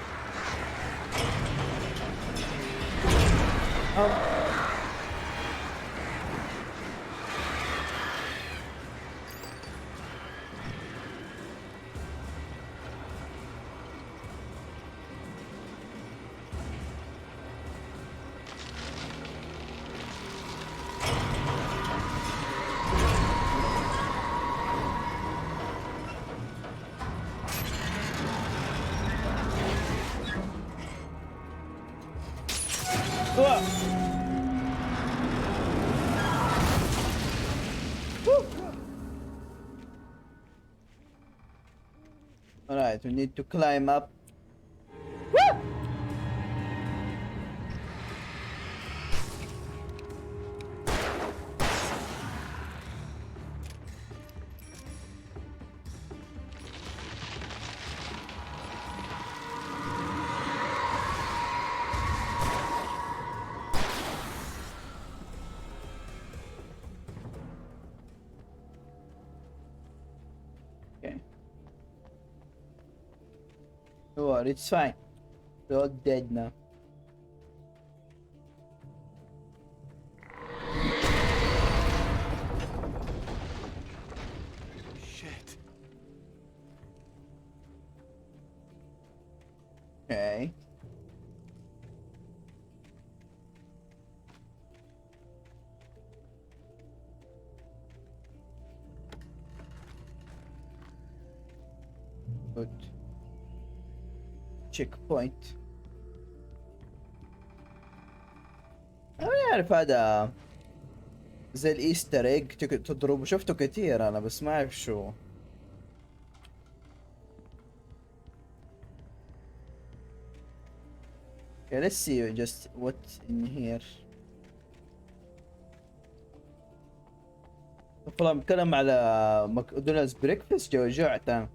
Alright, we need to climb up. Okay. No worry, it's fine. We're all dead now. Shit. Okay. Good. Checkpoint. أنا ما أعرف هذا زي الإيستر إيج تضربه، شفته كتير أنا بس ما أعرف شو. Okay, let's see just what's in here. والله بتكلم على ماكدونالدز بريكفاست جوعت أنا.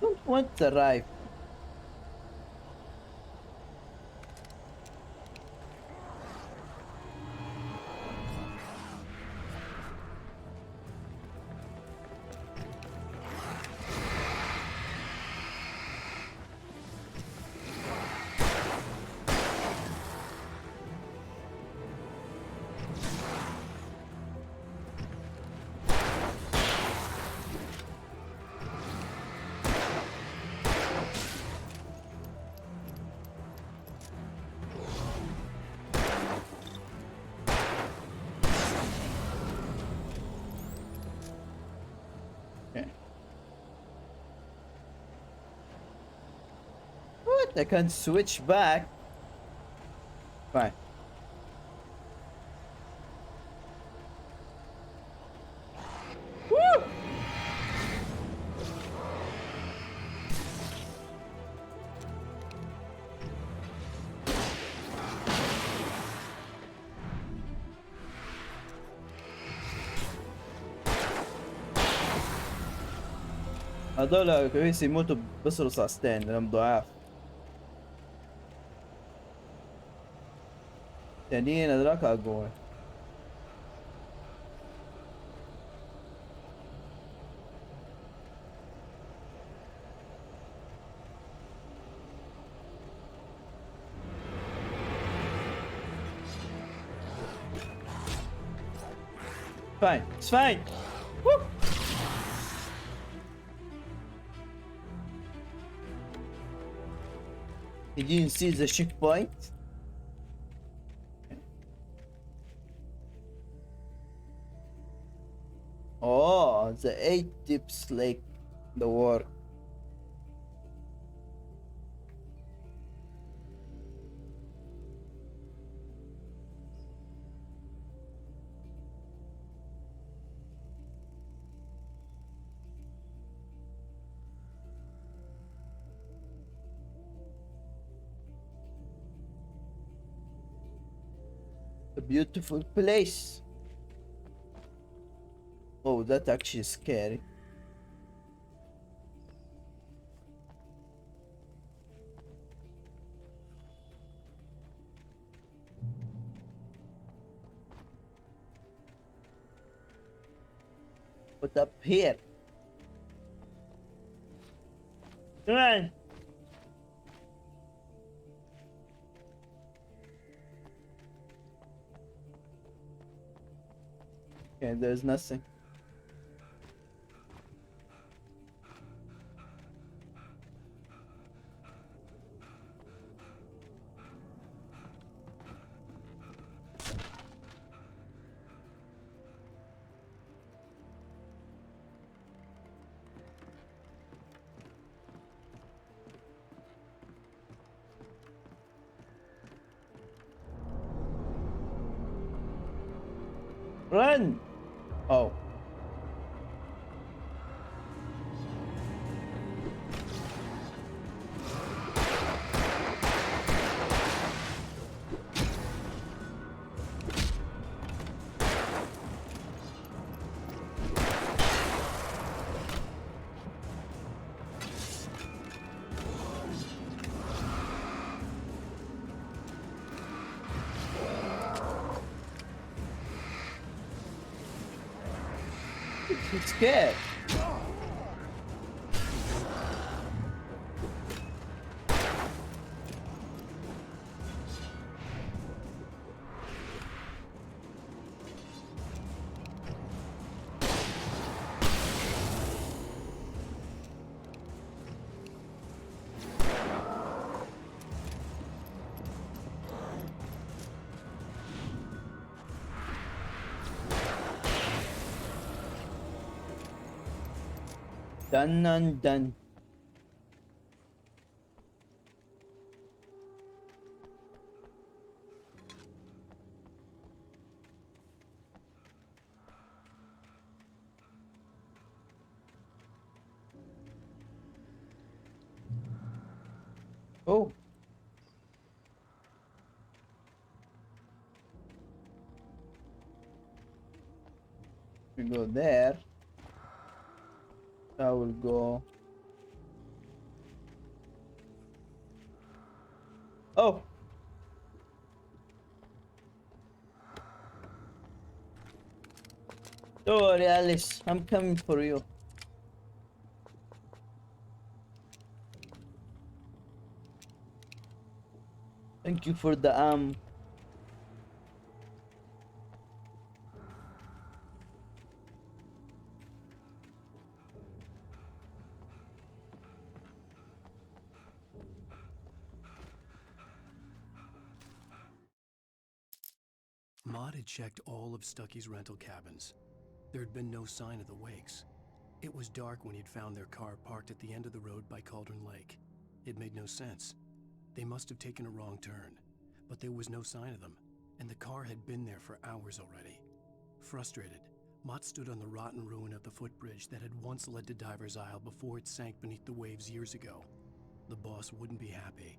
Don't want to arrive. What? I can't switch back. Fine. Woo! هذول كويس يموتوا بس رصاصتين لانهم ضعاف. الثانيين هذولاك اقوى. Fine, it's fine. Woo! He didn't see the checkpoint. Oh, the 8 tips like the war. A beautiful place. Oh, that actually is scary. What up here? Come on. Okay, there's nothing. Run! Oh. He's scared. Dun dun dun. Oh. We go there. I will go. Oh. Don't worry, Alice. I'm coming for you. Thank you for the Maud had checked all of Stucky's rental cabins. There had been no sign of the Wakes. It was dark when he'd found their car parked at the end of the road by Cauldron Lake. It made no sense. They must have taken a wrong turn, but there was no sign of them, and the car had been there for hours already. Frustrated, Mott stood on the rotten ruin of the footbridge that had once led to Diver's Isle before it sank beneath the waves years ago. The boss wouldn't be happy.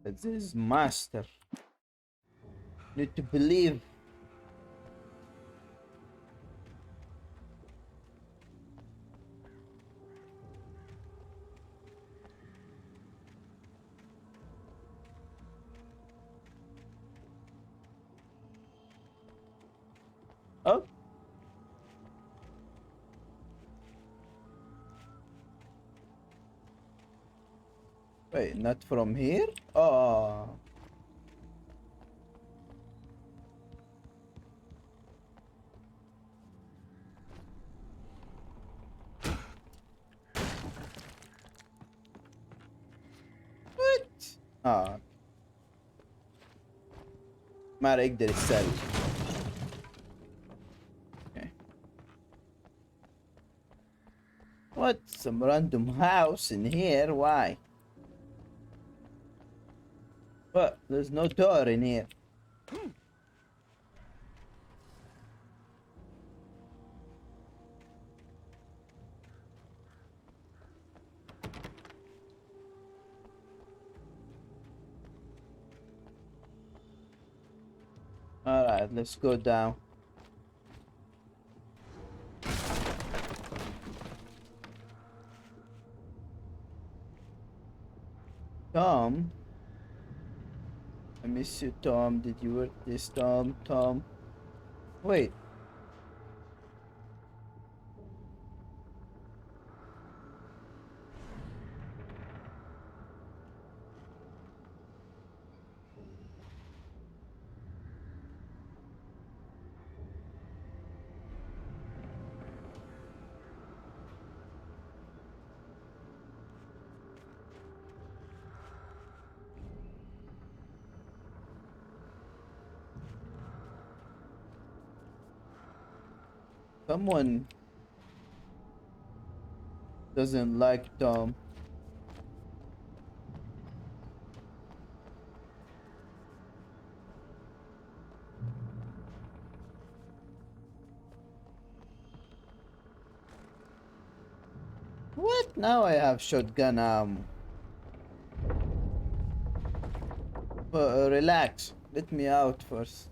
This is master. Need to believe. Oh. Wait, not from here? Oh. What? Ah. ما راح يقدر يستاهل. What? Some random house in here? Why? What? There's no door in here. Alright, let's go down. Tom? I miss you, Tom. Did you work this, Tom? Tom? Wait. Someone doesn't like Tom. What? Now I have shotgun ammo. Relax. Let me out first.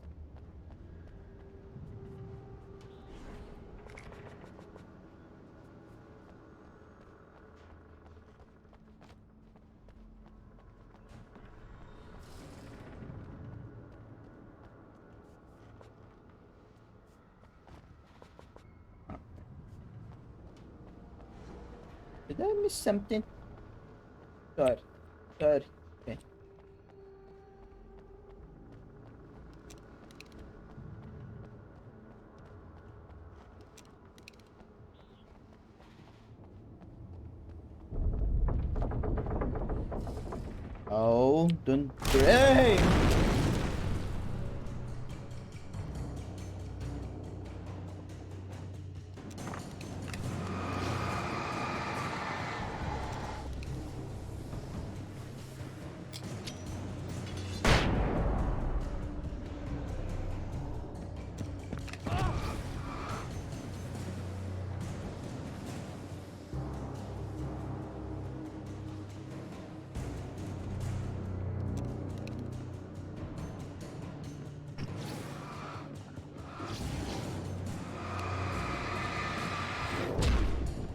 Did I miss something? Sorry. Sorry. Okay. Oh, don't. Hey!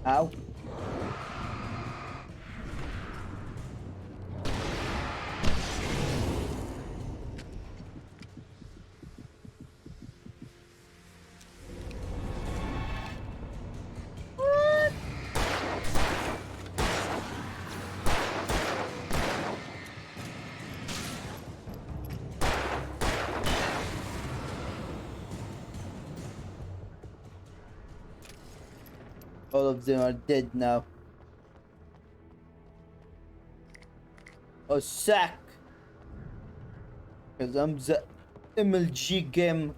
Ow. All of them are dead now. Oh, sack! Because I'm the MLG game.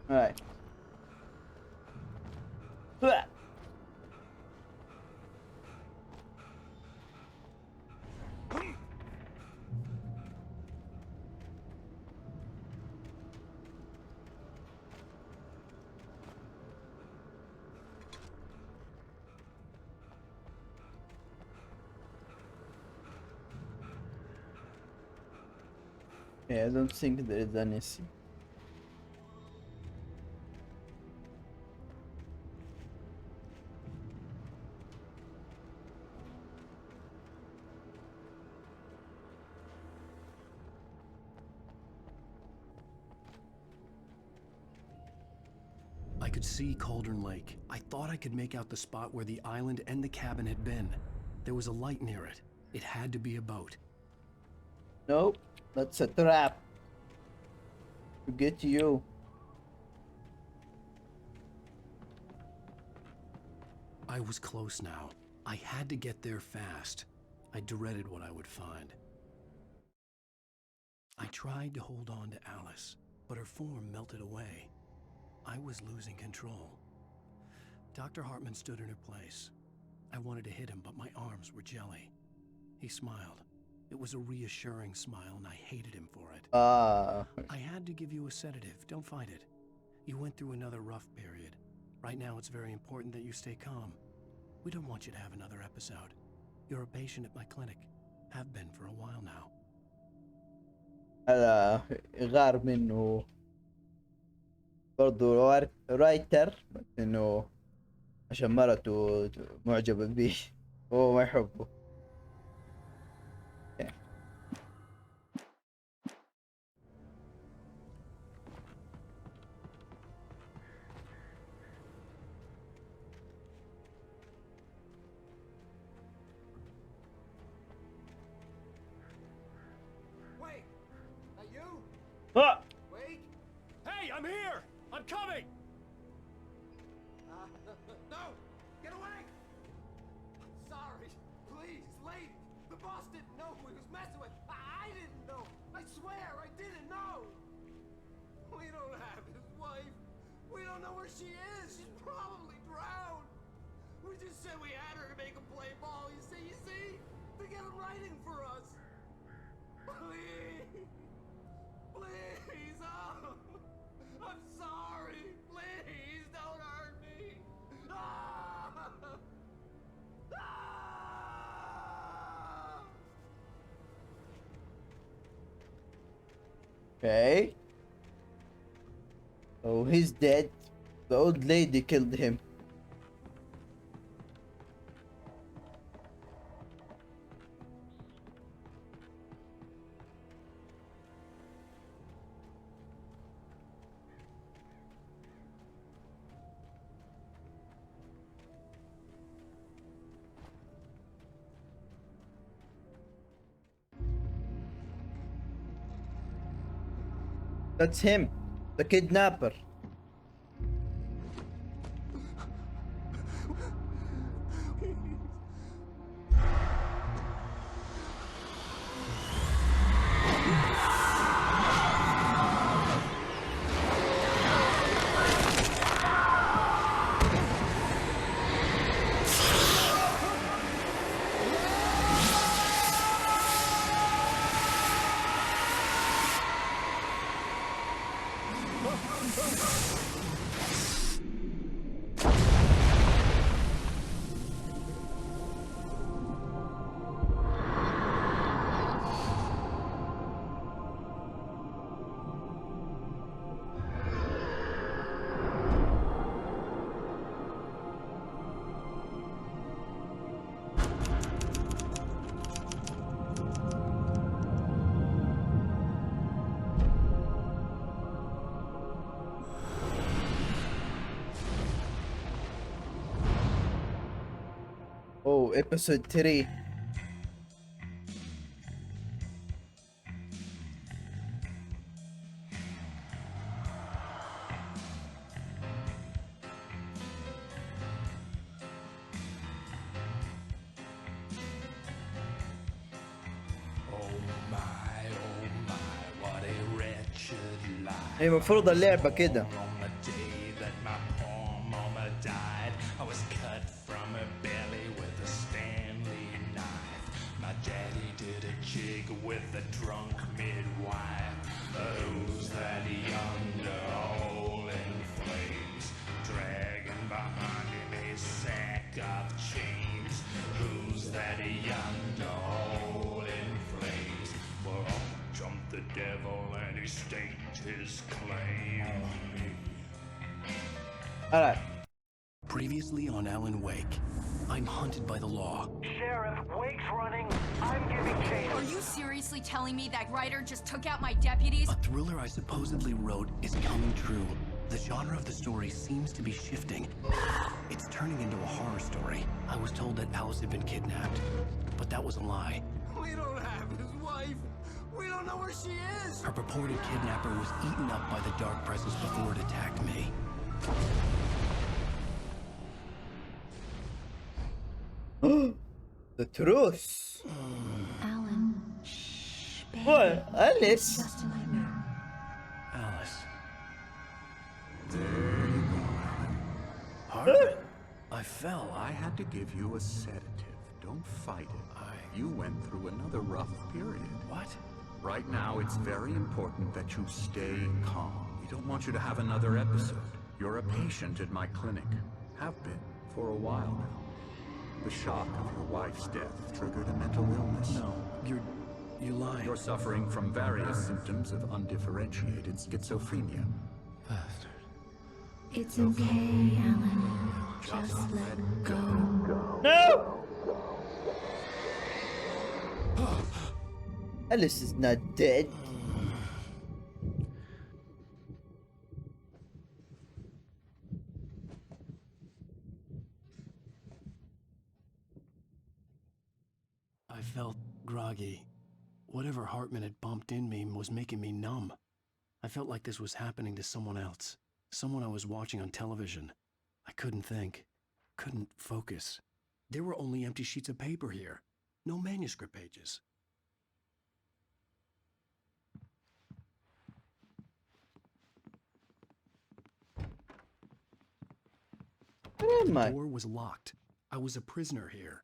Alright. Yeah, I don't think there is anything. I could see Cauldron Lake. I thought I could make out the spot where the island and the cabin had been. There was a light near it. It had to be a boat. Nope, that's a trap. To get you. I was close now. I had to get there fast. I dreaded what I would find. I tried to hold on to Alice, but her form melted away. I was losing control. Dr. Hartman stood in her place. I wanted to hit him, but my arms were jelly. He smiled. It was a reassuring smile, and I hated him for it. I had to give you a sedative. Don't fight it. You went through another rough period. Right now, it's very important that you stay calm. We don't want you to have another episode. You're a patient at my clinic. Have been for a while now. هذا غار منه برضو رايتر، بس انه عشان مرته معجبة بيه هو ما يحبه. Wait! That you? Ah! Wait! Hey, I'm here! I'm coming! No! Get away! Sorry. Please, lady. The boss didn't know who he was messing with. I didn't know. I swear I didn't know. We don't have his wife. We don't know where she is. She's probably drowned. We just said we had her to make him play ball. You see? To get him writing for us. Please. Please. Oh. I'm sorry. Please don't hurt me. Ah! Ah! Okay. Oh, he's dead. The old lady killed him. That's him, the kidnapper. Oh, episode 3. هي المفروض اللعبة كده. With a drunk midwife, who's that yonder hole in flames, dragging behind him a sack of chains? Who's that yonder hole in flames? Well, up jumped the devil and he staked his claim on me. Alright. Previously on Alan Wake, I'm hunted by the law. Sheriff, Wake's running. I'm giving chase. Are you seriously telling me that writer just took out my deputies? A thriller I supposedly wrote is coming true. The genre of the story seems to be shifting. It's turning into a horror story. I was told that Alice had been kidnapped, but that was a lie. We don't have his wife. We don't know where she is. Her purported kidnapper was eaten up by the dark presence before it attacked me. The truth. Alan, shh, baby. What? Alice? Just a nightmare. Alice. There you go, Alan. Harvey, I fell. I had to give you a sedative. Don't fight it. You went through another rough period. What? Right now, it's very important that you stay calm. We don't want you to have another episode. You're a patient at my clinic. Have been for a while now. The shock of your wife's death triggered a mental illness. No, you're lying. You're suffering from various symptoms of undifferentiated schizophrenia. Bastard. It's okay, Alan. Just let go. No! Alice is not dead. I felt groggy. Whatever Hartman had bumped in me was making me numb. I felt like this was happening to someone else. Someone I was watching on television. I couldn't think. Couldn't focus. There were only empty sheets of paper here. No manuscript pages. Where am I? The door was locked. I was a prisoner here.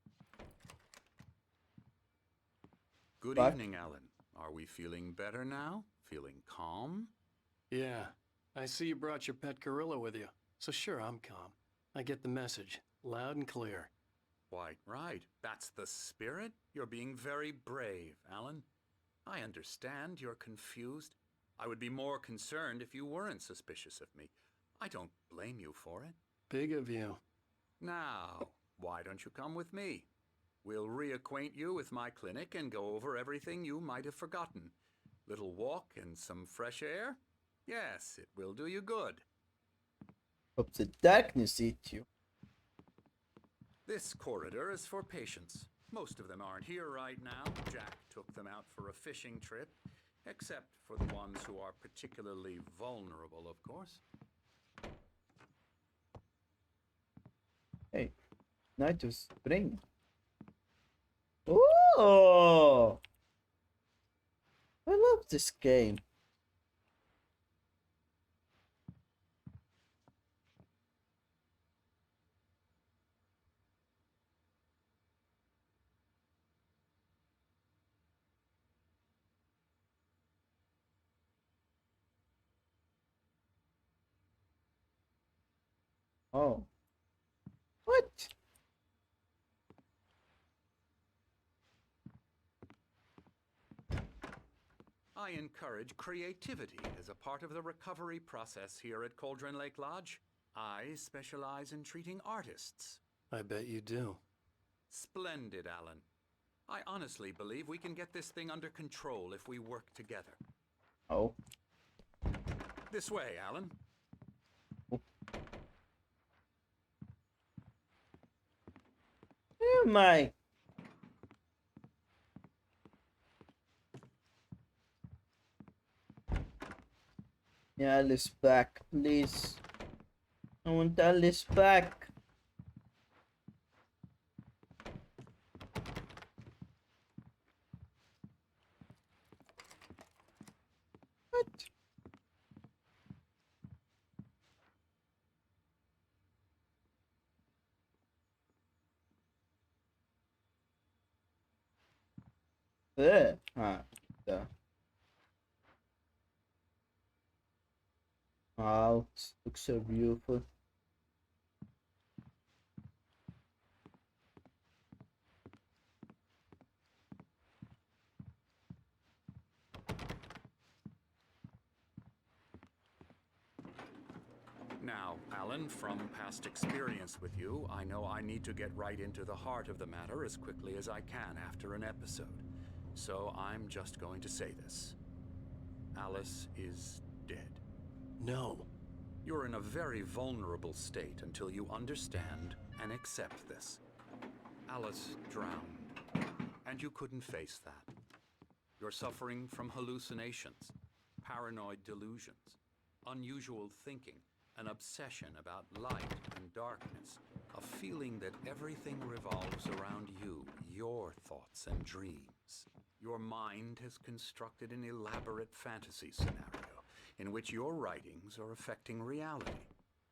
Good evening, Alan. Are we feeling better now? Feeling calm? Yeah. I see you brought your pet gorilla with you. So sure, I'm calm. I get the message. Loud and clear. Quite right. That's the spirit. You're being very brave, Alan. I understand you're confused. I would be more concerned if you weren't suspicious of me. I don't blame you for it. Big of you. Now, why don't you come with me? We'll reacquaint you with my clinic and go over everything you might have forgotten. Little walk and some fresh air? Yes, it will do you good. Hope the darkness eat you. This corridor is for patients. Most of them aren't here right now. Jack took them out for a fishing trip. Except for the ones who are particularly vulnerable, of course. Hey, night of spring. Oh, I love this game. Oh, what? I encourage creativity as a part of the recovery process here at Cauldron Lake Lodge. I specialize in treating artists. I bet you do. Splendid, Alan. I honestly believe we can get this thing under control if we work together. Oh. This way, Alan. Oh my. Yeah, Alice back, please. I want Alice back. What? Ah, the wow, looks so beautiful. Now, Alan, from past experience with you, I know I need to get right into the heart of the matter as quickly as I can after an episode. So I'm just going to say this. Alice is dead. No. You're in a very vulnerable state until you understand and accept this. Alice drowned, and you couldn't face that. You're suffering from hallucinations, paranoid delusions, unusual thinking, an obsession about light and darkness, a feeling that everything revolves around you, your thoughts and dreams. Your mind has constructed an elaborate fantasy scenario in which your writings are affecting reality.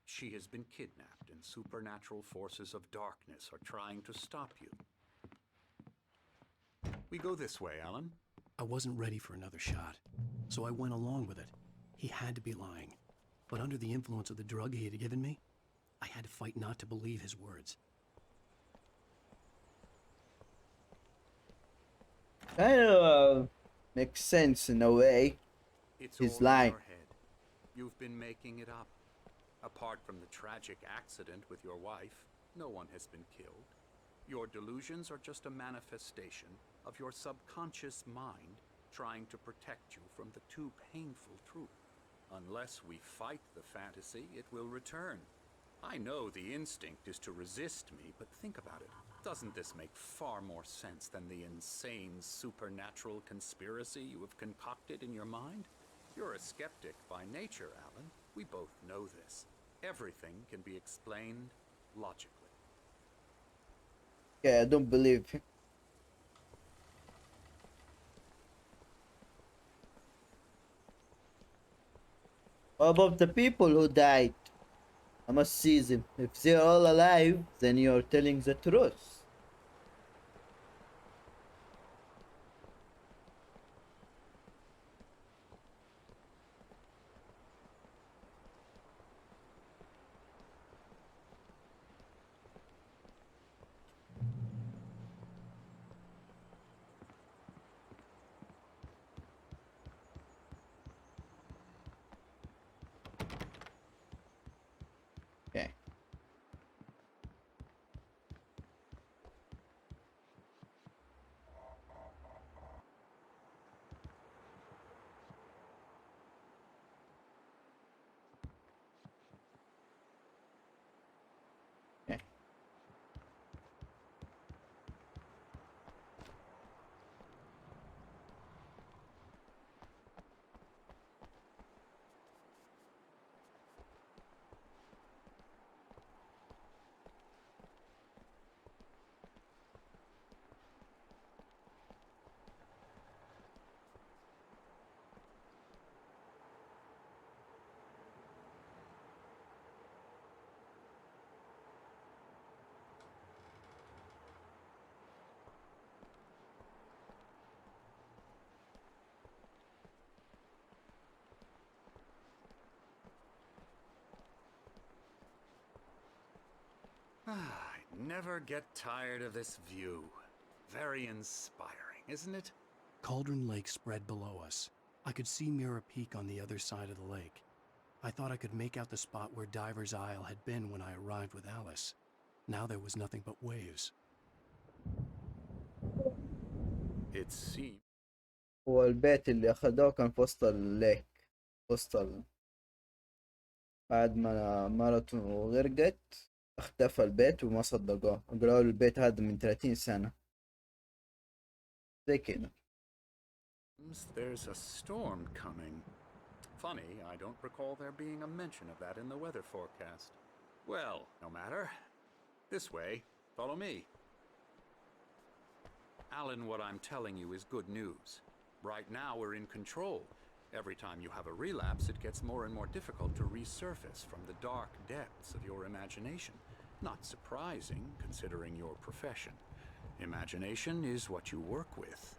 She has been kidnapped and supernatural forces of darkness are trying to stop you. We go this way, Alan. I wasn't ready for another shot, so I went along with it. He had to be lying. But under the influence of the drug he had given me, I had to fight not to believe his words. Kind of makes sense in a way. It's He's all in lying. your head. You've been making it up. Apart from the tragic accident with your wife, no one has been killed. Your delusions are just a manifestation of your subconscious mind trying to protect you from the too painful truth. Unless we fight the fantasy, it will return. I know the instinct is to resist me, but think about it. Doesn't this make far more sense than the insane supernatural conspiracy you have concocted in your mind? You're a skeptic by nature, Alan. We both know this. Everything can be explained logically. Yeah, I don't believe him. What about the people who died? I must see them. If they're all alive, then you're telling the truth. Okay. I never get tired of this view. Very inspiring, isn't it? Cauldron Lake spread below us. I could see Mirror Peak on the other side of the lake. I thought I could make out the spot where Diver's Isle had been when I arrived with Alice. Now there was nothing but waves. It seems. هو البيت اللي أخدوه كان في وسط الليك، بعد ما مرته غرقت اختفى البيت وما صدقوه، قالوا له البيت هذا من 30 سنة زي كده. There's a storm coming. Funny, I don't recall there being a mention of that in the weather forecast. Well, no matter. This way. Follow me. Alan, what I'm telling you is good news. Right now we're in control. Every time you have a relapse, it gets more and more difficult to resurface from the dark depths of your imagination. Not surprising, considering your profession. Imagination is what you work with.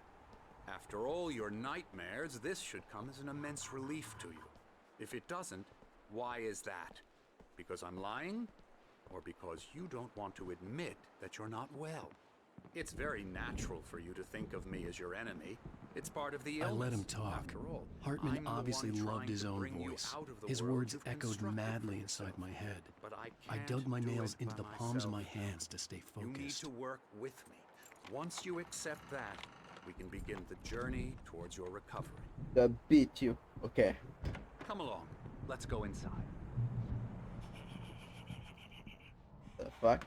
After all your nightmares, this should come as an immense relief to you. If it doesn't, why is that? Because I'm lying? Or because you don't want to admit that you're not well? It's very natural for you to think of me as your enemy. It's part of the illness. I let him talk. After all, Hartman obviously loved his own voice. His words echoed madly inside my head. I dug my nails into the palms of my hands to stay focused. You need to work with me. Once you accept that, we can begin the journey towards your recovery. That beat you. Okay. Come along. Let's go inside. The fuck?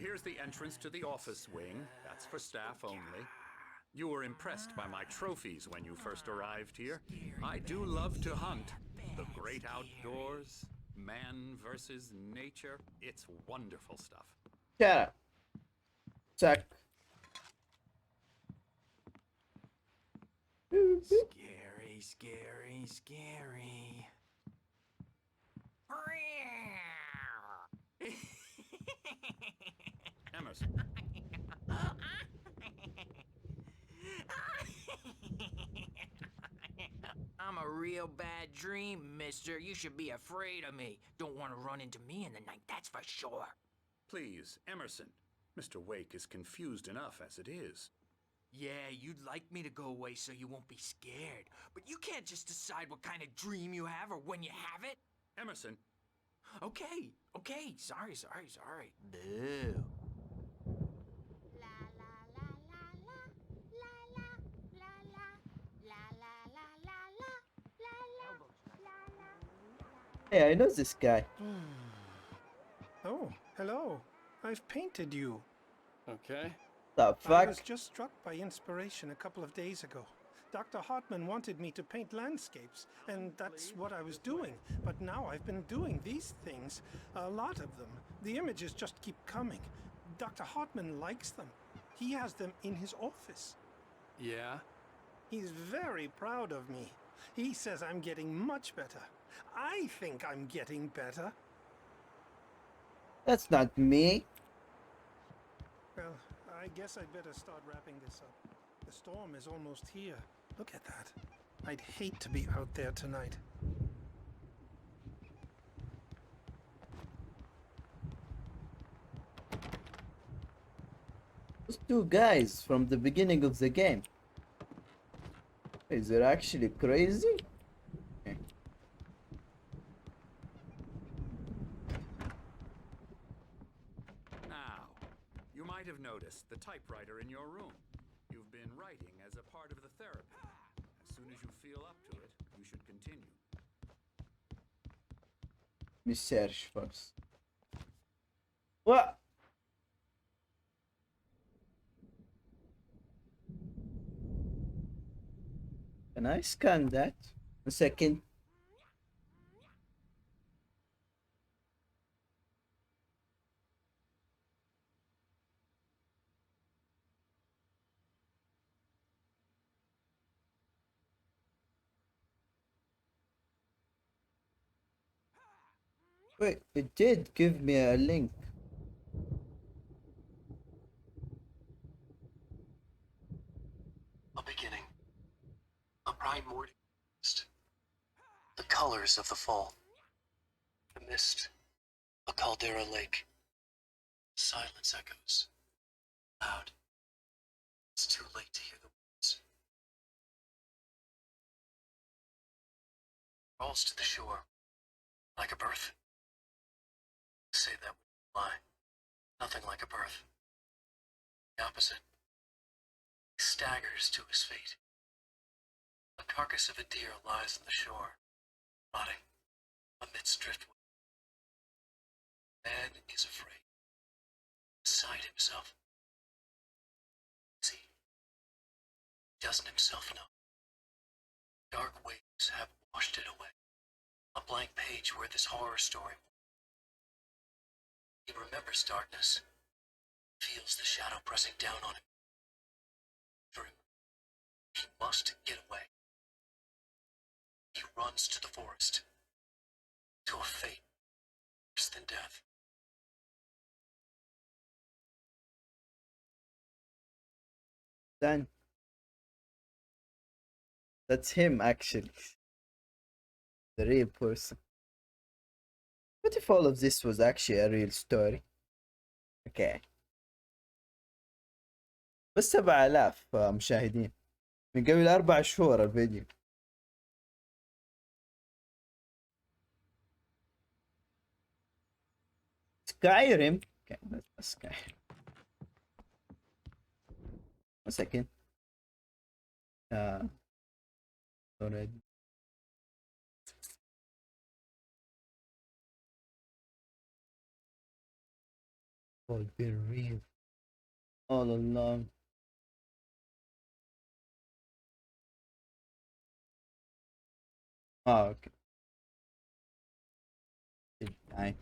Here's the entrance to the office wing. That's for staff only. You were impressed by my trophies when you first arrived here. I do love to hunt. The great outdoors, man versus nature. It's wonderful stuff. Yeah. Check. Scary, scary, scary. Emerson. I'm a real bad dream, mister. You should be afraid of me. Don't want to run into me in the night, that's for sure. Please, Emerson. Mr. Wake is confused enough as it is. Yeah, you'd like me to go away so you won't be scared. But you can't just decide what kind of dream you have or when you have it. Emerson. Okay. Sorry. Boo. Hey, I know this guy. Oh, hello. I've painted you. Okay. The fuck? I was just struck by inspiration a couple of days ago. Dr. Hartman wanted me to paint landscapes, and that's what I was doing. But now I've been doing these things, a lot of them. The images just keep coming. Dr. Hartman likes them. He has them in his office. Yeah? He's very proud of me. He says I'm getting much better. I think I'm getting better. That's not me. Well, I guess I'd better start wrapping this up. The storm is almost here. Look at that. I'd hate to be out there tonight. Those two guys from the beginning of the game. Is it actually crazy? Okay. Now, you might have noticed the typewriter in your room. You've been writing as a part of the therapy. As soon as you feel up to it, you should continue. Let me search first. What? Can I scan that? A second. Wait, it did give me a link. A beginning. A bright morning mist. The colors of the fall. The mist A caldera lake. Silence echoes. Loud. It's too late to hear the words. Crawls to the shore. Like a birth. Say that would lie. Nothing like a birth. The opposite. He staggers to his feet. The carcass of a deer lies on the shore, rotting amidst driftwood. Man is afraid. Beside himself. See, he doesn't himself know. Dark waves have washed it away. A blank page where this horror story. He remembers darkness. Feels the shadow pressing down on him. He must get away. He runs to the forest. To a fate worse than death. Then that's him actually. The real person. What if all of this was actually a real story? Okay. بس 7000 مشاهدين من قبل 4 شهور الفيديو. سكايريم. Okay, let's Skyrim. One second. Already. Oh, be real. All along. Oh, okay. Die.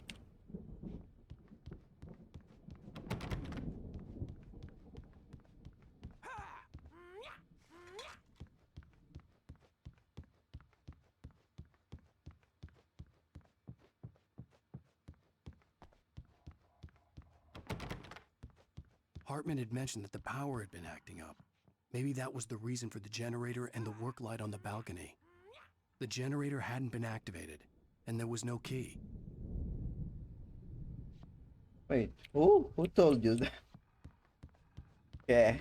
Hartman had mentioned that the power had been acting up. Maybe that was the reason for the generator and the work light on the balcony. The generator hadn't been activated, and there was no key. Wait, who told you that? Okay.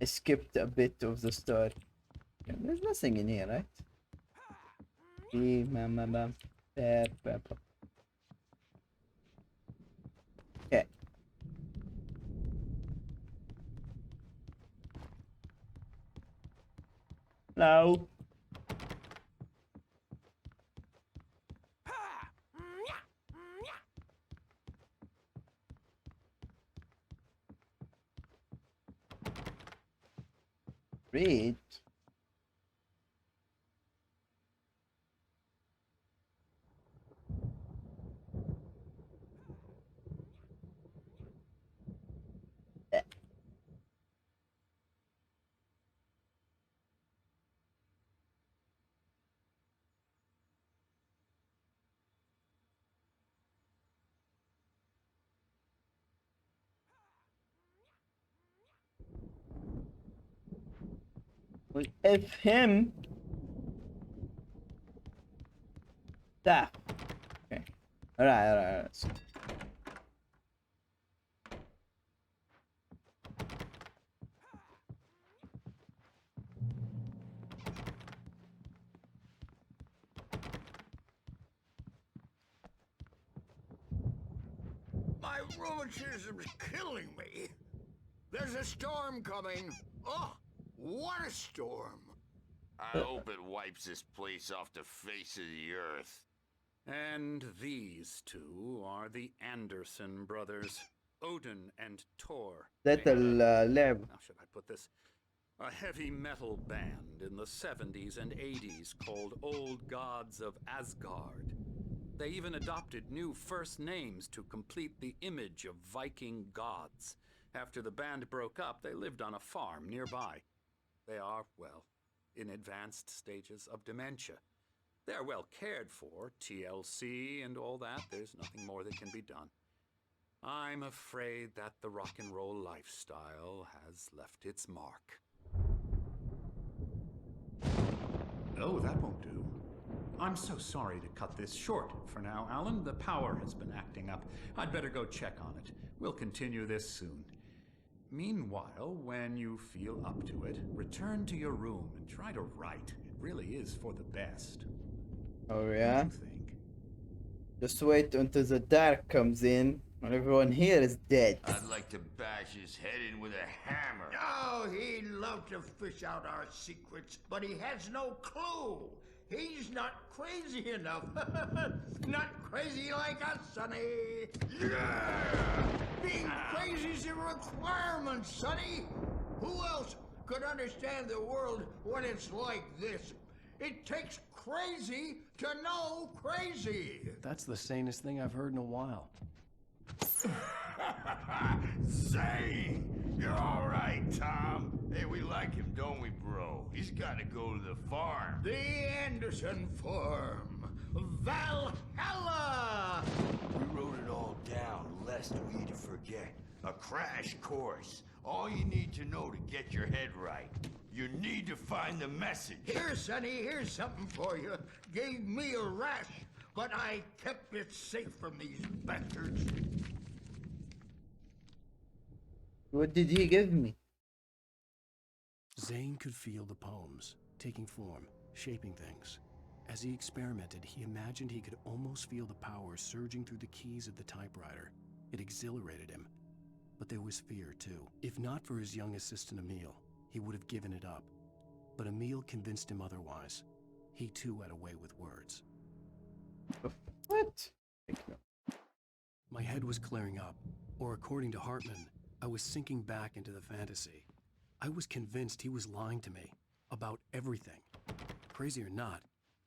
I skipped a bit of the story. Okay, there's nothing in here, right? Okay. Hello. Read. Well, if him. That. Okay. Alright. My rheumatism's killing me. There's a storm coming. Oh, what a storm. I hope it wipes this place off the face of the earth. And these two are the Anderson brothers, Odin and Thor. That اللعب. How should I put this? A heavy metal band in the 70s and 80s called Old Gods of Asgard. They even adopted new first names to complete the image of Viking gods. After the band broke up, they lived on a farm nearby. They are, well, in advanced stages of dementia. They're well cared for, TLC and all that. There's nothing more that can be done. I'm afraid that the rock and roll lifestyle has left its mark. Oh, that won't do. I'm so sorry to cut this short for now, Alan. The power has been acting up. I'd better go check on it. We'll continue this soon. Meanwhile, when you feel up to it, return to your room and try to write. It really is for the best. Oh yeah? Just wait until the dark comes in and everyone here is dead. I'd like to bash his head in with a hammer. Oh, he'd love to fish out our secrets, but he has no clue. He's not crazy enough. Not crazy like us, Sonny. Yeah! Being crazy's a requirement, Sonny. Who else could understand the world when it's like this? It takes crazy to know crazy. That's the sanest thing I've heard in a while. Zane! You're all right, Tom. Hey, we like him, don't we, bro? He's got to go to the farm. The Anderson farm. Valhalla! We wrote it all down, lest we forget. A crash course. All you need to know to get your head right. You need to find the message. Here, Sonny, here's something for you. Gave me a rash, but I kept it safe from these bastards. What did he give me? Zane could feel the poems, taking form, shaping things. As he experimented, he imagined he could almost feel the power surging through the keys of the typewriter. It exhilarated him. But there was fear, too. If not for his young assistant Emil, he would have given it up. But Emil convinced him otherwise. He too had a way with words. What? My head was clearing up, or according to Hartman, I was sinking back into the fantasy. I was convinced he was lying to me about everything. Crazy or not,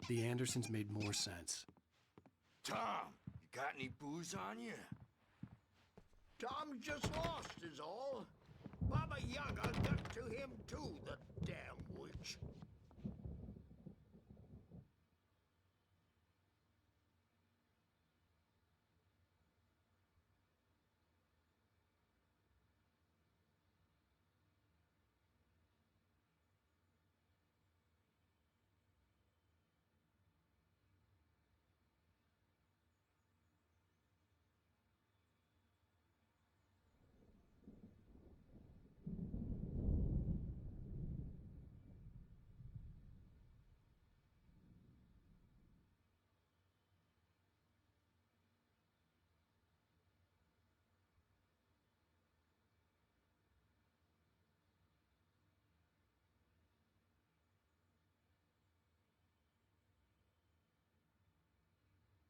the Andersons made more sense. Tom, you got any booze on you? Tom just lost is all. Baba Yaga got to him too, the damn witch.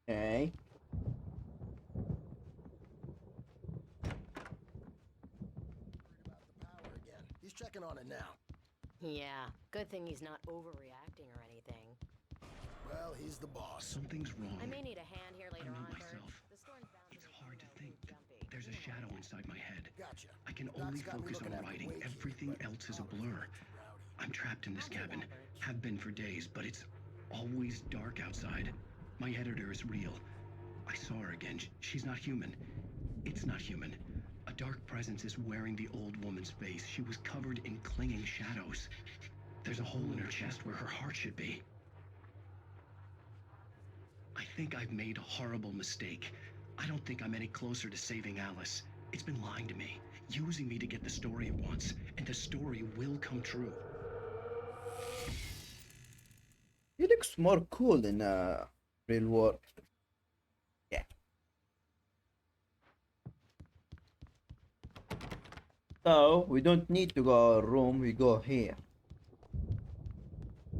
Okay. He's checking on it now. Yeah, good thing he's not overreacting or anything. Well, he's the boss. Something's wrong. I may need a hand here later on, Bert. myself. The storm's bound It's to hard to think. jumpy. There's a shadow inside my head. Gotcha. I can Doc's only got me focus looking on at the writing. wake here, Everything but else is a blur. I'm trapped in this cabin. Have been for days, but it's always dark outside. My editor is real. I saw her again. She's not human. It's not human. A dark presence is wearing the old woman's face. She was covered in clinging shadows. There's a hole in her chest where her heart should be. I think I've made a horrible mistake. I don't think I'm any closer to saving Alice. It's been lying to me, using me to get the story it wants, and the story will come true. He looks more cool in real world. Yeah. So we don't need to go our room. We go here.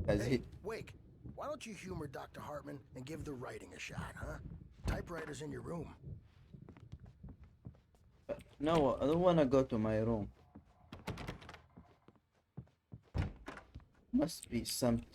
Hey, Wake, why don't you humor Dr. Hartman and give the writing a shot, huh? Typewriter's in your room. No, I don't wanna go to my room. Must be something.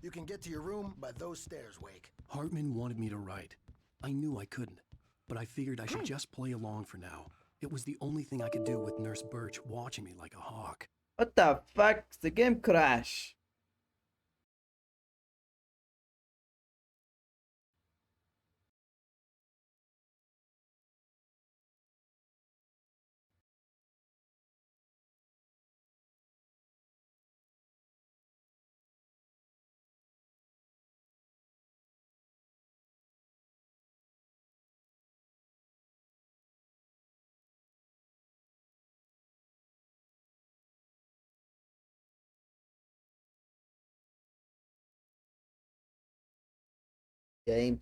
You can get to your room by those stairs, Wake. Hartman wanted me to write. I knew I couldn't, but I figured I should just play along for now. It was the only thing I could do with Nurse Birch watching me like a hawk. What the fuck? The game crash. جايين.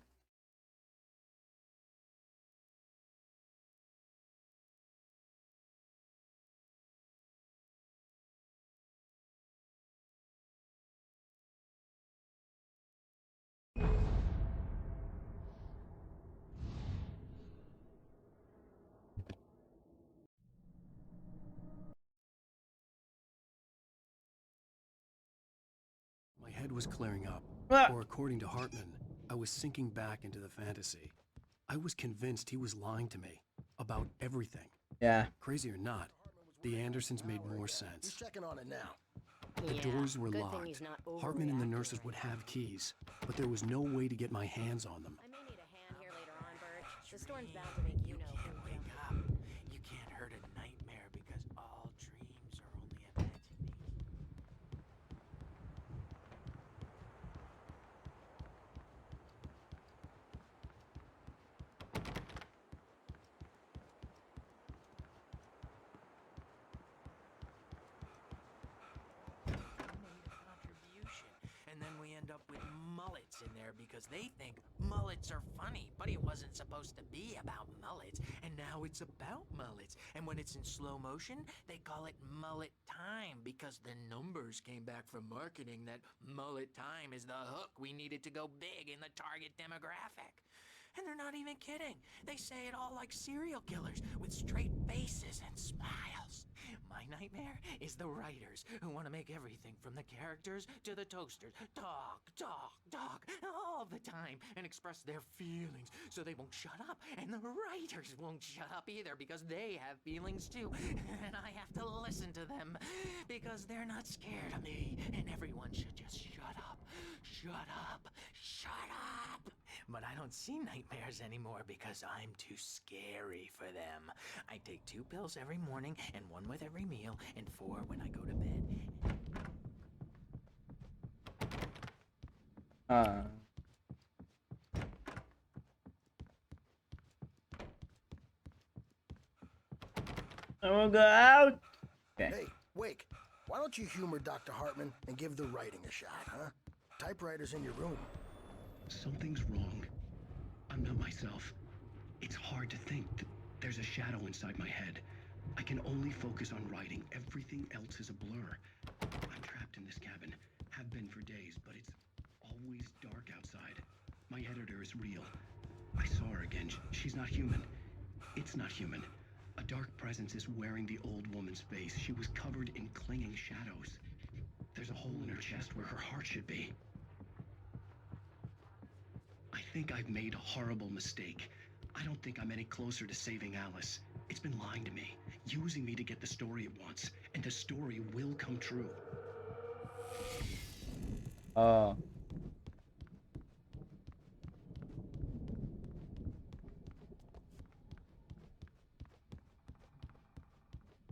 My head was clearing up, or according to Hartman, I was sinking back into the fantasy. I was convinced he was lying to me about everything. Yeah. Crazy or not, the Andersons made more sense. He's checking on it now. The doors were good locked. thing he's not Hartman and the overreacting nurses would have keys, but there was no way to get my hands on them. I may need a hand here later on, Birch. The storm's bound to make you know who Wake up. You can't hurt a nightmare because all dreams are only imagination. And then we end up with mullets in there because they think mullets are funny, but it wasn't supposed to be about mullets, and now it's about mullets. And when it's in slow motion, they call it mullet time because the numbers came back from marketing that mullet time is the hook we needed to go big in the target demographic. And they're not even kidding. They say it all like serial killers with straight faces and smiles. My nightmare is the writers who want to make everything from the characters to the toasters talk all the time and express their feelings so they won't shut up. And the writers won't shut up either because they have feelings too. And I have to listen to them because they're not scared of me. And everyone should just shut up. Shut up. Shut up. But I don't see nightmares anymore because I'm too scary for them. I take 2 pills every morning and 1 with every meal and 4 when I go to bed. I will go out. Okay. Hey, Wake, why don't you humor Dr. Hartman and give the writing a shot, huh? Typewriter's in your room. Something's wrong. I'm not myself. It's hard to think. There's a shadow inside my head. I can only focus on writing. Everything else is a blur. I'm trapped in this cabin. Have been for days, but it's always dark outside. My editor is real. I saw her again. She's not human. It's not human. A dark presence is wearing the old woman's face. She was covered in clinging shadows. There's a hole in her chest where her heart should be. I think I've made a horrible mistake. I don't think I'm any closer to saving Alice. It's been lying to me, using me to get the story it wants, and the story will come true.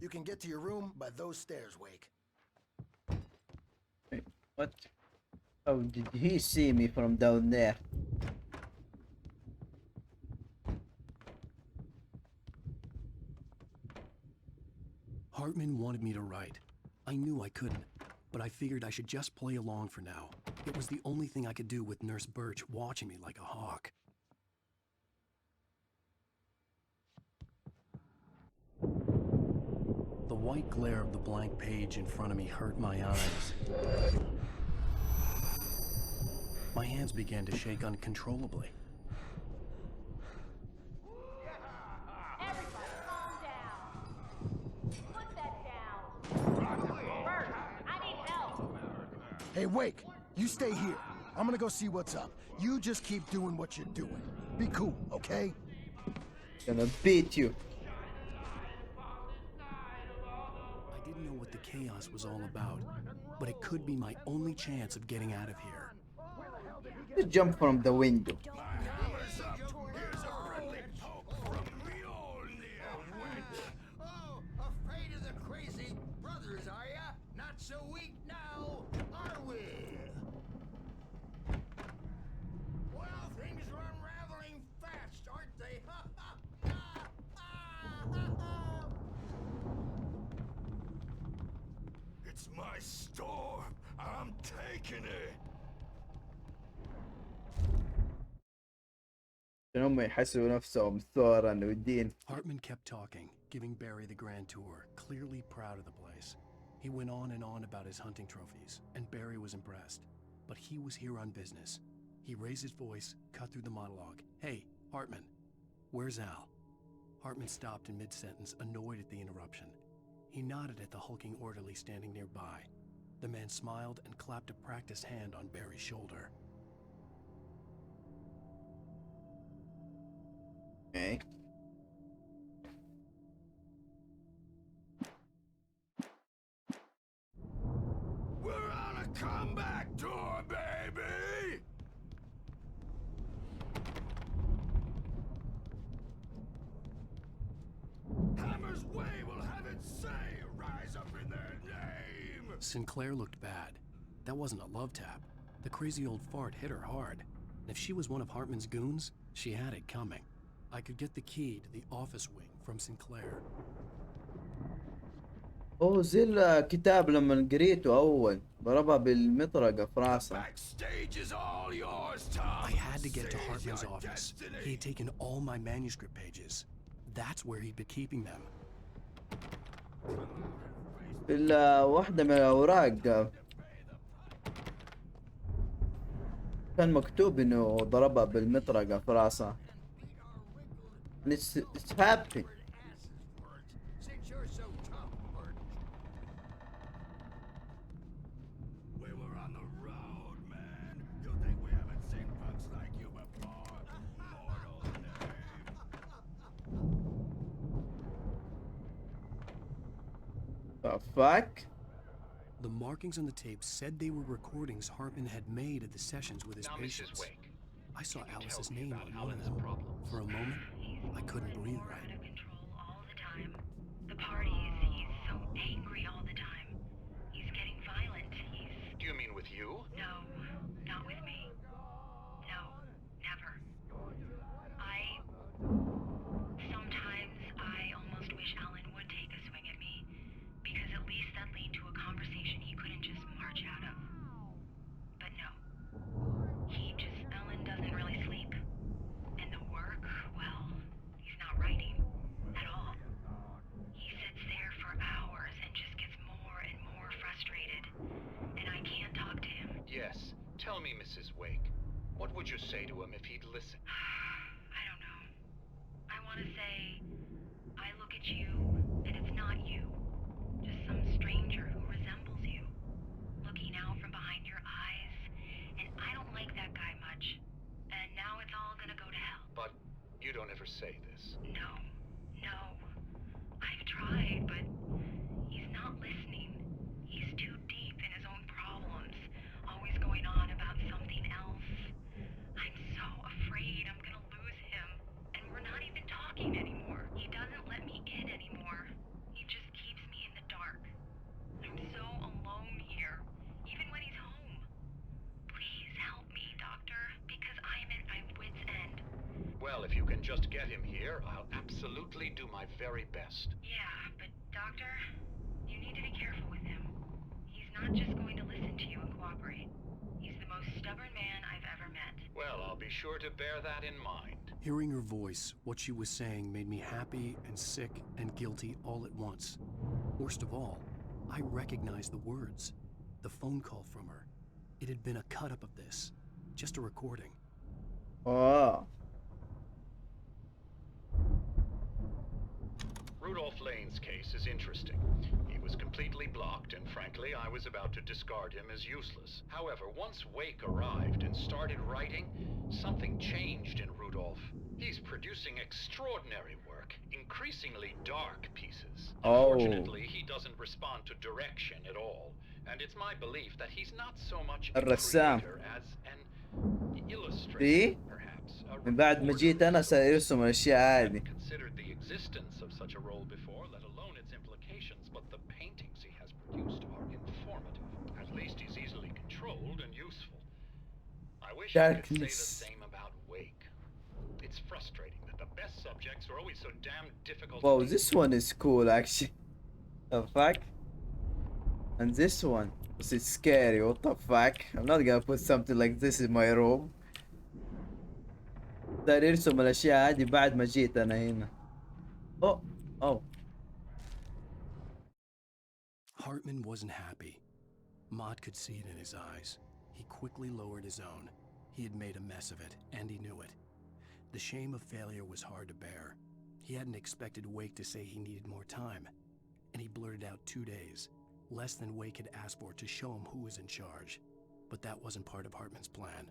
You can get to your room by those stairs, Wake. Wait, what? How did he see me from down there? Hartman wanted me to write. I knew I couldn't, but I figured I should just play along for now. It was the only thing I could do with Nurse Birch watching me like a hawk. The white glare of the blank page in front of me hurt my eyes. My hands began to shake uncontrollably. Hey, Wake, you stay here. I'm gonna go see what's up. You just keep doing what you're doing. Be cool, okay? Gonna beat you. I didn't know what the chaos was all about, but it could be my only chance of getting out of here. Just jump from the window. Afraid of the crazy brothers, are ya? Not so weak now, are we? Well, things are unraveling fast, aren't they? It's my storm. I'm taking it. عشان هم يحسوا نفسهم ثورا والدين. Hartman kept talking, giving Barry the grand tour, clearly proud of the place. He went on and on about his hunting trophies, and Barry was impressed. But he was here on business. He raised his voice, cut through the monologue. Hey, Hartman, where's Al? Hartman stopped in mid-sentence, annoyed at the interruption. He nodded at the hulking orderly standing nearby. The man smiled and clapped a practiced hand on Barry's shoulder. Okay. We're on a comeback tour, baby! Hammer's Way will have its say rise up in their name! Sinclair looked bad. That wasn't a love tap. The crazy old fart hit her hard. And if she was one of Hartman's goons, she had it coming. I could get the key to the office wing from Sinclair. اوه زي الكتاب لما قريته اول ضربها بالمطرقة في راسه. I had to get to Hartman's office. He had taken all my manuscript pages. That's where he'd been keeping them. في واحدة من الأوراق كان مكتوب إنه ضربها بالمطرقة في راسه. It's happening. Since you're so tough, Burton. We were on the road, man. You think we haven't seen punks like you before? Mortal name. The fuck? The markings on the tape said they were recordings Hartman had made at the sessions with his Now, patients. Mrs. Wake, I saw Alice's me name about on one of Alan's them. problems? For a moment, I couldn't breathe right. The parties, he's so angry all the time. He's getting violent. Do you mean with you? No, not with me. No, never. Sometimes I almost wish Alan would take a swing at me, because at least that lead to a conversation he couldn't just march out of. But no. Alan doesn't really sleep. And the work, well, he's not writing at all. He sits there for hours and just gets more and more frustrated. And I can't talk to him. Yes. Tell me, Mrs. Wake. What would you say to him if he'd listen? I don't know. I want to say, I look at you, and it's not you. Just some stranger who resembles you. Looking out from behind your eyes. And I don't like that guy much. And now it's all gonna go to hell. But you don't ever say this. No. I've tried, but he's not listening. He's too deep in his own problems, always going on about something else. I'm so afraid I'm gonna lose him, and we're not even talking anymore. He doesn't let me in anymore. He just keeps me in the dark. I'm so alone here, even when he's home. Please help me, Doctor, because I'm at my wit's end. Well, if you can just get him here, I'll absolutely do my very best. Yeah, but Doctor, you need to be careful with him. He's not just going to listen to you and cooperate. He's the most stubborn man I've ever met. Well, I'll be sure to bear that in mind. Hearing her voice, what she was saying made me happy and sick and guilty all at once. Worst of all, I recognized the words. The phone call from her. It had been a cut-up of this. Just a recording. Oh. Rudolph Lane's case is interesting. He was completely blocked, and frankly, I was about to discard him as useless. However, once Wake arrived and started writing, something changed in Rudolph. He's producing extraordinary work, increasingly dark pieces. Unfortunately, he doesn't respond to direction at all, and it's my belief that he's not so much a creator as an illustrator, perhaps. من بعد ما جيت أنا صار يرسم الأشياء هذه. Considered the existence of such a role before, let alone its implications, but the paintings he has produced are informative. At least he's easily controlled and useful. I wish I could say the same about Wake. It's frustrating that the best subjects are always so damn difficult. Wow, this one is cool actually. The fuck? And this one, this is scary. What the fuck? I'm not gonna put something like this in my room. صار يرسم الاشياء هذه بعد ما جيت انا هنا. اوه Hartman wasn't happy. Maud could see it in his eyes. He quickly lowered his own. He had made a mess of it, and he knew it. The shame of failure was hard to bear. He hadn't expected Wake to say he needed more time, and he blurted out 2 days, less than Wake had asked for, to show him who was in charge. But that wasn't part of Hartman's plan.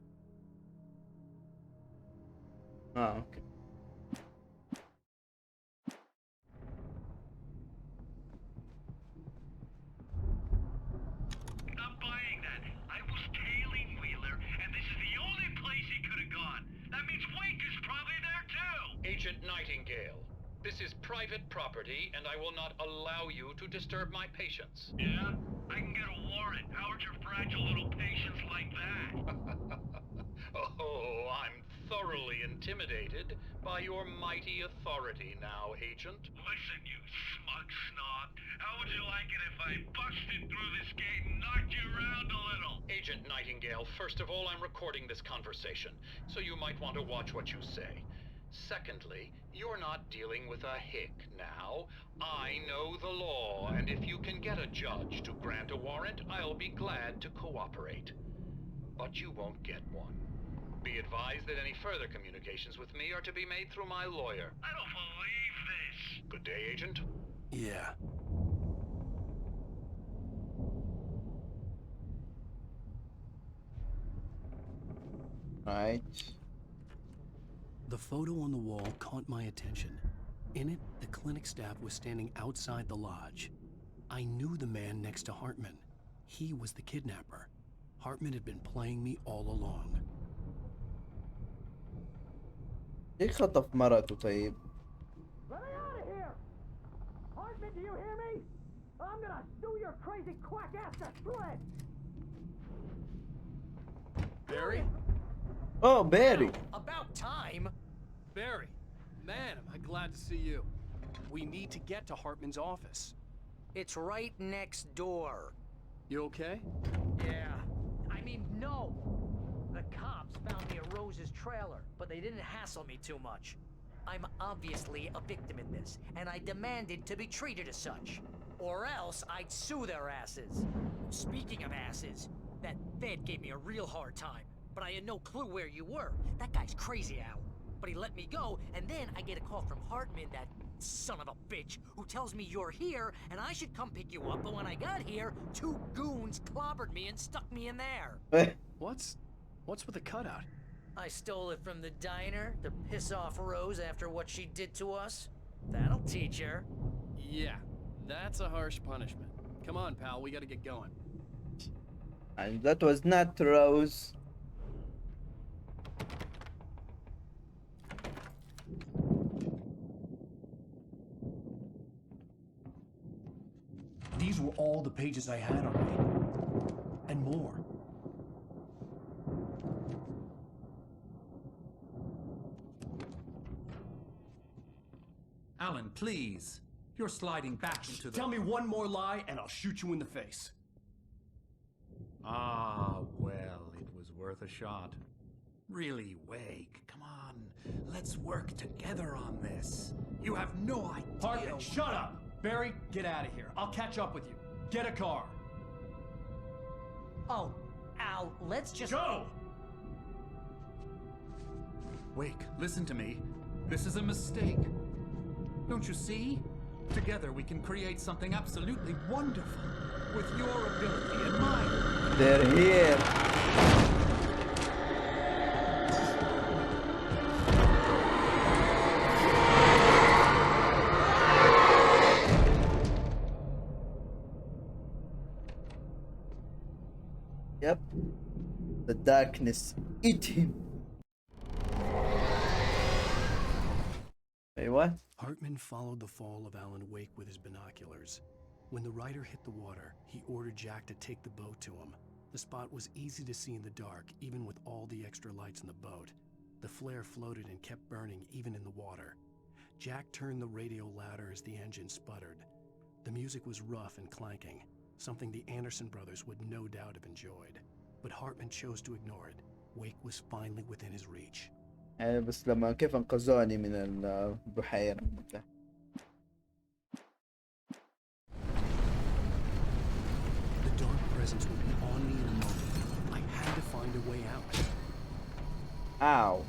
Okay. Not buying that. I was tailing Wheeler, and this is the only place he could have gone. That means Wake is probably there too. Agent Nightingale, this is private property, and I will not allow you to disturb my patients. Yeah? I can get a warrant. How would your fragile little patience like that? Oh, I'm thoroughly intimidated by your mighty authority now, Agent. Listen, you smug snob. How would you like it if I busted through this gate and knocked you around a little? Agent Nightingale, first of all, I'm recording this conversation, so you might want to watch what you say. Secondly, you're not dealing with a hick now. I know the law, and if you can get a judge to grant a warrant, I'll be glad to cooperate. But you won't get one. Be advised that any further communications with me are to be made through my lawyer. I don't believe this. Good day, Agent. Yeah. Right. The photo on the wall caught my attention. In it, the clinic staff was standing outside the lodge. I knew the man next to Hartman. He was the kidnapper. Hartman had been playing me all along. ليه خطف مرته طيب؟ Let me out of here! Hartman, do you hear me? I'm gonna sue your crazy quack ass to shreds! Barry? Oh, Barry! About time! Barry, man, am I glad to see you. We need to get to Hartman's office. It's right next door. You okay? Yeah. I mean, no! The cops found me at Rose's trailer, but they didn't hassle me too much. I'm obviously a victim in this, and I demanded to be treated as such. Or else I'd sue their asses. Speaking of asses, that Fed gave me a real hard time, but I had no clue where you were. That guy's crazy, Al. But he let me go, and then I get a call from Hartman, that son of a bitch, who tells me you're here, and I should come pick you up, but when I got here, 2 goons clobbered me and stuck me in there. What's with the cutout? I stole it from the diner to piss off Rose after what she did to us. That'll teach her. Yeah, that's a harsh punishment. Come on, pal, we gotta get going. And that was not Rose. These were all the pages I had on me. And more. Alan, please. You're sliding back into the... Tell me one more lie and I'll shoot you in the face. Ah, well, it was worth a shot. Really, Wake, come on. Let's work together on this. You have no idea... Hartman, shut up! Barry, get out of here. I'll catch up with you. Get a car. Oh, Al, let's just... Go! Wake, listen to me. This is a mistake. Don't you see? Together we can create something absolutely wonderful. With your ability and mine. They're here. Yep. The darkness eat him. Wait, what? Hartman followed the fall of Alan Wake with his binoculars. When the rider hit the water, he ordered Jack to take the boat to him. The spot was easy to see in the dark, even with all the extra lights in the boat. The flare floated and kept burning even in the water. Jack turned the radio louder as the engine sputtered. The music was rough and clanking, something the Anderson brothers would no doubt have enjoyed. But Hartman chose to ignore it. Wake was finally within his reach. يعني بس لما كيف انقذوني من البحيرة. The dark presence would be on me in a moment. I had to find a way out. Ow.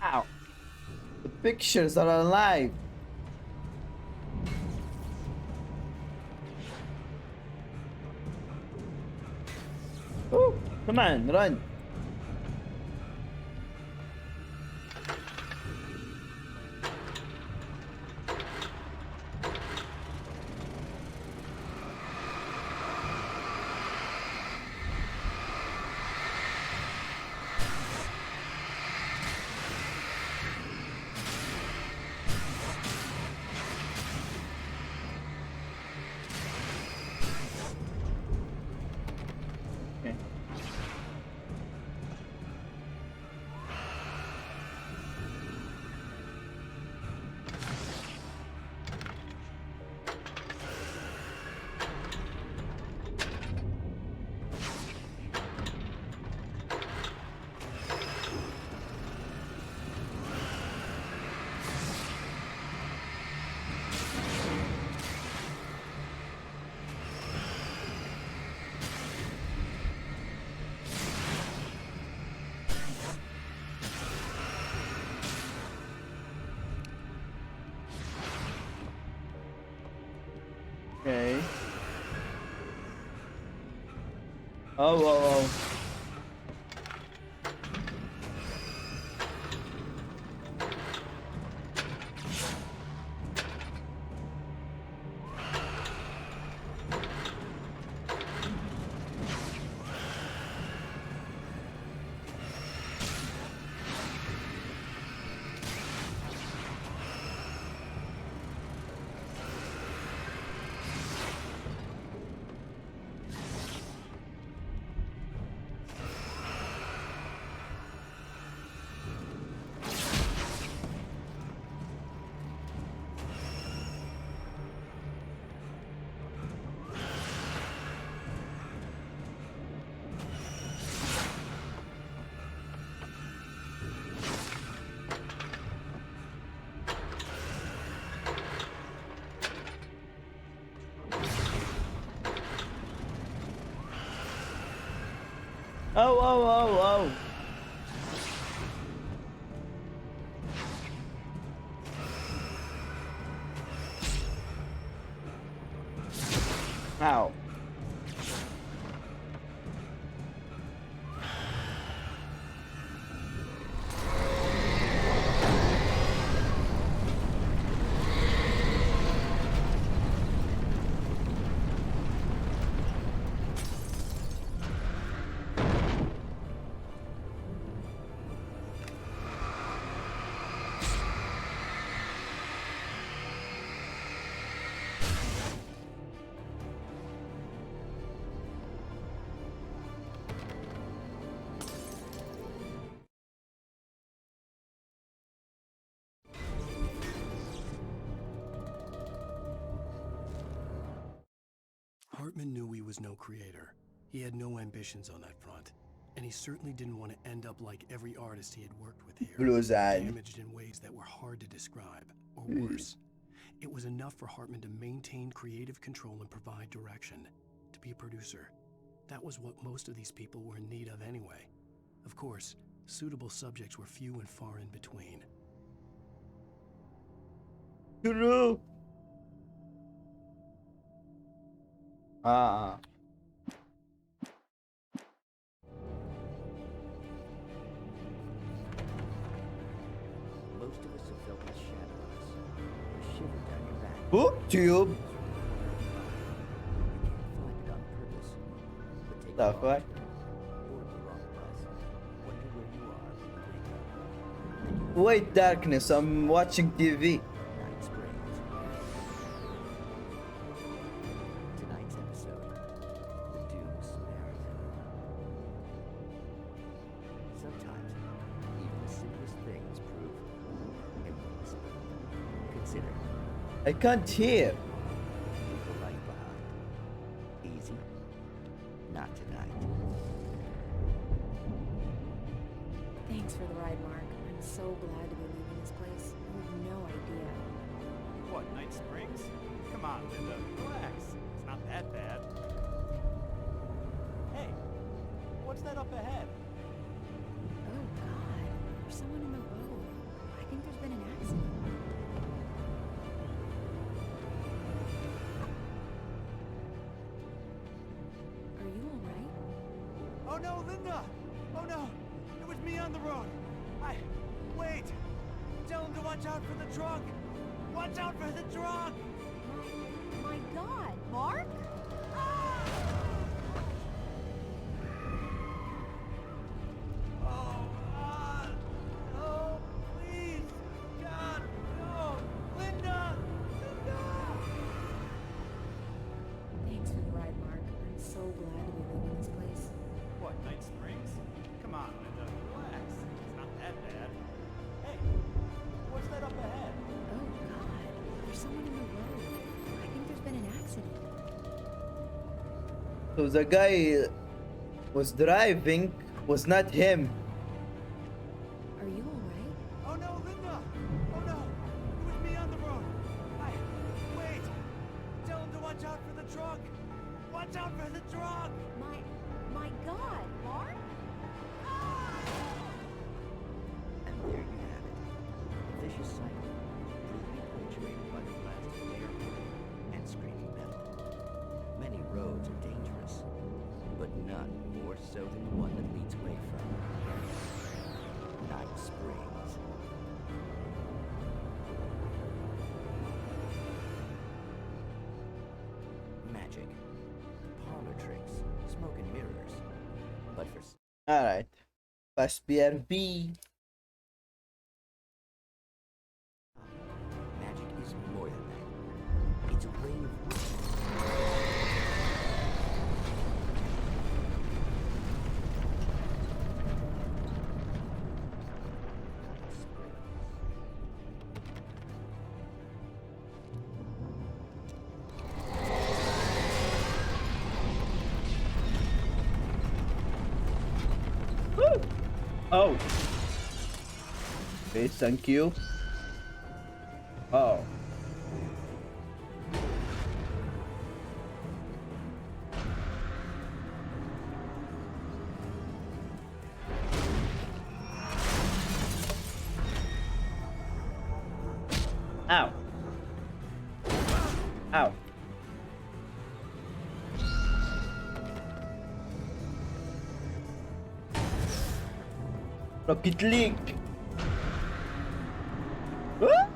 Ow. The pictures are alive. Oh, come on, run. Okay. Oh. Oh. Ow. Hartman knew he was no creator. He had no ambitions on that front. And he certainly didn't want to end up like every artist he had worked with here. Damaged in ways that were hard to describe, or worse. It was enough for Hartman to maintain creative control and provide direction. To be a producer. That was what most of these people were in need of anyway. Of course, suitable subjects were few and far in between. True. Most of us have felt this shadow on us. A shiver down your back. Boop tube. Find it on purpose. But take The fuck? board the wrong bus. Wonder where you are when you wake up. Wait, darkness. I'm watching TV. Night springs. consider. I can't hear. Leave the life behind. Easy? Not tonight. Thanks for the ride, Mark. I'm so glad to be leaving this place. You have no idea. What, Night Springs? Come on, Linda, relax. It's not that bad. Hey, what's that up ahead? Oh, God. There's someone in the road. I think there's been an accident. Are you alright? Oh no, Linda! Oh no! It was me on the road! Wait! Tell him to watch out for the truck! Watch out for the truck! My God, Mark? Oh, no, please! God, no! Linda! Linda! Thanks for the ride, Mark. I'm so glad to be leaving this place. What, Night Springs? Come on, Linda, relax. It's not that bad. Hey, what's that up ahead? Oh, God. There's someone in the road. I think there's been an accident. So the guy was driving was not him. Are you alright? Oh no, Linda! Oh no! It was me on the road! Wait! Tell him to watch out for the truck! Watch out for the truck! My God, Mark? And there you have it. A vicious cycle, brutally punctuated by the blast of air and screaming metal. Many roads are dangerous, but none more so than the one that leads away from Night Springs. Magic, parlor tricks, smoke and mirrors, but for Alright. Fast BRB. magic is more than that. It's a way of Oh. Okay, thank you. Oh. Ow. Ow. Rocket League. Huh?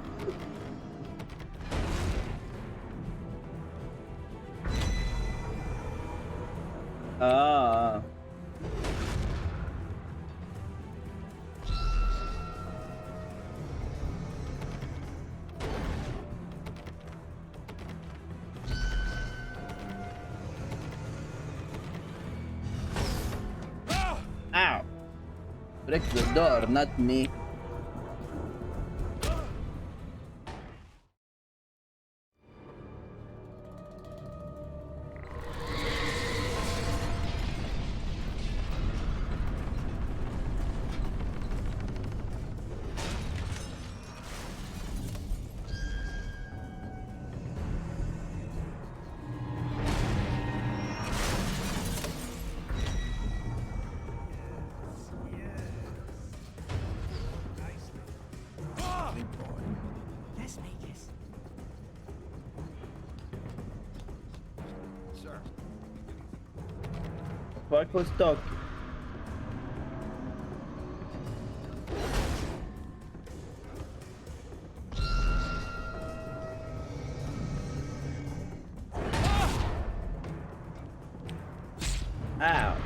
Ah. Ow. Break the door, not me. Let's make this. Sir. What was talking? Ow.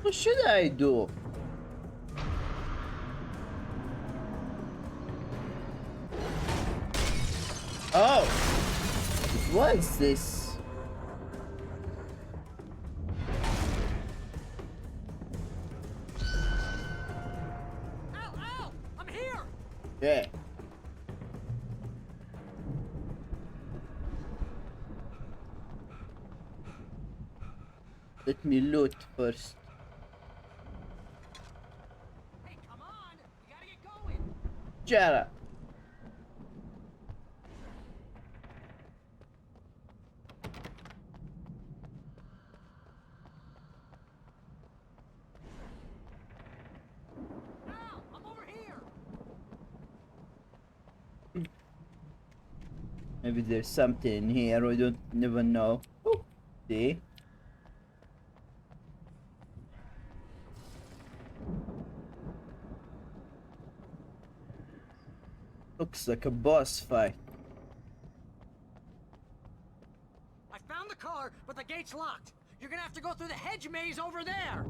What should I do? Oh! What is this? Al! I'm here! Yeah. Let me loot first. Hey, come on! We gotta get going! Shut up. Al, I'm over here! Maybe there's something here we don't never know. Oh, see? Looks like a boss fight. I found the car, but the gate's locked. You're gonna have to go through the hedge maze over there.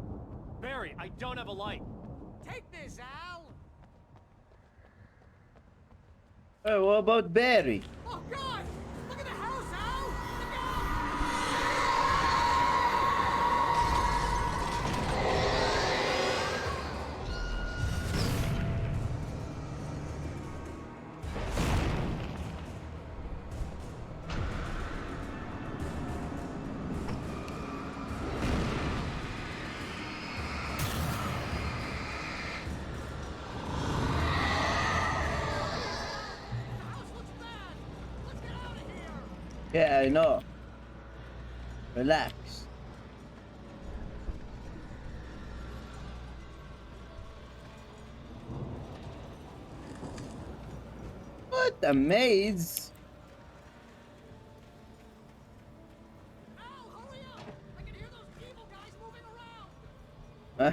Barry, I don't have a light. Take this, Al. Hey, what about Barry? Oh God! Look at the house, Al. Look Yeah, I know. Relax. What a maze! Huh?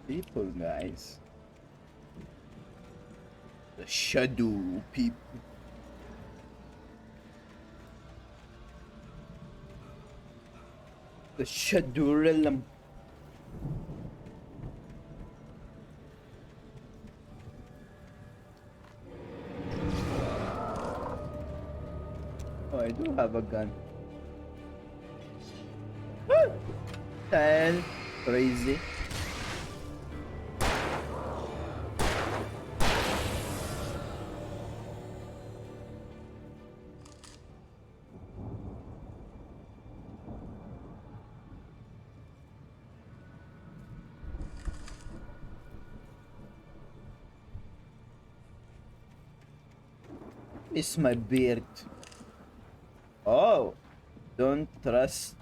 People, guys. The shadow people. The shadow realm. Oh, I do have a gun. Hell, crazy. Miss my beard. Oh, don't trust.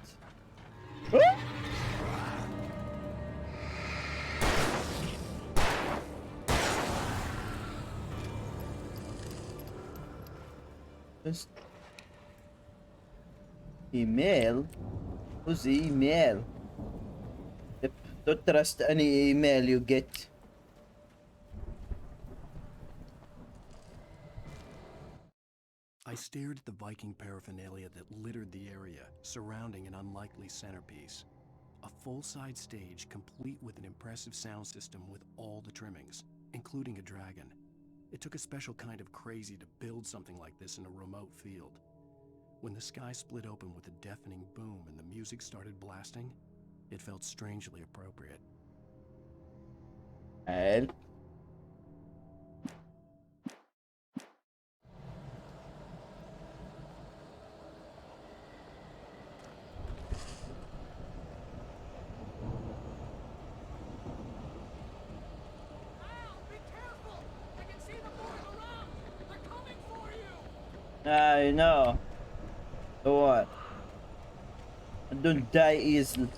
Just email. Who's the email? Yep, don't trust any email you get. I stared at the Viking paraphernalia that littered the area, surrounding an unlikely centerpiece. A full-size stage complete with an impressive sound system with all the trimmings, including a dragon. It took a special kind of crazy to build something like this in a remote field. When the sky split open with a deafening boom and the music started blasting, it felt strangely appropriate. And I know. So what? I don't die easily.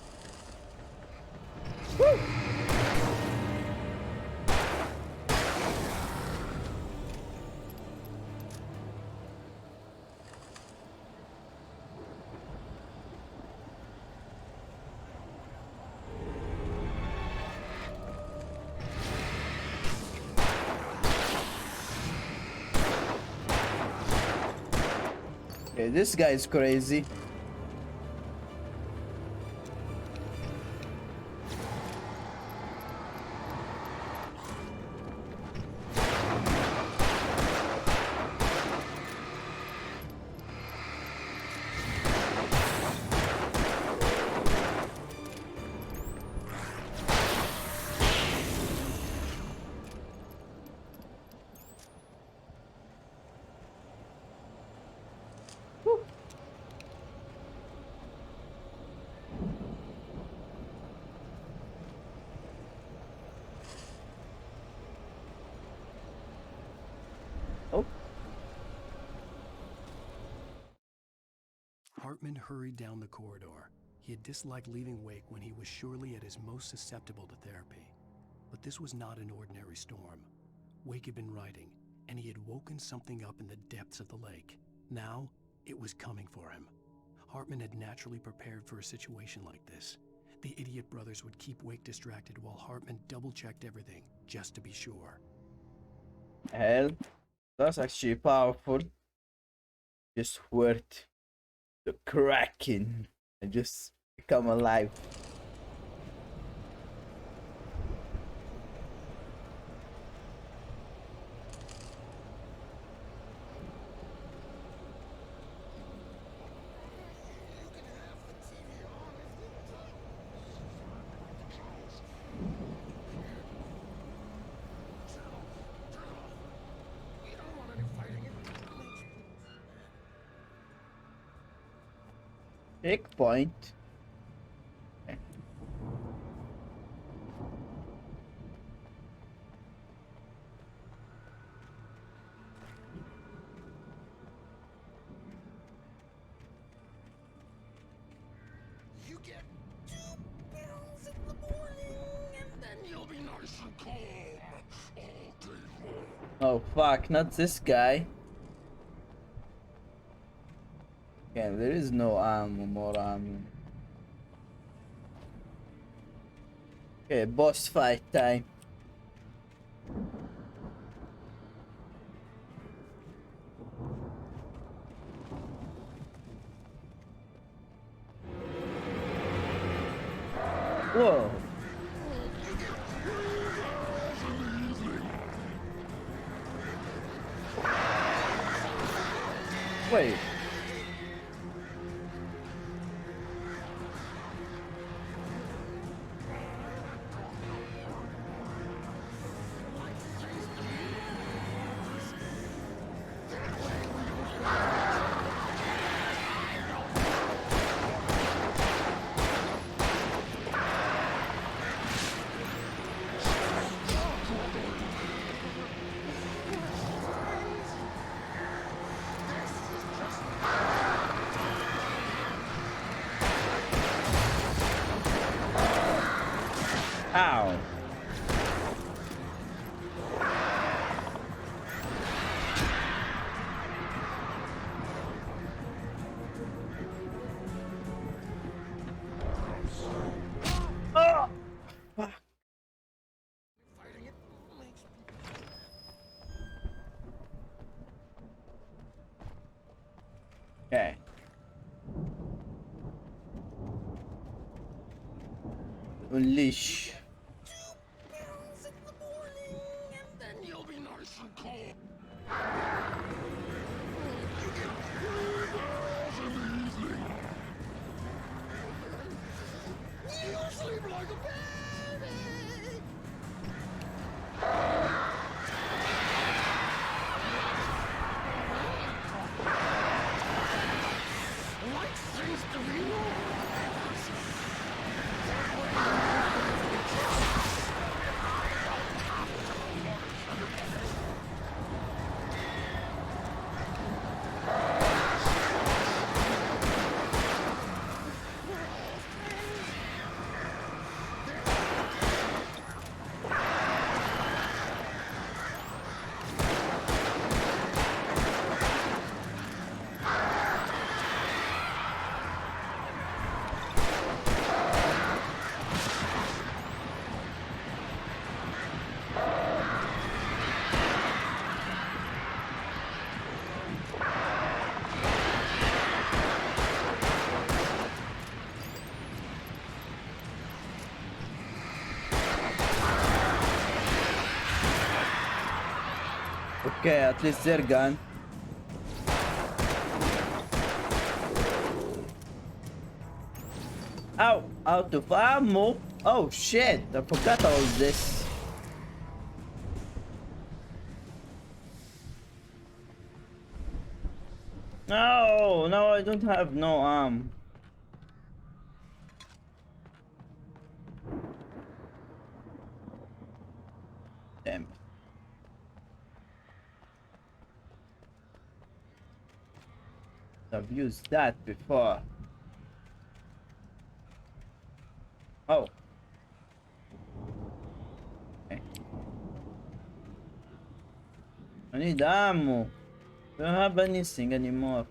Woo! Okay, this guy is crazy. Hartman hurried down the corridor. He had disliked leaving Wake when he was surely at his most susceptible to therapy. But this was not an ordinary storm. Wake had been writing, and he had woken something up in the depths of the lake. Now, it was coming for him. Hartman had naturally prepared for a situation like this. The idiot brothers would keep Wake distracted while Hartman double-checked everything, just to be sure. Hell, that's actually powerful. Just worth the Kraken and just become alive. Checkpoint. Okay. You get 2 pills in the morning, and then you'll be nice and calm all day long. Oh fuck, not this guy. Okay, there is no more ammo. Okay, boss fight time. Whoa. Wait. Ow. Oh! Fuck. Okay. Unleash. Okay, at least they're gone. Ow! Out of ammo! Oh shit! I forgot all this. No! No, I don't have no ammo. Damn it. I've used that before. Oh. Okay. I need ammo. Don't have anything anymore.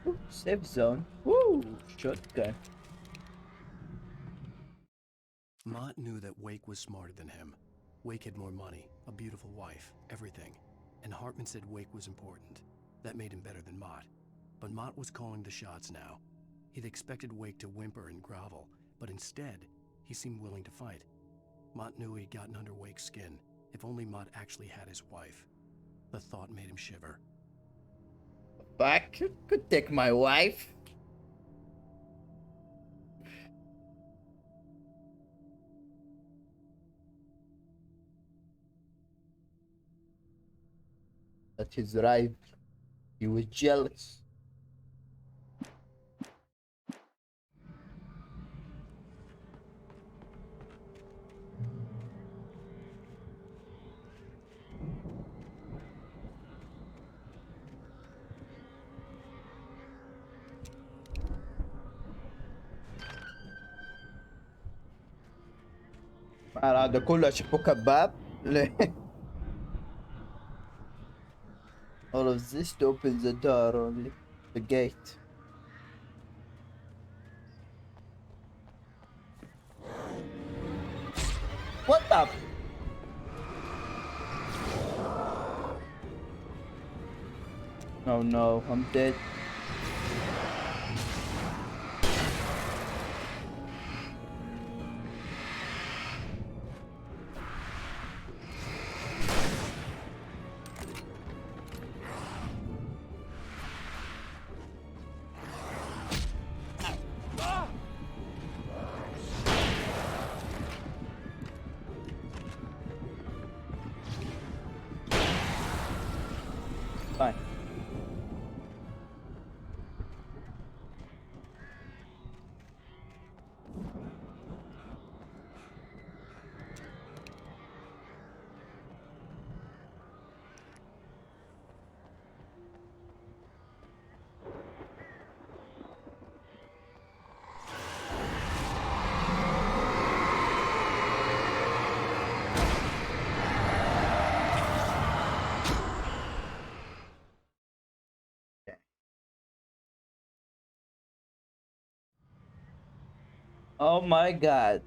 Ooh, safe zone. Woo! Shotgun. Mott knew that Wake was smarter than him. Wake had more money, a beautiful wife, everything. And Hartman said Wake was important. That made him better than Mott. But Mott was calling the shots now. He'd expected Wake to whimper and grovel, but instead, he seemed willing to fight. Mott knew he'd gotten under Wake's skin. If only Mott actually had his wife. The thought made him shiver. Back could take my wife. At his rival, he was jealous. هذا كله اشوفه كباب ليه؟ All of this to open the door only. The gate. What the? Oh no, I'm dead. Fine. Oh my god.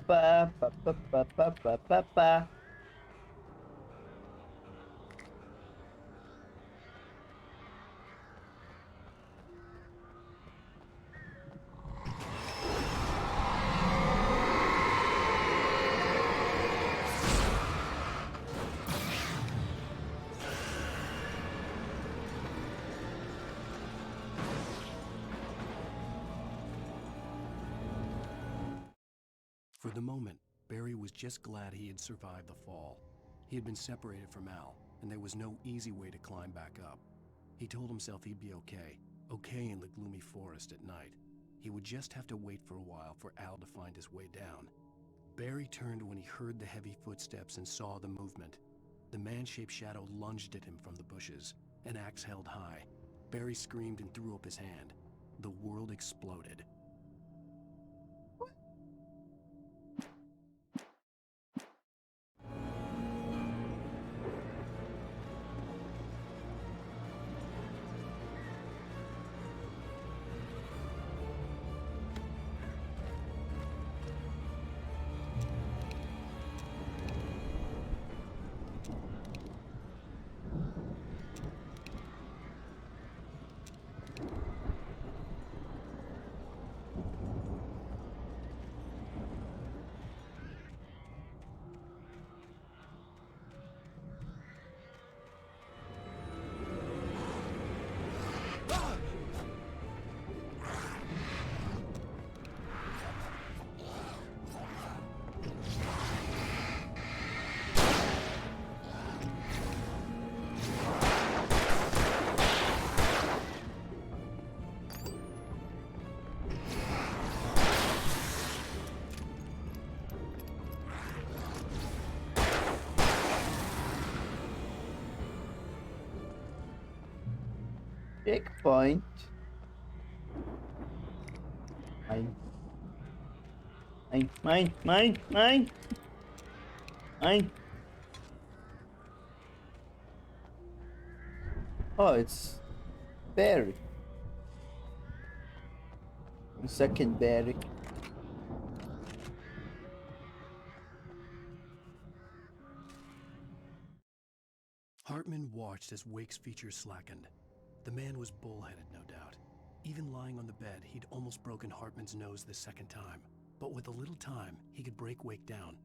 Ba, ba, ba, ba, ba, ba, ba, ba. For the moment, Barry was just glad he had survived the fall. He had been separated from Al, and there was no easy way to climb back up. He told himself he'd be okay in the gloomy forest at night. He would just have to wait for a while for Al to find his way down. Barry turned when he heard the heavy footsteps and saw the movement. The man-shaped shadow lunged at him from the bushes, an axe held high. Barry screamed and threw up his hand. The world exploded. Checkpoint. Mine. Oh, it's Barry. Second Barry. Hartman watched as Wake's features slackened. The man was bullheaded, no doubt. Even lying on the bed, he'd almost broken Hartman's nose the second time. But with a little time, he could break Wake down,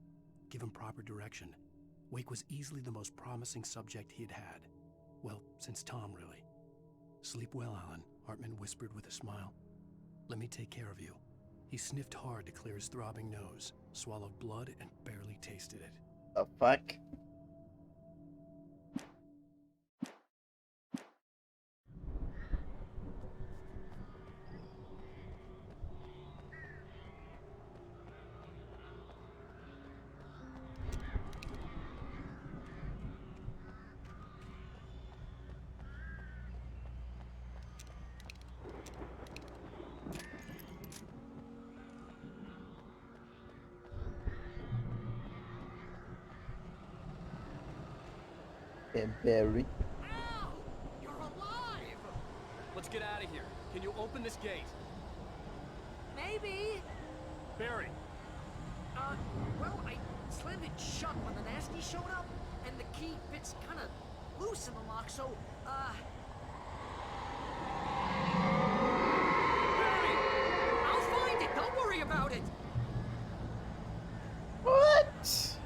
give him proper direction. Wake was easily the most promising subject he had had. Well, since Tom, really. Sleep well, Alan, Hartman whispered with a smile. Let me take care of you. He sniffed hard to clear his throbbing nose, swallowed blood, and barely tasted it. The fuck? Barry. Al! You're alive! Let's get out of here. Can you open this gate? Maybe. Barry. Well, I slammed it shut when the nasty showed up, and the key fits kind of loose in the lock, so, Barry! I'll find it! Don't worry about it! What?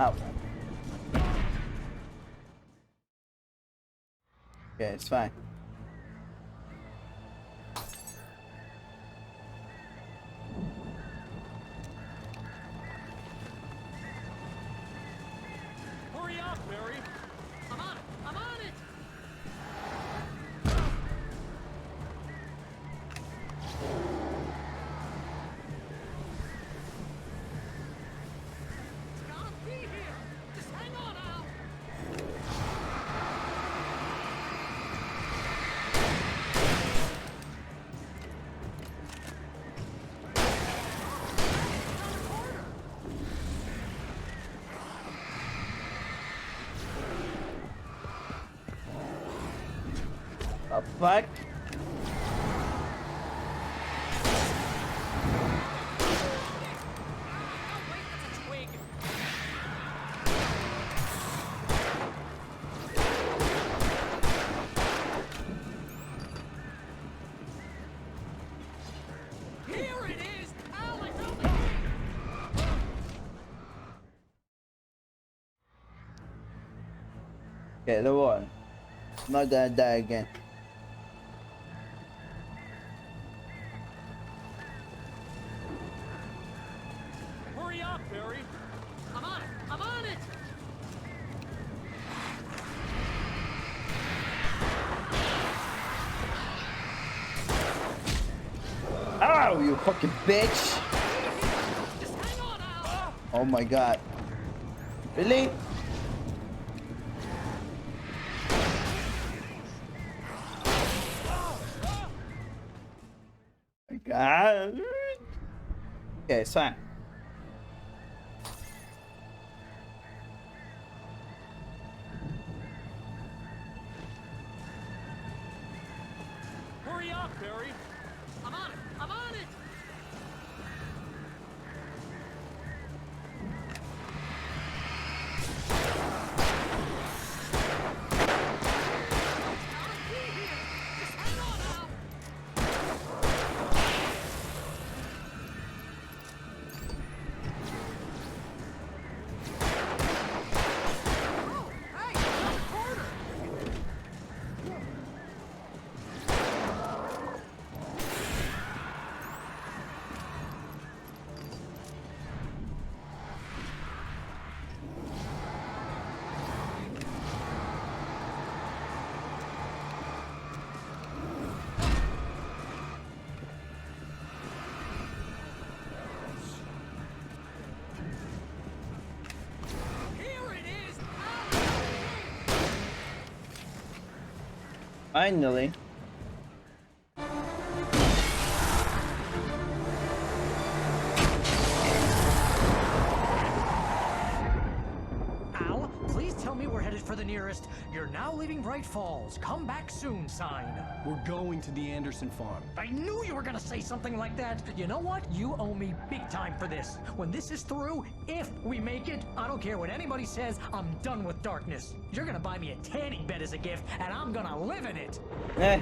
Oh. Okay, it's fine. Hurry up, Barry! I'm on it! I'm on it! It's gotta be here! Just hang on, Al! The fuck? Here it is! Al, I found the key! Okay, the one. I'm not gonna die again. Hurry up, Barry! I'm on it! I'm on it! Ow, you fucking bitch! Oh my god. Really? My god. Okay, it's fine. Hurry up, Barry! I'm on it! I'm on done it! Finally. Al, please tell me we're headed for the nearest "You're now leaving Bright Falls. Come back soon" sign. We're going to the Anderson farm. I knew you were gonna say something like that. You know what? You owe me big time for this. When this is through, if we make it, I don't care what anybody says, I'm done with darkness. You're gonna buy me a tanning bed as a gift, and I'm gonna live in it. Eh.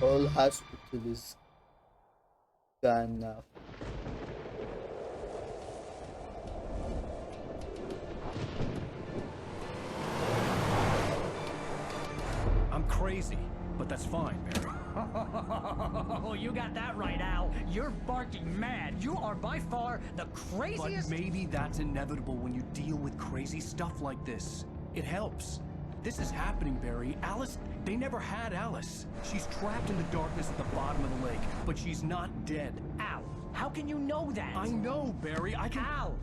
All hospitals gone now. I'm crazy, but that's fine, Barry. Oh, you got that right, Al. You're barking mad. You are by far the craziest. But maybe that's inevitable when you deal with crazy stuff like this. It helps. This is happening, Barry. Alice, they never had Alice. She's trapped in the darkness at the bottom of the lake, but she's not dead. Al, how can you know that? I know, Barry. I can... Al,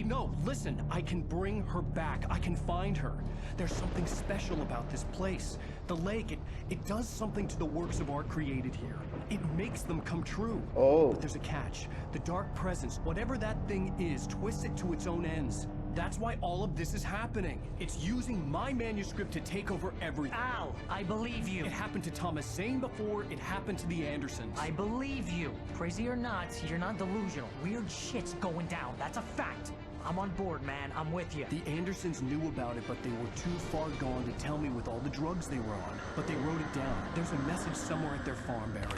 No, listen. I can bring her back. I can find her. There's something special about this place. The lake, it does something to the works of art created here. It makes them come true. Oh. But there's a catch. The dark presence, whatever that thing is, twists it to its own ends. That's why all of this is happening. It's using my manuscript to take over everything. Al, I believe you. It happened to Thomas Zane before it happened to the Andersons. I believe you. Crazy or not, you're not delusional. Weird shit's going down. That's a fact. I'm on board, man. I'm with you. The Andersons knew about it, but they were too far gone to tell me with all the drugs they were on. But they wrote it down. There's a message somewhere at their farm, Barry.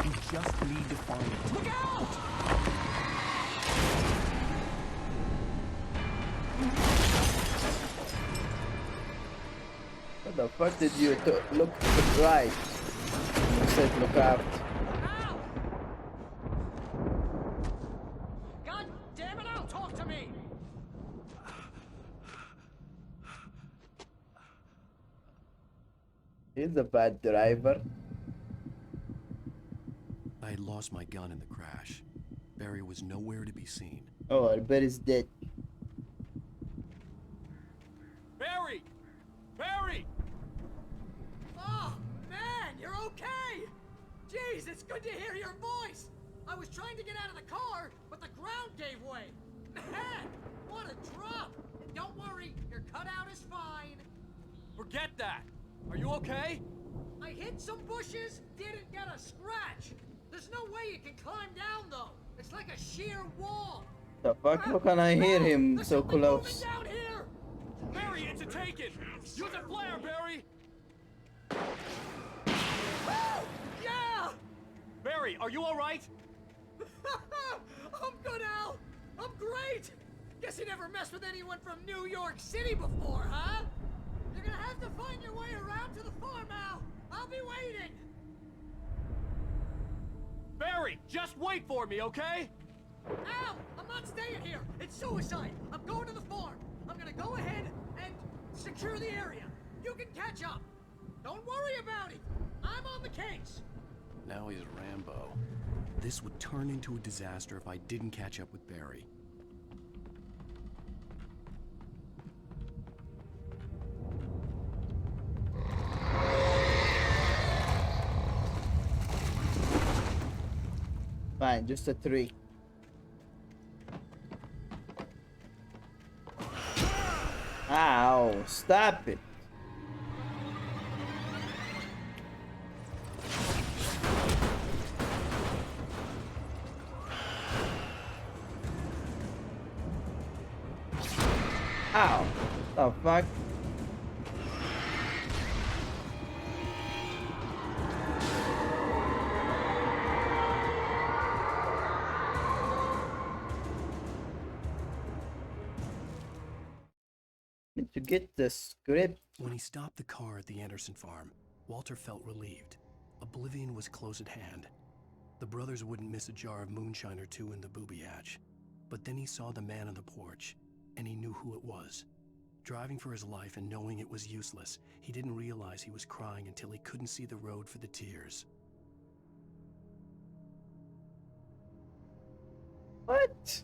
You just need to find it. Look out! What the fuck did you look to the right? You said look out. Al! God damn it, Al, talk to me! He's a bad driver. I had lost my gun in the crash. Barry was nowhere to be seen. Oh, I bet he's dead. Barry! Barry! Oh, man, you're okay! Jeez, it's good to hear your voice! I was trying to get out of the car, but the ground gave way. Man, what a drop! And don't worry, your cutout is fine. Forget that! Are you okay? I hit some bushes, didn't get a scratch. There's no way you can climb down, though. It's like a sheer wall. The fuck? How can I hear him so close? Down here! Barry, it's a take-it! Use a flare, Barry! Yeah! Barry, are you alright? I'm good, Al. I'm great. Guess you never messed with anyone from New York City before, huh? You're gonna have to find your way around to the farm, Al. I'll be waiting. Barry, just wait for me, okay? Al, I'm not staying here. It's suicide. I'm going to the farm. I'm gonna go ahead and secure the area. You can catch up. Don't worry about it. I'm on the case. Now he's Rambo. This would turn into a disaster if I didn't catch up with Barry. Fine, just a 3. Ow, stop it. Ow, the fuck? Need to get the script. When he stopped the car at the Anderson farm, Walter felt relieved. Oblivion was close at hand. The brothers wouldn't miss a jar of moonshine or two in the booby hatch. But then he saw the man on the porch, and he knew who it was. Driving for his life and knowing it was useless, he didn't realize he was crying until he couldn't see the road for the tears. What?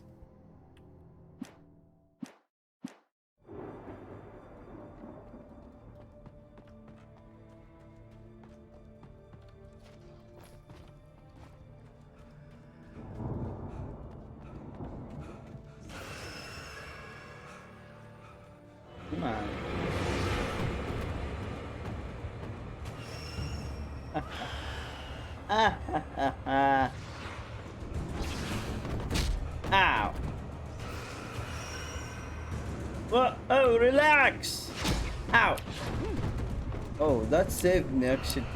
Come on. Ow. Oh, relax. Ow. Oh, that saved me actually.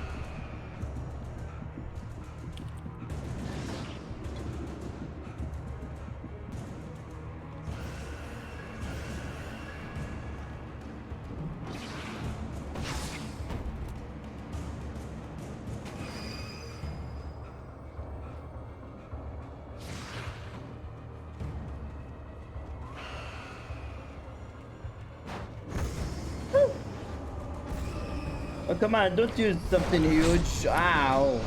Oh, come on, don't use something huge. Ow.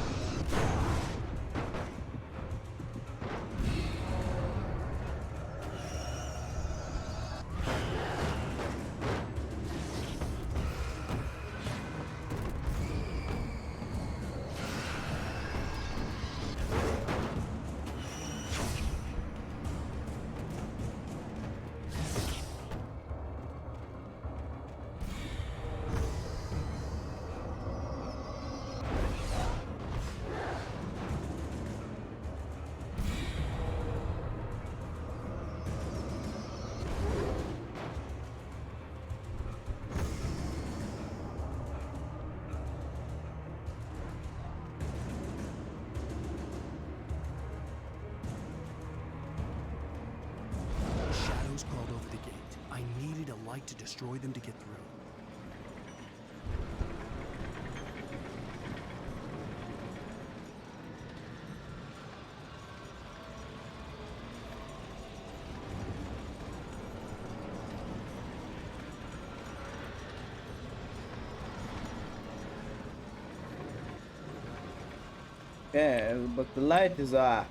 Shadows crawled over the gate. I needed a light to destroy them to get through. Yeah, but the light is off.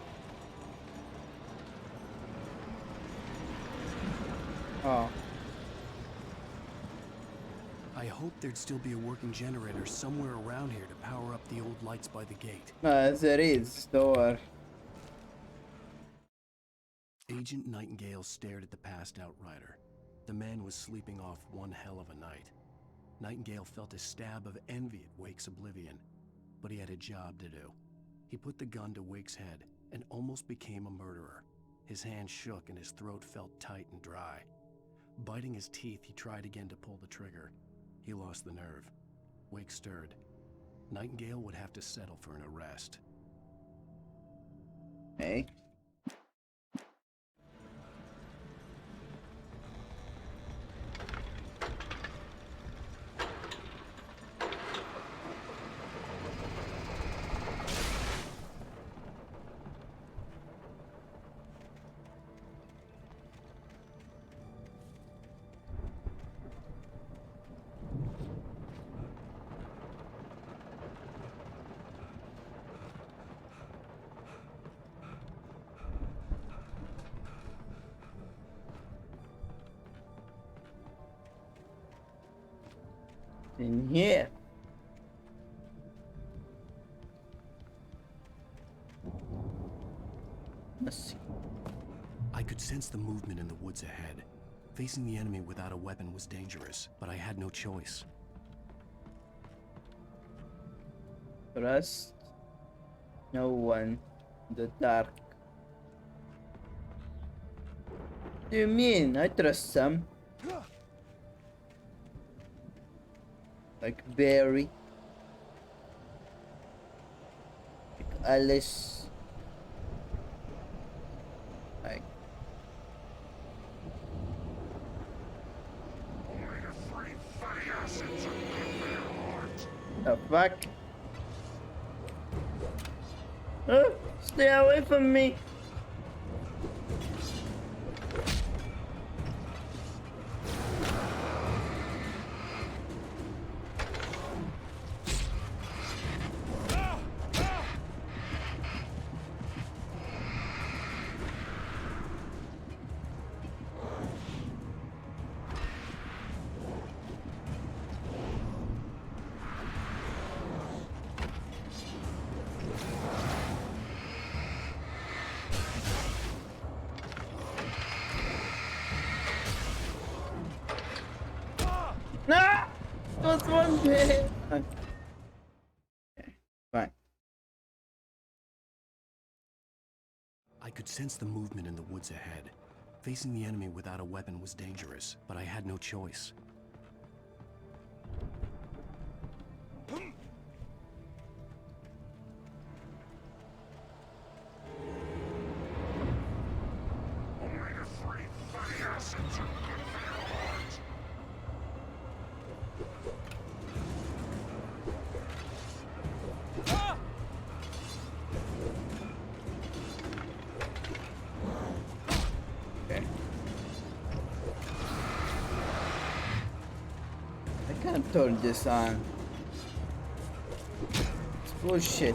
Oh. I hoped there'd still be a working generator somewhere around here to power up the old lights by the gate. There is, door. Agent Nightingale stared at the passed-out rider. The man was sleeping off one hell of a night. Nightingale felt a stab of envy at Wake's oblivion, but he had a job to do. He put the gun to Wake's head and almost became a murderer. His hand shook and his throat felt tight and dry. Biting his teeth, he tried again to pull the trigger. He lost the nerve. Wake stirred. Nightingale would have to settle for an arrest. Hey. In here. Let's see. I could sense the movement in the woods ahead. Facing the enemy without a weapon was dangerous, but I had no choice. Trust no one in the dark. What do you mean? I trust some. Like Barry. Like Alice. Like the fuck? Stay away from me. No! Just one bit! Okay, fine. I could sense the movement in the woods ahead. Facing the enemy without a weapon was dangerous, but I had no choice. I can't turn this on. It's bullshit.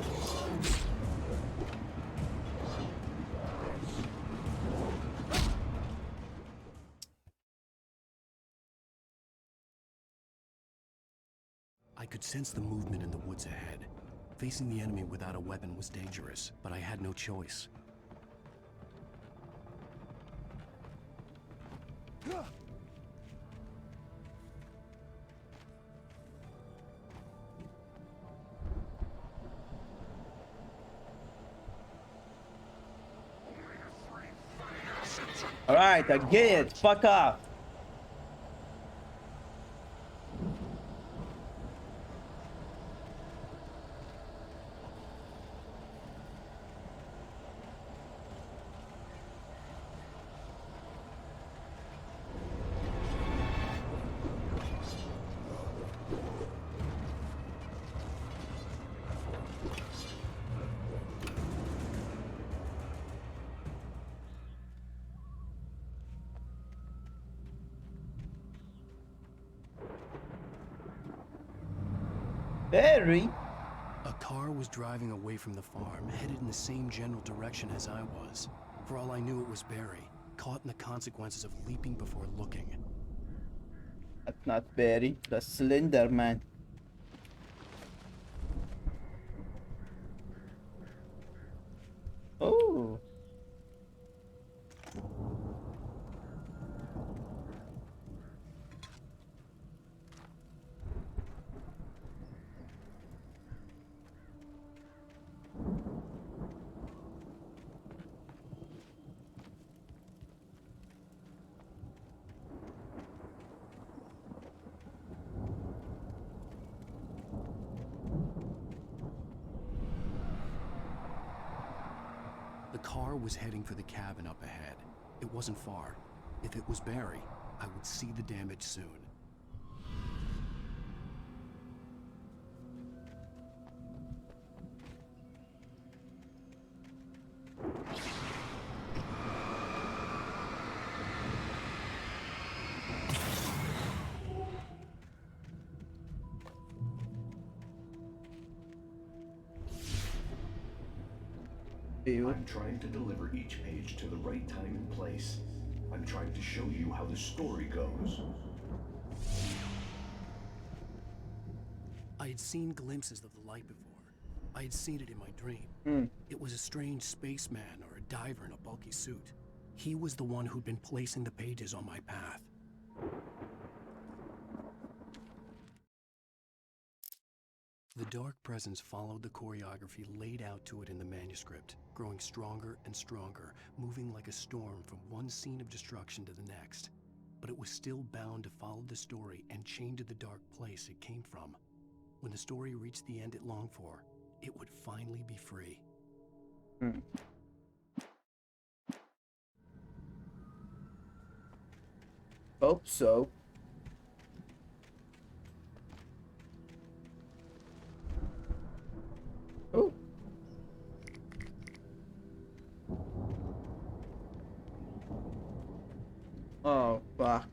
I could sense the movement in the woods ahead. Facing the enemy without a weapon was dangerous, but I had no choice. Alright, I get it. Fuck off. Barry? A car was driving away from the farm, headed in the same general direction as I was. For all I knew, it was Barry, caught in the consequences of leaping before looking. That's not Barry, that's Slender Man. Oh. The car was heading for the cabin up ahead. It wasn't far. If it was Barry, I would see the damage soon. I'm trying to deliver each page to the right time and place. I'm trying to show you how the story goes. I had seen glimpses of the light before. I had seen it in my dream. It was a strange spaceman or a diver in a bulky suit. He was the one who'd been placing the pages on my path. The dark presence followed the choreography laid out to it in the manuscript, growing stronger and stronger, moving like a storm from one scene of destruction to the next. But it was still bound to follow the story and chained to the dark place it came from. When the story reached the end it longed for, it would finally be free. Hope so. Oh. Oh, fuck.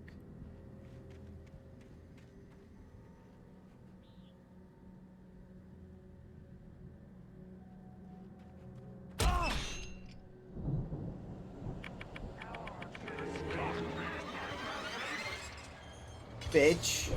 Bitch.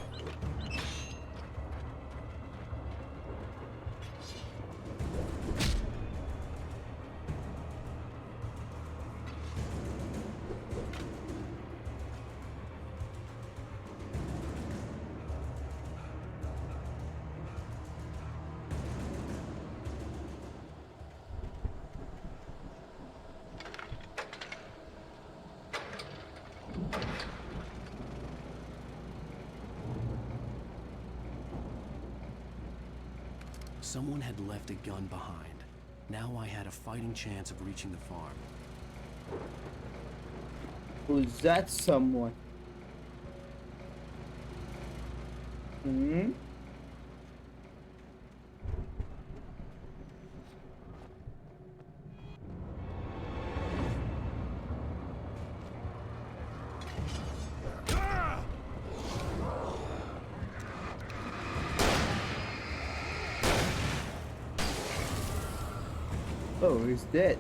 Someone had left a gun behind. Now I had a fighting chance of reaching the farm. Who's that someone? Hmm? Oh, he's dead.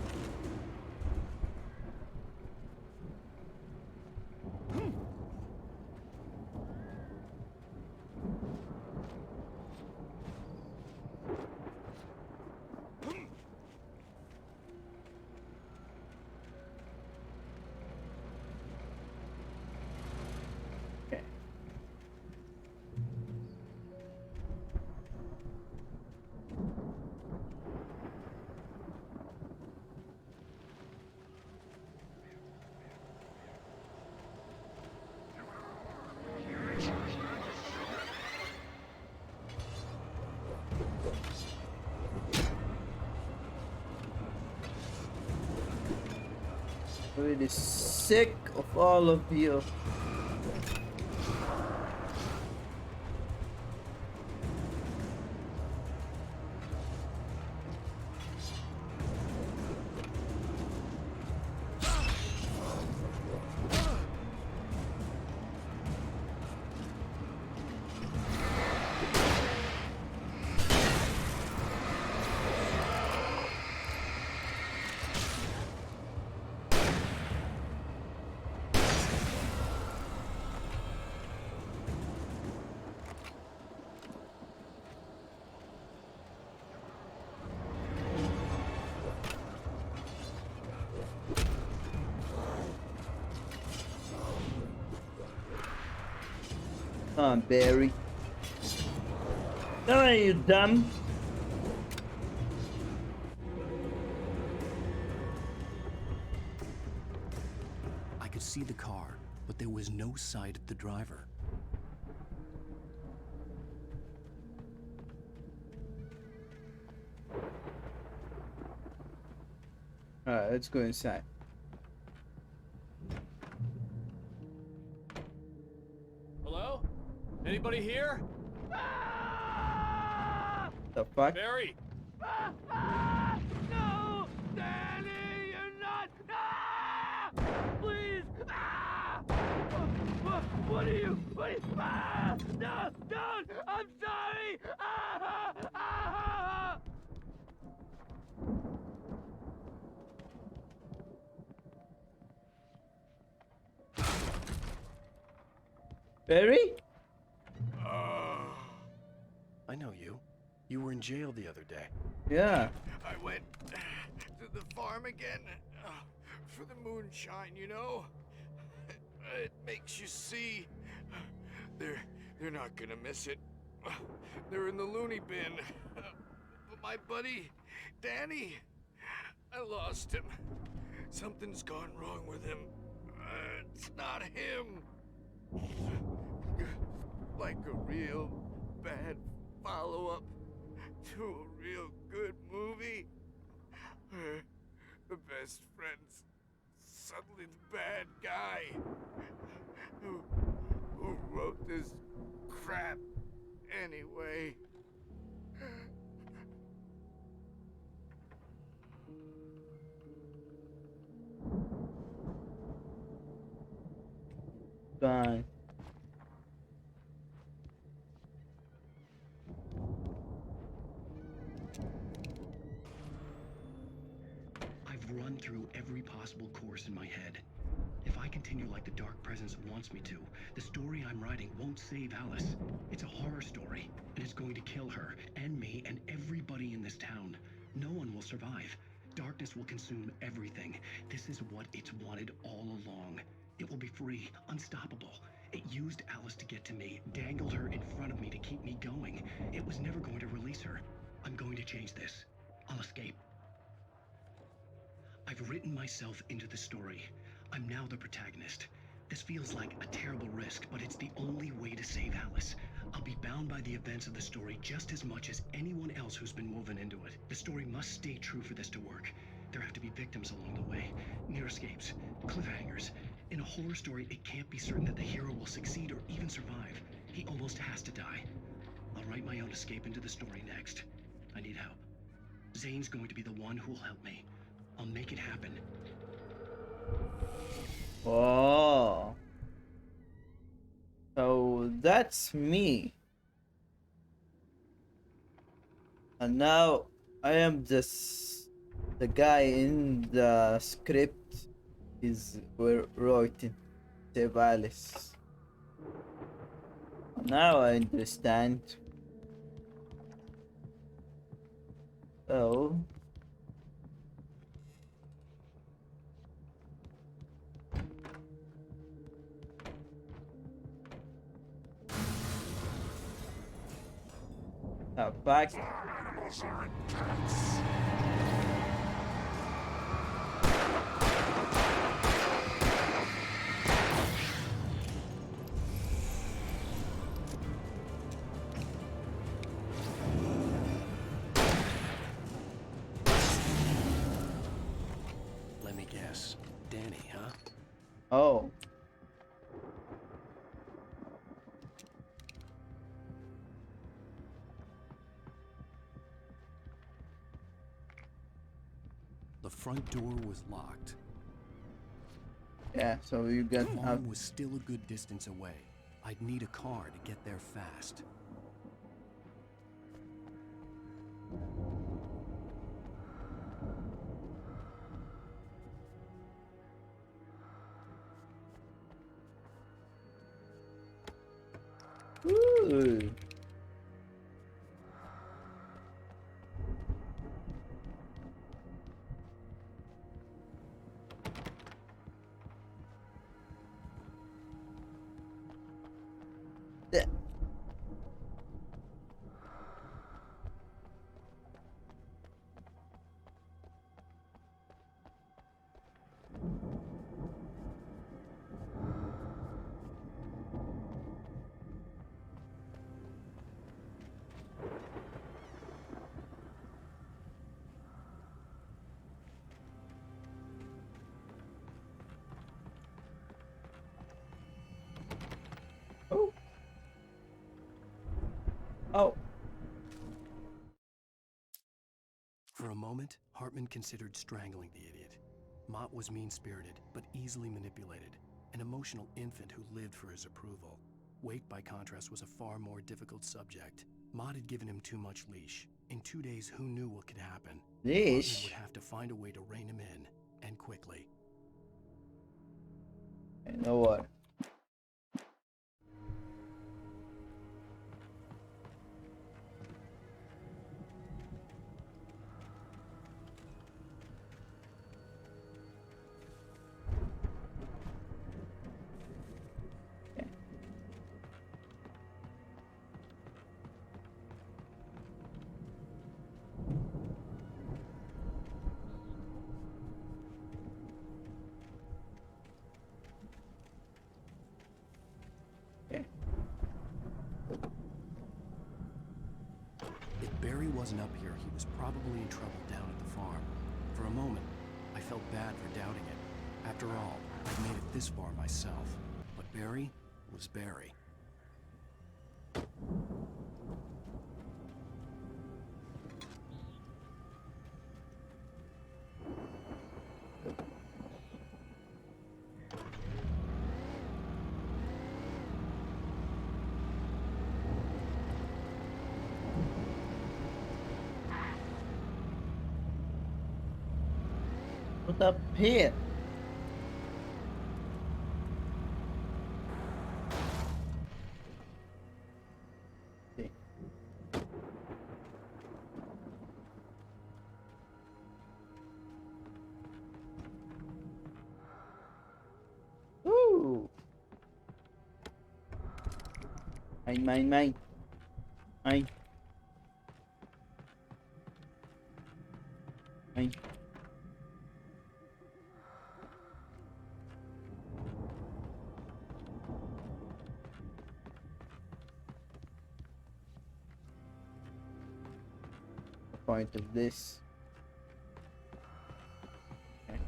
Really sick of all of you. Come on, Barry. Come on, you dumb. I could see the car, but there was no sight of the driver. Alright, let's go inside. Hello? Anybody here? The fuck? Barry! No! Danny, you're not! Ah! Please! Ah! What are you? Ah! No! Don't! I'm sorry! Ah! Ah! Barry? I know you. You were in jail the other day. Yeah. I went to the farm again for the moonshine, you know? It makes you see They're not gonna miss it. They're in the loony bin. But my buddy, Danny, I lost him. Something's gone wrong with him. It's not him. Like a real bad follow-up to a real good movie. Where the best friend's suddenly the bad guy who wrote this crap anyway. Fine. I've run through every possible course in my head. If I continue like the Dark Presence wants me to, the story I'm writing won't save Alice. It's a horror story, and it's going to kill her, and me, and everybody in this town. No one will survive. Darkness will consume everything. This is what it's wanted all along. It will be free, unstoppable. It used Alice to get to me, dangled her in front of me to keep me going. It was never going to release her. I'm going to change this. I'll escape. I've written myself into the story. I'm now the protagonist. This feels like a terrible risk, but it's the only way to save Alice. I'll be bound by the events of the story just as much as anyone else who's been woven into it. The story must stay true for this to work. There have to be victims along the way, near escapes, cliffhangers. In a horror story, it can't be certain that the hero will succeed or even survive. He almost has to die. I'll write my own escape into the story next. I need help. Zane's going to be the one who'll help me. I'll make it happen. Oh. So that's me. And now I am the guy in the script is writing Save Alice. Now I understand. So back. Let me guess. Danny, huh? Oh. The front door was locked. Yeah, so you got The out. home was still a good distance away. I'd need a car to get there fast. Ooh. Yeah. Oh. Oh. For a moment, Hartman considered strangling the idiot. Mott was mean-spirited, but easily manipulated, an emotional infant who lived for his approval. Wake, by contrast, was a far more difficult subject. Mott had given him too much leash. In 2 days, who knew what could happen? Leash? Hartman would have to find a way to rein him in, and quickly. You know what? wasn't up here, he was probably in trouble down at the farm. For a moment, I felt bad for doubting it. After all, I'd made it this far myself. But Barry was Barry. What up here? Okay. Ooh. Mine. Mine. Point of this. Okay.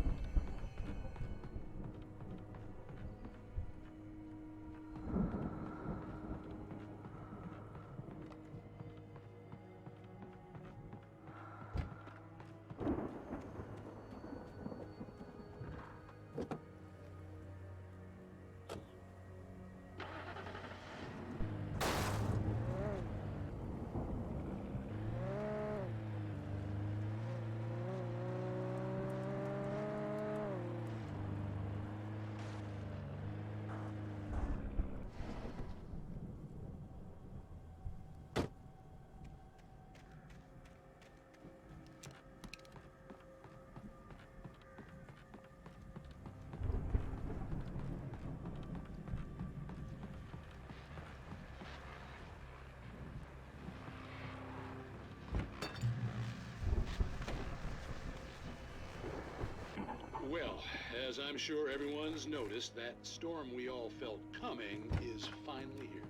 Well, as I'm sure everyone's noticed, that storm we all felt coming is finally here.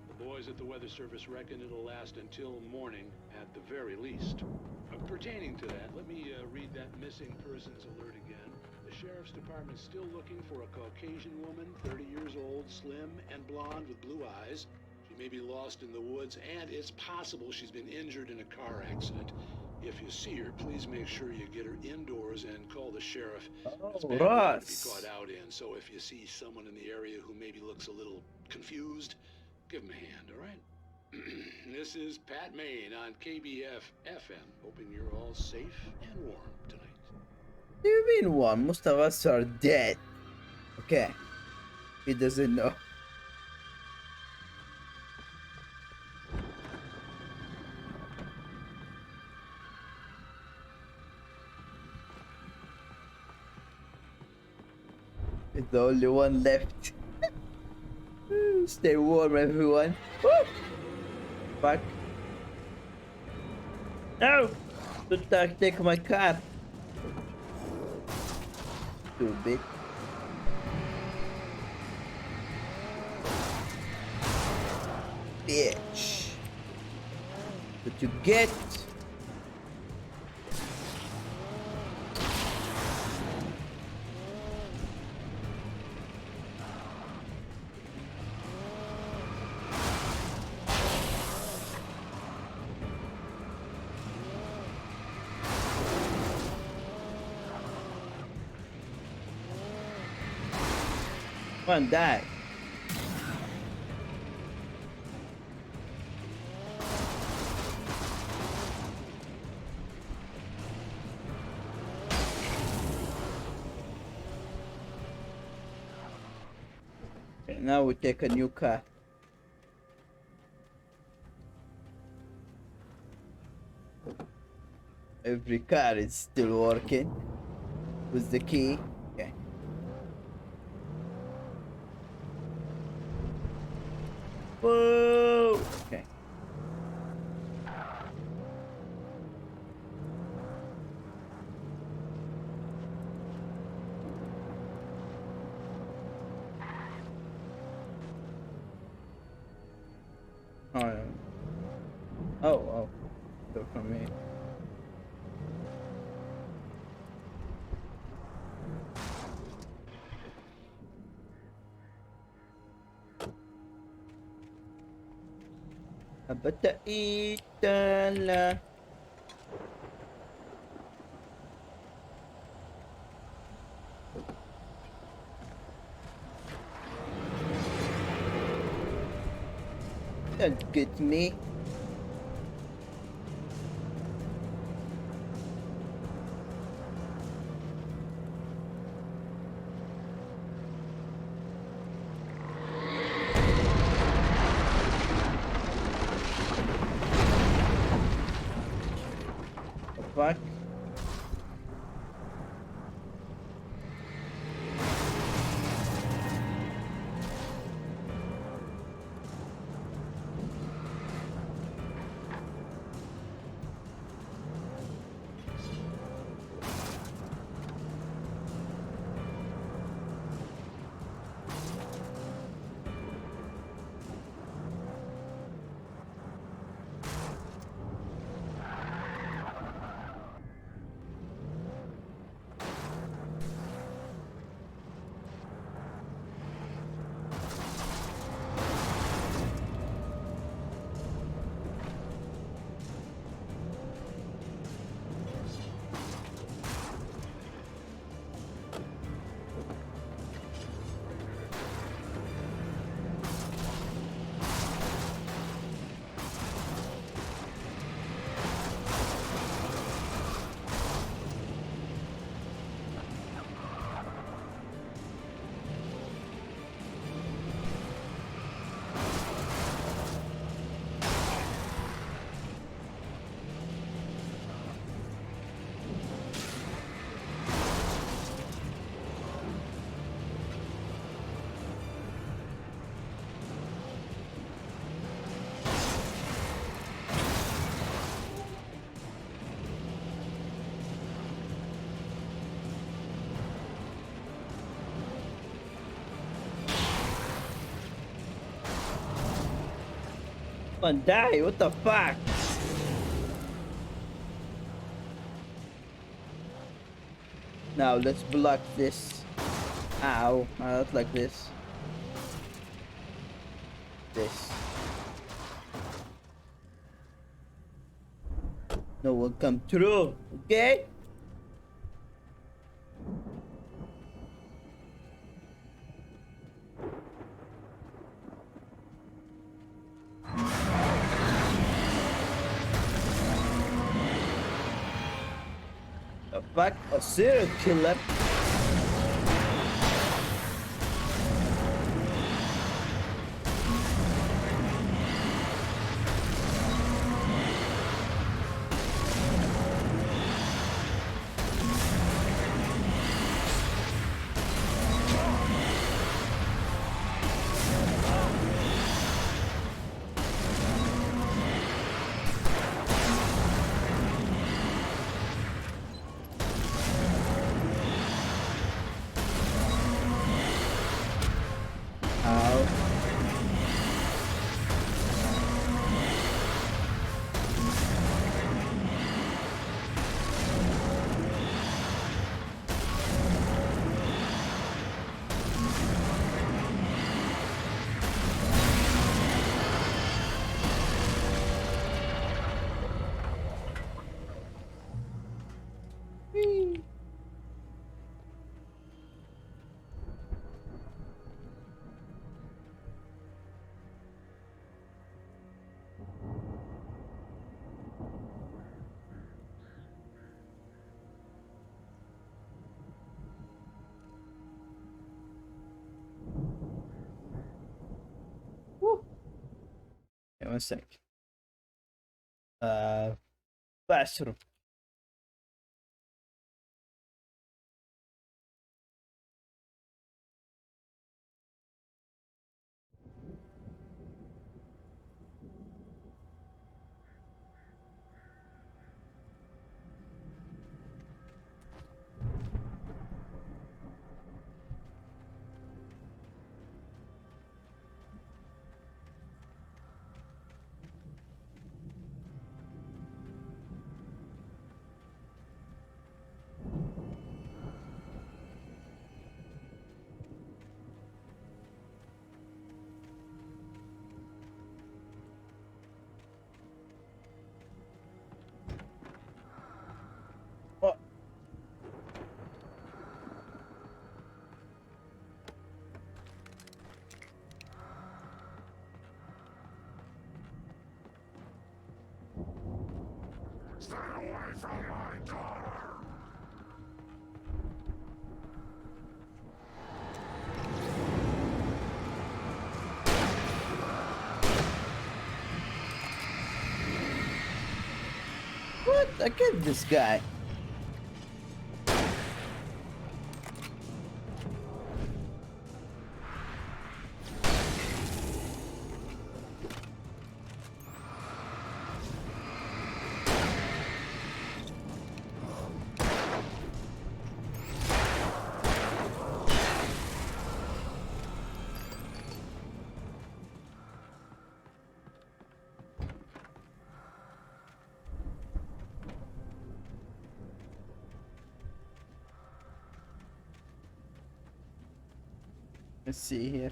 The boys at the Weather Service reckon it'll last until morning at the very least. Pertaining to that, let me read that missing persons alert again. The Sheriff's Department's still looking for a Caucasian woman, 30 years old, slim and blonde with blue eyes. She may be lost in the woods, and it's possible she's been injured in a car accident. If you see her, please make sure you get her indoors and call the sheriff. It's bad weather to be caught out in, so if you see someone in the area who maybe looks a little confused, give him a hand, all right? This is Pat Maine on KBF FM, hoping you're all safe and warm tonight. What do you mean warm? Most of us are dead. Okay. He doesn't know. It's the only one left. Stay warm, everyone. Woo! Fuck. No! Don't take my car. Stupid. Bitch. What you get? Come on, die. Okay, now we take a new car. Every car is still working with the key. Okay. Whoa! Okay. Oh, yeah. Oh. Go from me. Abata itala. Don't get me. Fuck. Come on, die, what the fuck? Now let's block this. Ow, not like this. This. No one come through, okay? The fuck? A serial killer? One sec. بعشره. What? I killed this guy. Let's see here.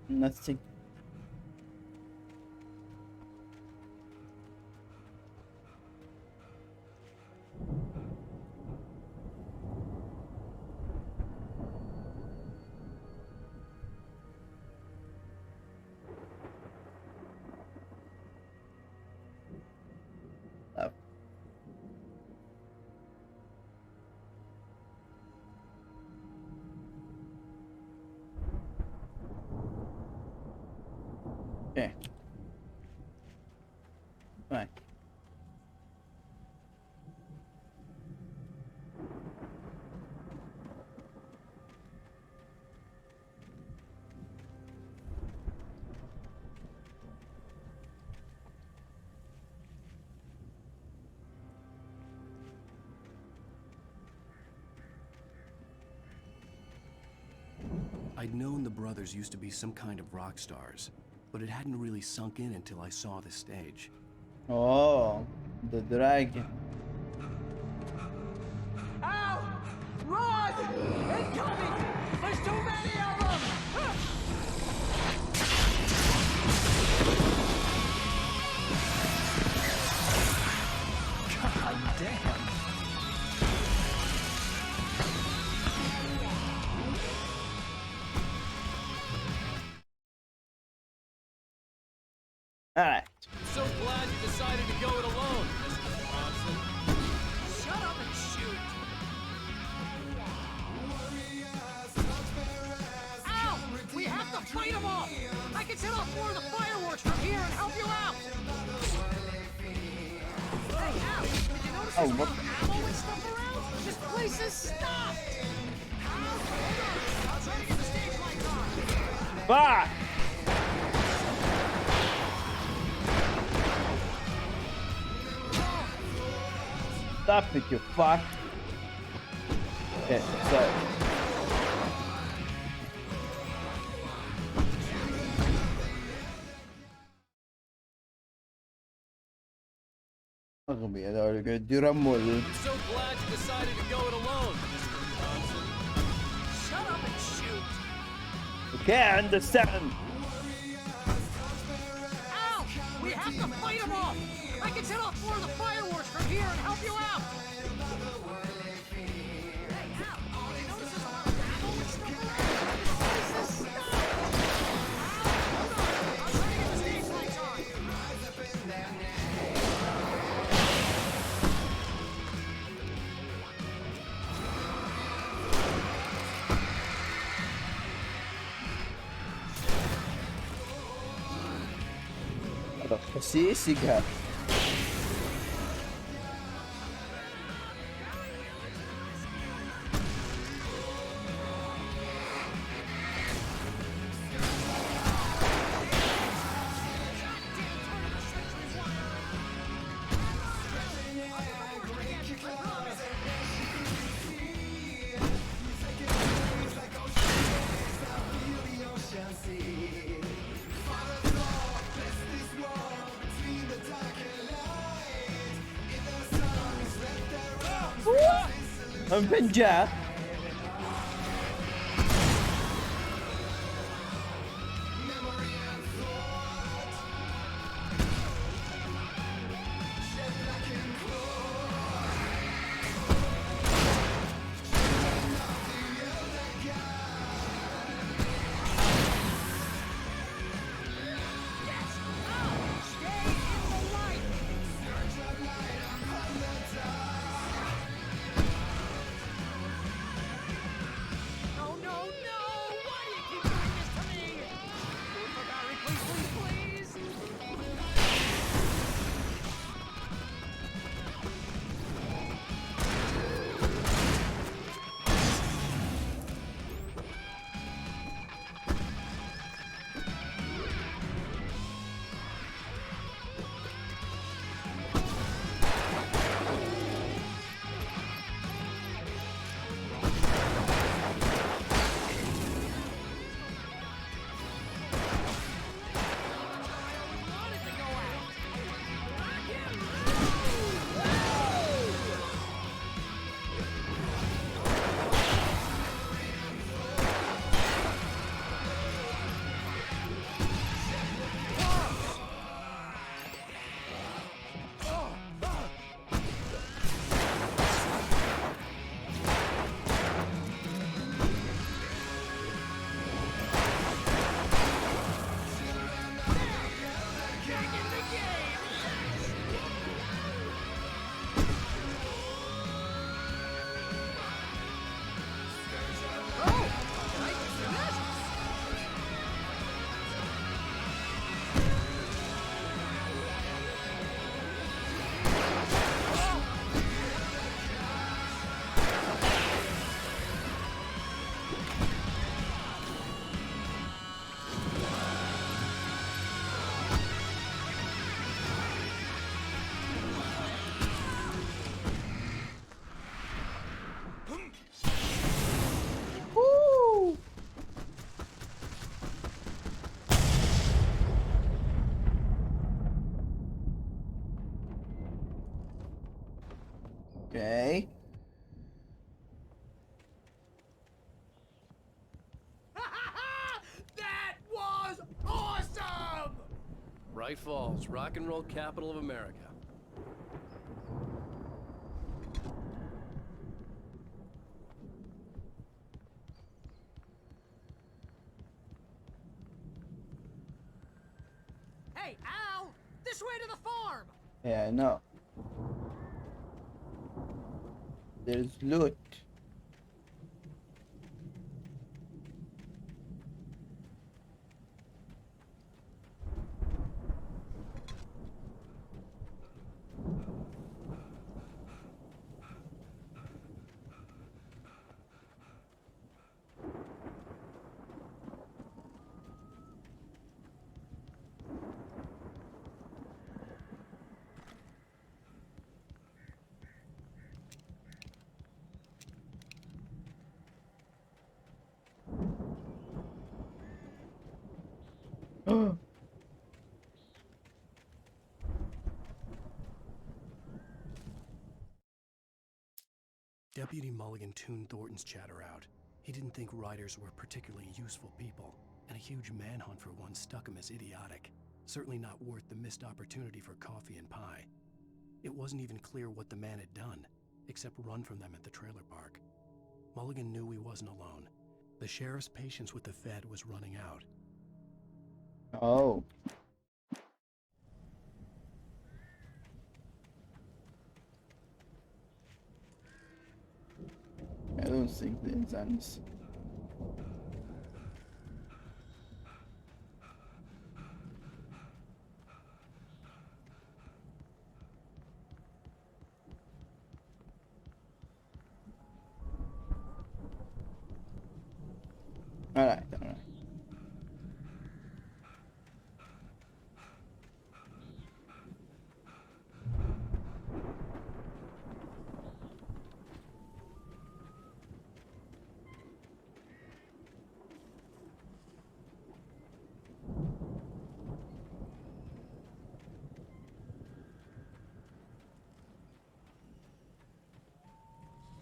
Nothing. Okay. Right. I'd known the brothers used to be some kind of rock stars, but it hadn't really sunk in until I saw the stage. Oh, the dragon. Ow! Run! Incoming! There's too many of them! God damn. Alright. So glad you decided to go it alone, Mr. Thompson. Shut up and shoot! Ow! We have to fight them off! I can set off more of the fireworks from here and help you out! Hey, Al! Did you notice there's more ammo and stuff around? This place is stopped! Hold on! I'll try to get the stage lights on! Fuck! Stop it, you fuck. Okay, so. أغبي هذول قاعد يرموا So glad you decided to go it alone, Mr. Thompson. Shut up and shoot! Okay, I understand. Ow! We have to fight them off! I can set off more of the fireworks from here and help you out! Hey, Al! Did you notice there's a lot of ammo and stuff around? This is stuff! Hold on! I'll try to get the stage lights on! هذا خسيس يقهر. من فين جاء؟ Okay. That was awesome! Bright Falls, rock and roll capital of America. Hey, Al! This way to the farm! Yeah, I know. There's loot. Deputy Mulligan tuned Thornton's chatter out. He didn't think writers were particularly useful people, and a huge manhunt for one struck him as idiotic. Certainly not worth the missed opportunity for coffee and pie. It wasn't even clear what the man had done, except run from them at the trailer park. Mulligan knew he wasn't alone. The sheriff's patience with the Fed was running out. Oh. I don't think the exams. Alright.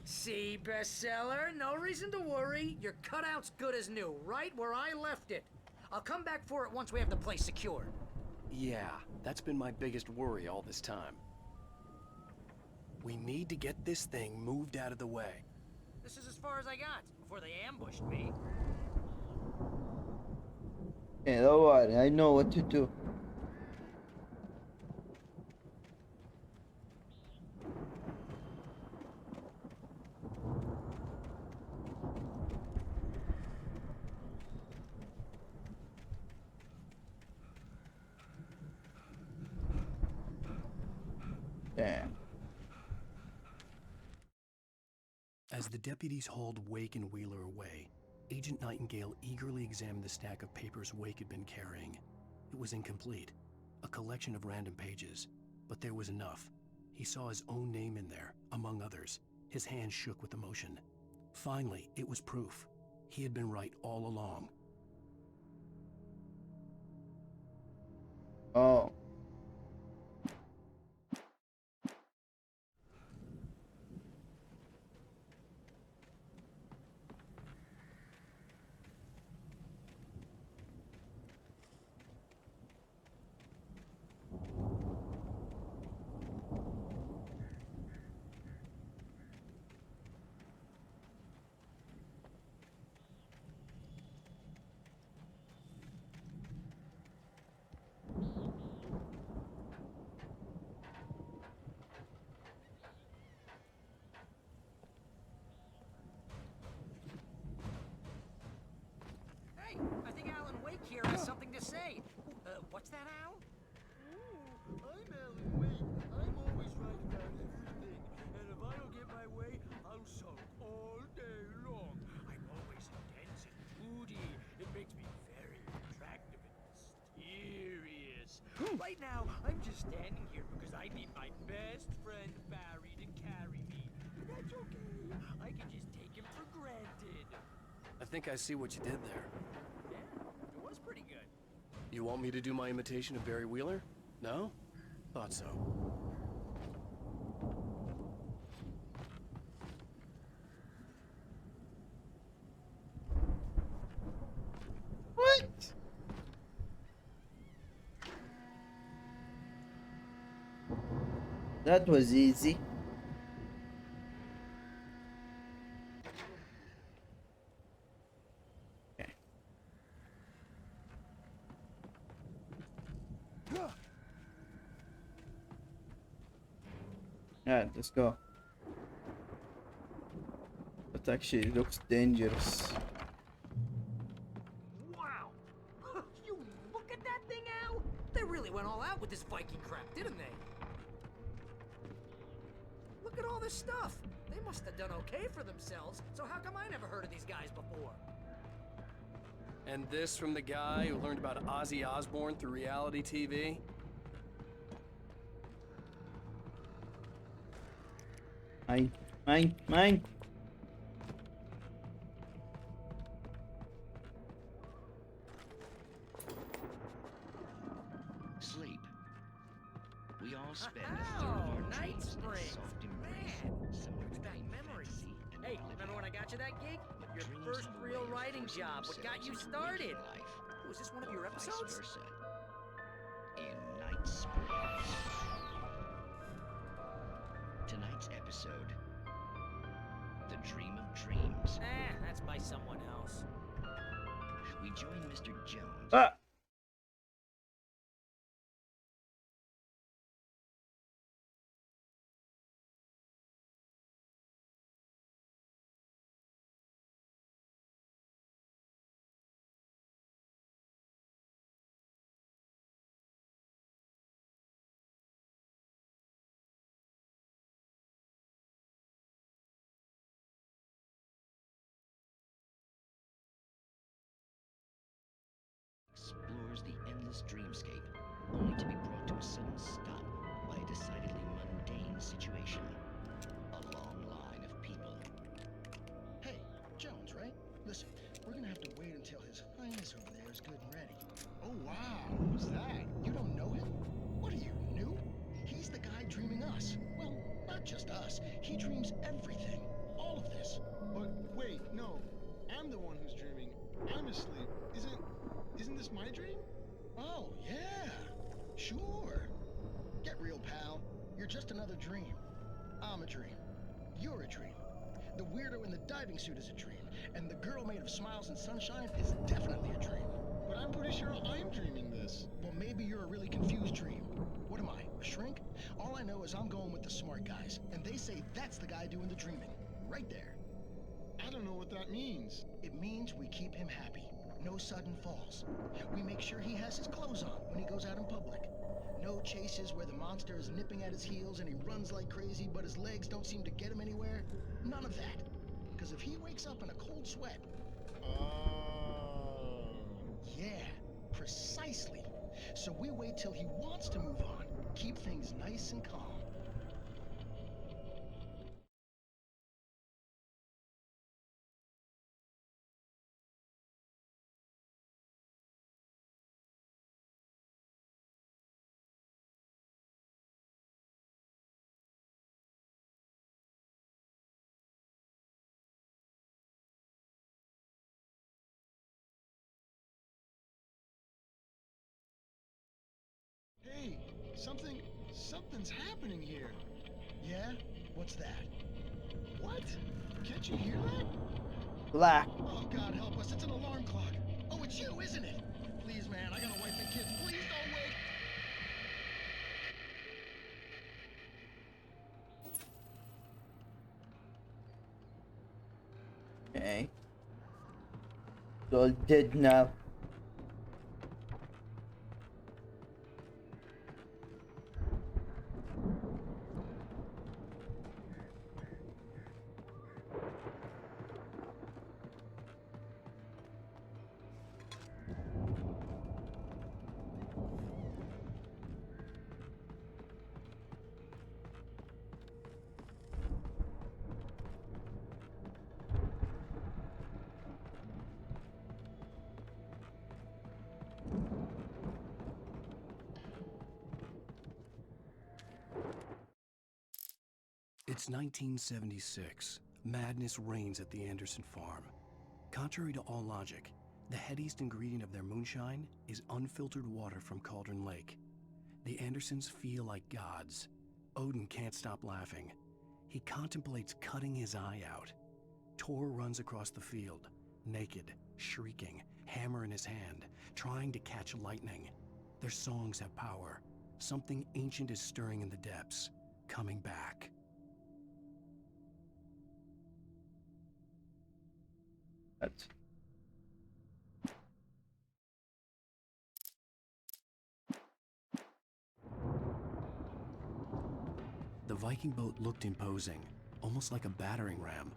See, bestseller? No reason to worry. Your cutout's good as new, right where I left it. I'll come back for it once we have the place secured. Yeah, that's been my biggest worry all this time. We need to get this thing moved out of the way. This is as far as I got before they ambushed me. Yeah, don't worry, I know what to do. Damn. As the deputies hauled Wake and Wheeler away, Agent Nightingale eagerly examined the stack of papers Wake had been carrying. It was incomplete, a collection of random pages, but there was enough. He saw his own name in there, among others. His hands shook with emotion. Finally, it was proof. He had been right all along. Oh. Hey, I think Alan Wake here has something to say. What's that, Al? I'm Alan Wake. I'm always right about everything. And if I don't get my way, I'll sulk all day long. I'm always intense and moody. It makes me very attractive and mysterious. Right now, I'm just standing here because I need my best friend Barry to carry me. But that's okay. I can just take him for granted. I think I see what you did there. Yeah, it was pretty good. You want me to do my imitation of Barry Wheeler? No? Thought so. That was easy. Okay. Alright, let's go. That actually looks dangerous. Wow! You look at that thing, Al! They really went all out with this Viking crap, didn't they? Look at all this stuff. They must have done okay for themselves, so how come I never heard of these guys before? And this from the guy who learned about Ozzy Osbourne through reality TV? Mine. Sleep. We all spend a third of our dreams in a soft embrace, somewhere between fantasy and Hey, remember when I got you that gig? Your first real writing job. What got you started? Oh, is this one of your episodes? In Night Springs. Tonight's episode, The Dream of Dreams. That's by someone else. We join Mr. Jones. Explores the endless dreamscape, only to be brought to a sudden stop by a decidedly mundane situation. A long line of people. Hey, Jones, right? Listen, we're gonna have to wait until His Highness over there is good and ready. Oh, wow. Who's that? You don't know him? What are you, new? He's the guy dreaming us. Well, not just us. He dreams everything. All of this. But wait, no. I'm the one who's dreaming. I'm asleep. Isn't this my dream? Oh, yeah. Sure. Get real, pal. You're just another dream. I'm a dream. You're a dream. The weirdo in the diving suit is a dream. And the girl made of smiles and sunshine is definitely a dream. But I'm pretty sure I'm dreaming this. Well, maybe you're a really confused dream. What am I, a shrink? All I know is I'm going with the smart guys. And they say that's the guy doing the dreaming. Right there. I don't know what that means. It means we keep him happy. No sudden falls. We make sure he has his clothes on when he goes out in public. No chases where the monster is nipping at his heels and he runs like crazy, but his legs don't seem to get him anywhere. None of that. Because if he wakes up in a cold sweat... Yeah, precisely. So we wait till he wants to move on. Keep things nice and calm. Hey, something's happening here. Yeah? What's that? What? Can't you hear that? Black. Oh, God help us, it's an alarm clock. Oh, it's you, isn't it? Please, man, I got a wife and kids. Please don't wait. Okay. It's all dead now. It's 1976. Madness reigns at the Anderson farm. Contrary to all logic, the headiest ingredient of their moonshine is unfiltered water from Cauldron Lake. The Andersons feel like gods. Odin can't stop laughing. He contemplates cutting his eye out. Tor runs across the field, naked, shrieking, hammer in his hand, trying to catch lightning. Their songs have power. Something ancient is stirring in the depths, coming back. That's... The Viking boat looked imposing, almost like a battering ram.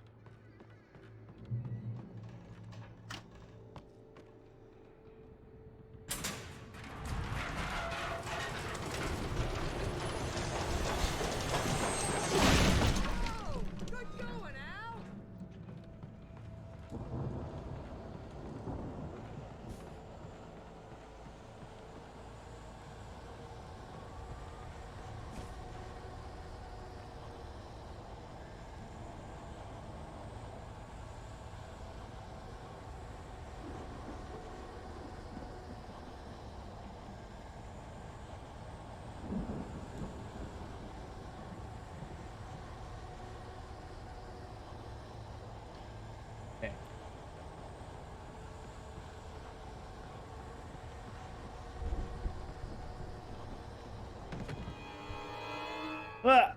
Ah!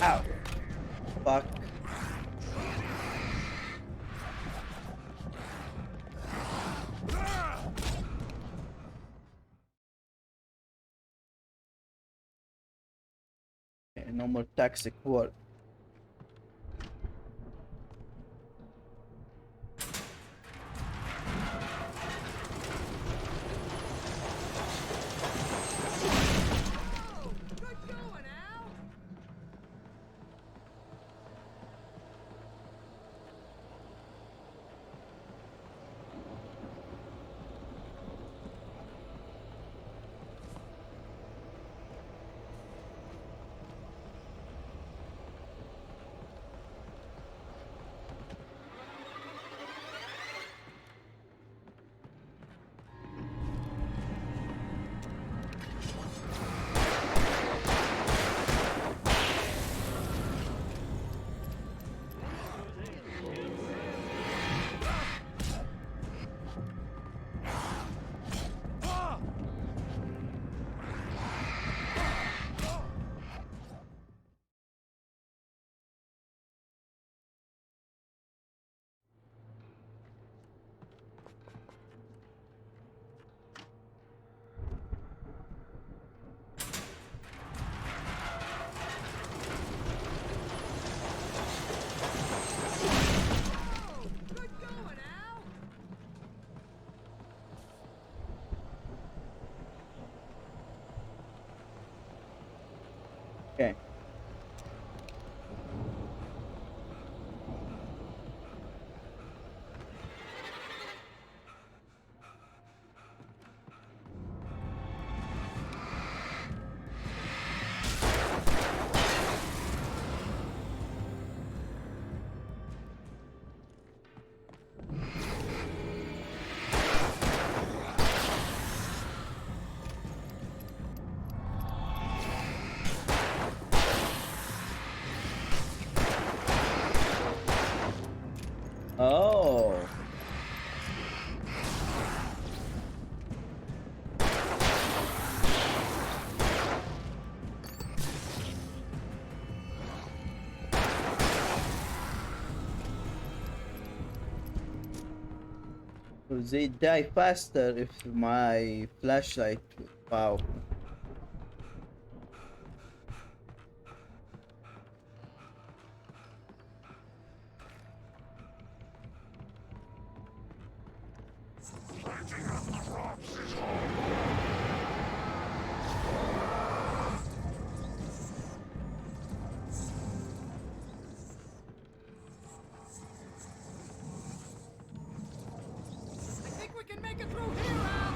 Ow. Fuck. Okay, no more toxic war. Okay. Oh. Will they die faster if my flashlight? Wow. I think we can make it through here, Al!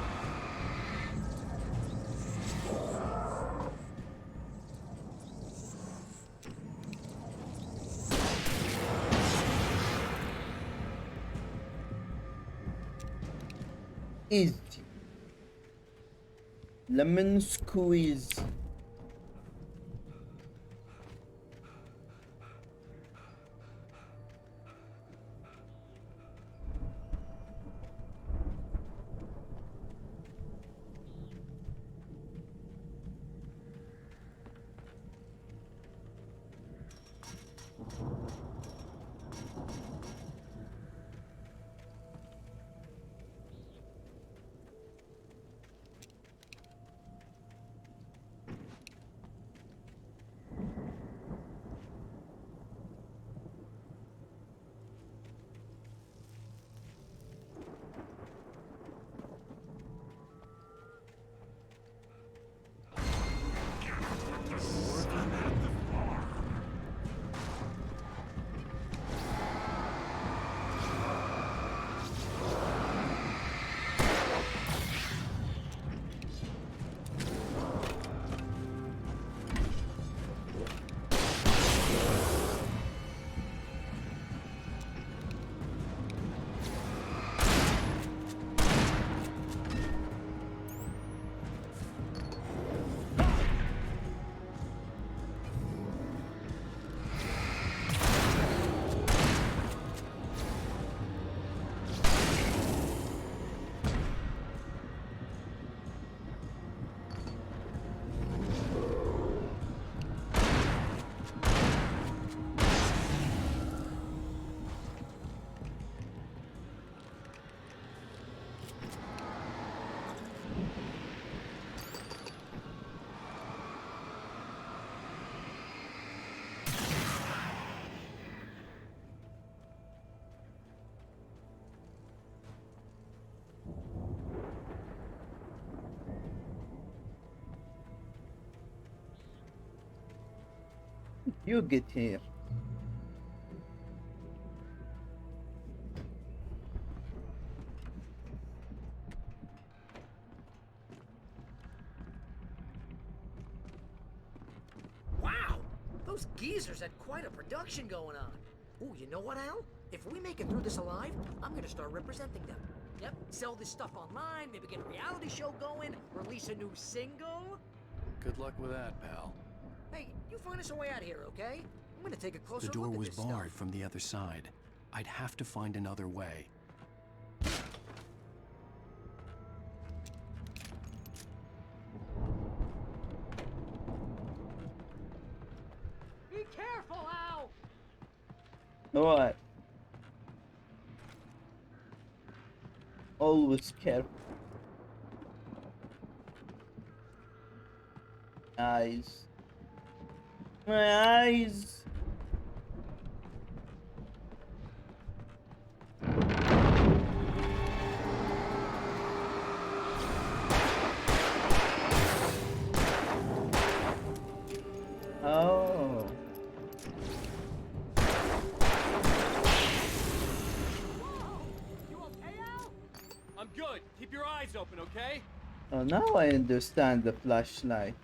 Easy. lemon squeeze. You get here. Wow! Those geezers had quite a production going on. Ooh, you know what, Al? If we make it through this alive, I'm gonna start representing them. Yep, sell this stuff online, maybe get a reality show going, release a new single. Good luck with that, pal. Hey, you find us a way out of here, okay? I'm gonna take a closer The door look at was this barred stuff. from the other side. I'd have to find another way. Be careful, Al! What? Always careful. Eyes. My eyes. Oh. I'm good. Keep your eyes open, okay? Oh, now I understand the flashlight.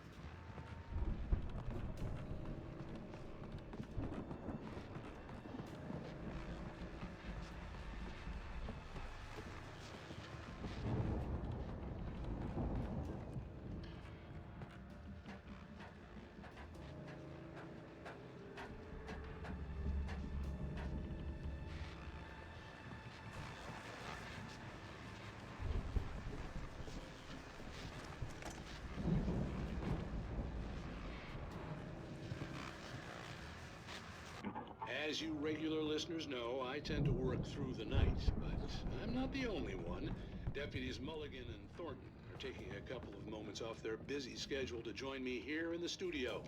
As you regular listeners know, I tend to work through the night, but I'm not the only one. Deputies Mulligan and Thornton are taking a couple of moments off their busy schedule to join me here in the studio.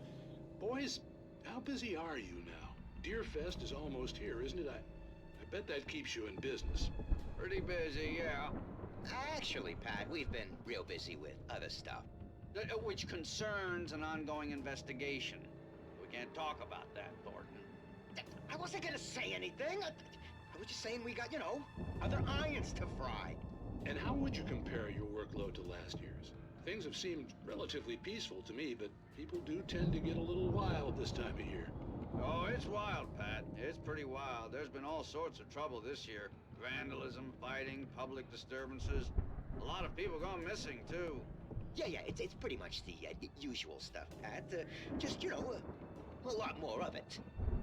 Boys, how busy are you now? Deerfest is almost here, isn't it? I bet that keeps you in business. Pretty busy, yeah. Actually, Pat, we've been real busy with other stuff, which concerns an ongoing investigation. We can't talk about that, Thornton. I wasn't gonna say anything. I was just saying we got, other irons to fry. And how would you compare your workload to last year's? Things have seemed relatively peaceful to me, but people do tend to get a little wild this time of year. Oh, it's wild, Pat. It's pretty wild. There's been all sorts of trouble this year. Vandalism, fighting, public disturbances. A lot of people gone missing, too. Yeah, it's pretty much the usual stuff, Pat. Just, you know, a lot more of it.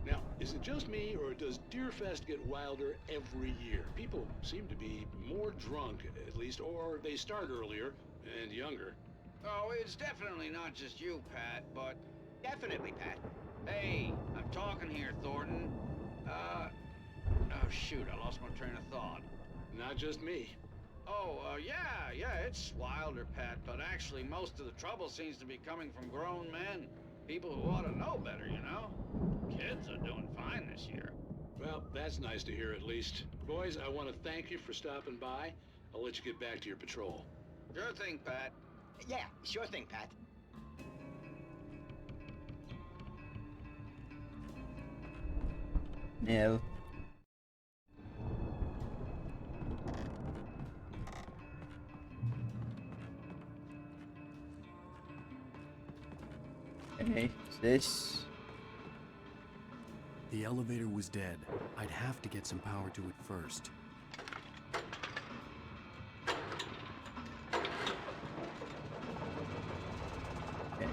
Now, is it just me, or does Deerfest get wilder every year? People seem to be more drunk, at least, or they start earlier and younger. Oh, it's definitely not just you, Pat, but... Definitely, Pat. Hey, I'm talking here, Thornton. Oh, shoot, I lost my train of thought. Not just me. Oh, yeah, it's wilder, Pat, but actually most of the trouble seems to be coming from grown men. People who ought to know better, you know? Kids are doing fine this year. Well, that's nice to hear at least. Boys, I want to thank you for stopping by. I'll let you get back to your patrol. Sure thing, Pat. Yeah, sure thing, Pat. Yeah. Okay, this. The elevator was dead. I'd have to get some power to it first. Okay.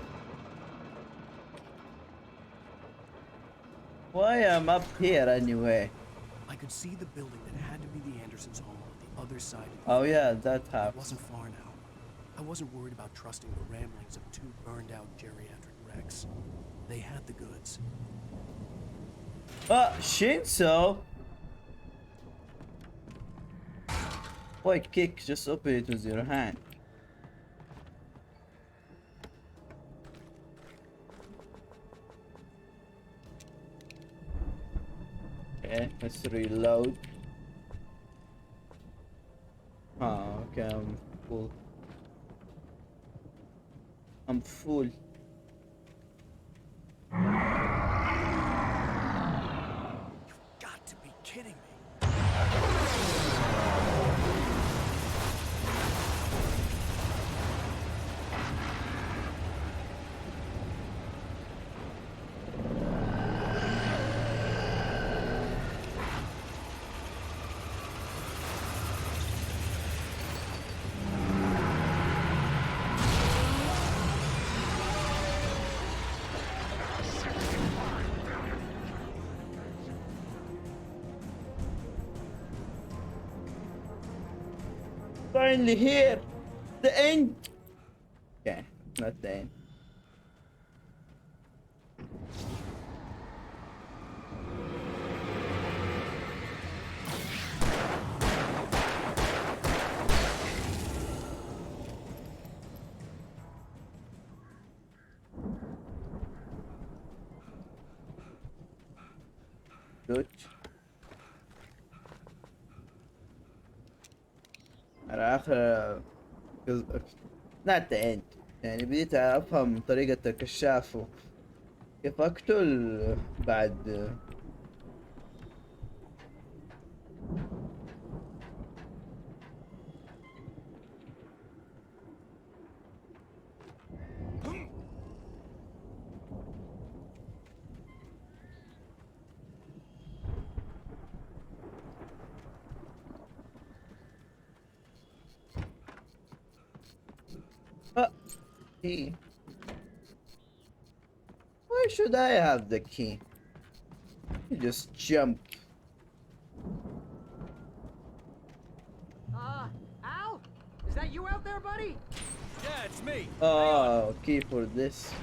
Why am up here anyway? I could see the building that had to be the Andersons' home on the other side. Oh yeah, that It happened. wasn't far now. I wasn't worried about trusting the ramblings of two burned-out geriatric wrecks. They had the goods. Shinso! White kick, just open it with your hand. Okay, let's reload. Oh, okay, I'm full. I'm full. Got to be kidding me. Finally here! The end! Okay, not the end. Good. على آخر not the end. يعني بديت أفهم طريقة الكشاف وكيف أقتل بعد key. Why should I have the key? You just jump. Al? Is that you out there, buddy? Yeah, it's me. Oh, key for this.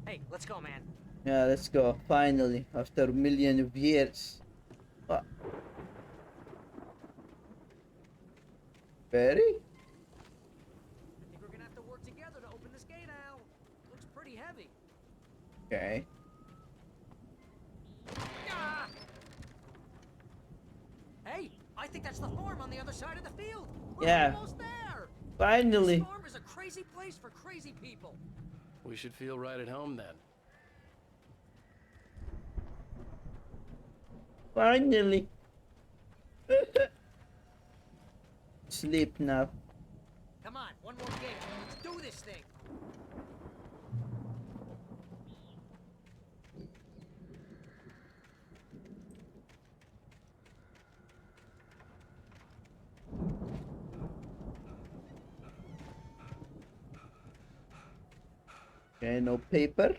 Hey, let's go, man. Yeah, let's go. Finally, after a million of years. Barry? I think we're gonna have to work together to open this gate, Al. Looks pretty heavy. Okay. Ah! Hey, I think that's the farm on the other side of the field. We're Yeah. almost there. Finally. This farm is a crazy place for crazy people. We should feel right at home then. Finally. Sleep now. Come on, one more gate. Let's do this thing. Okay, no paper.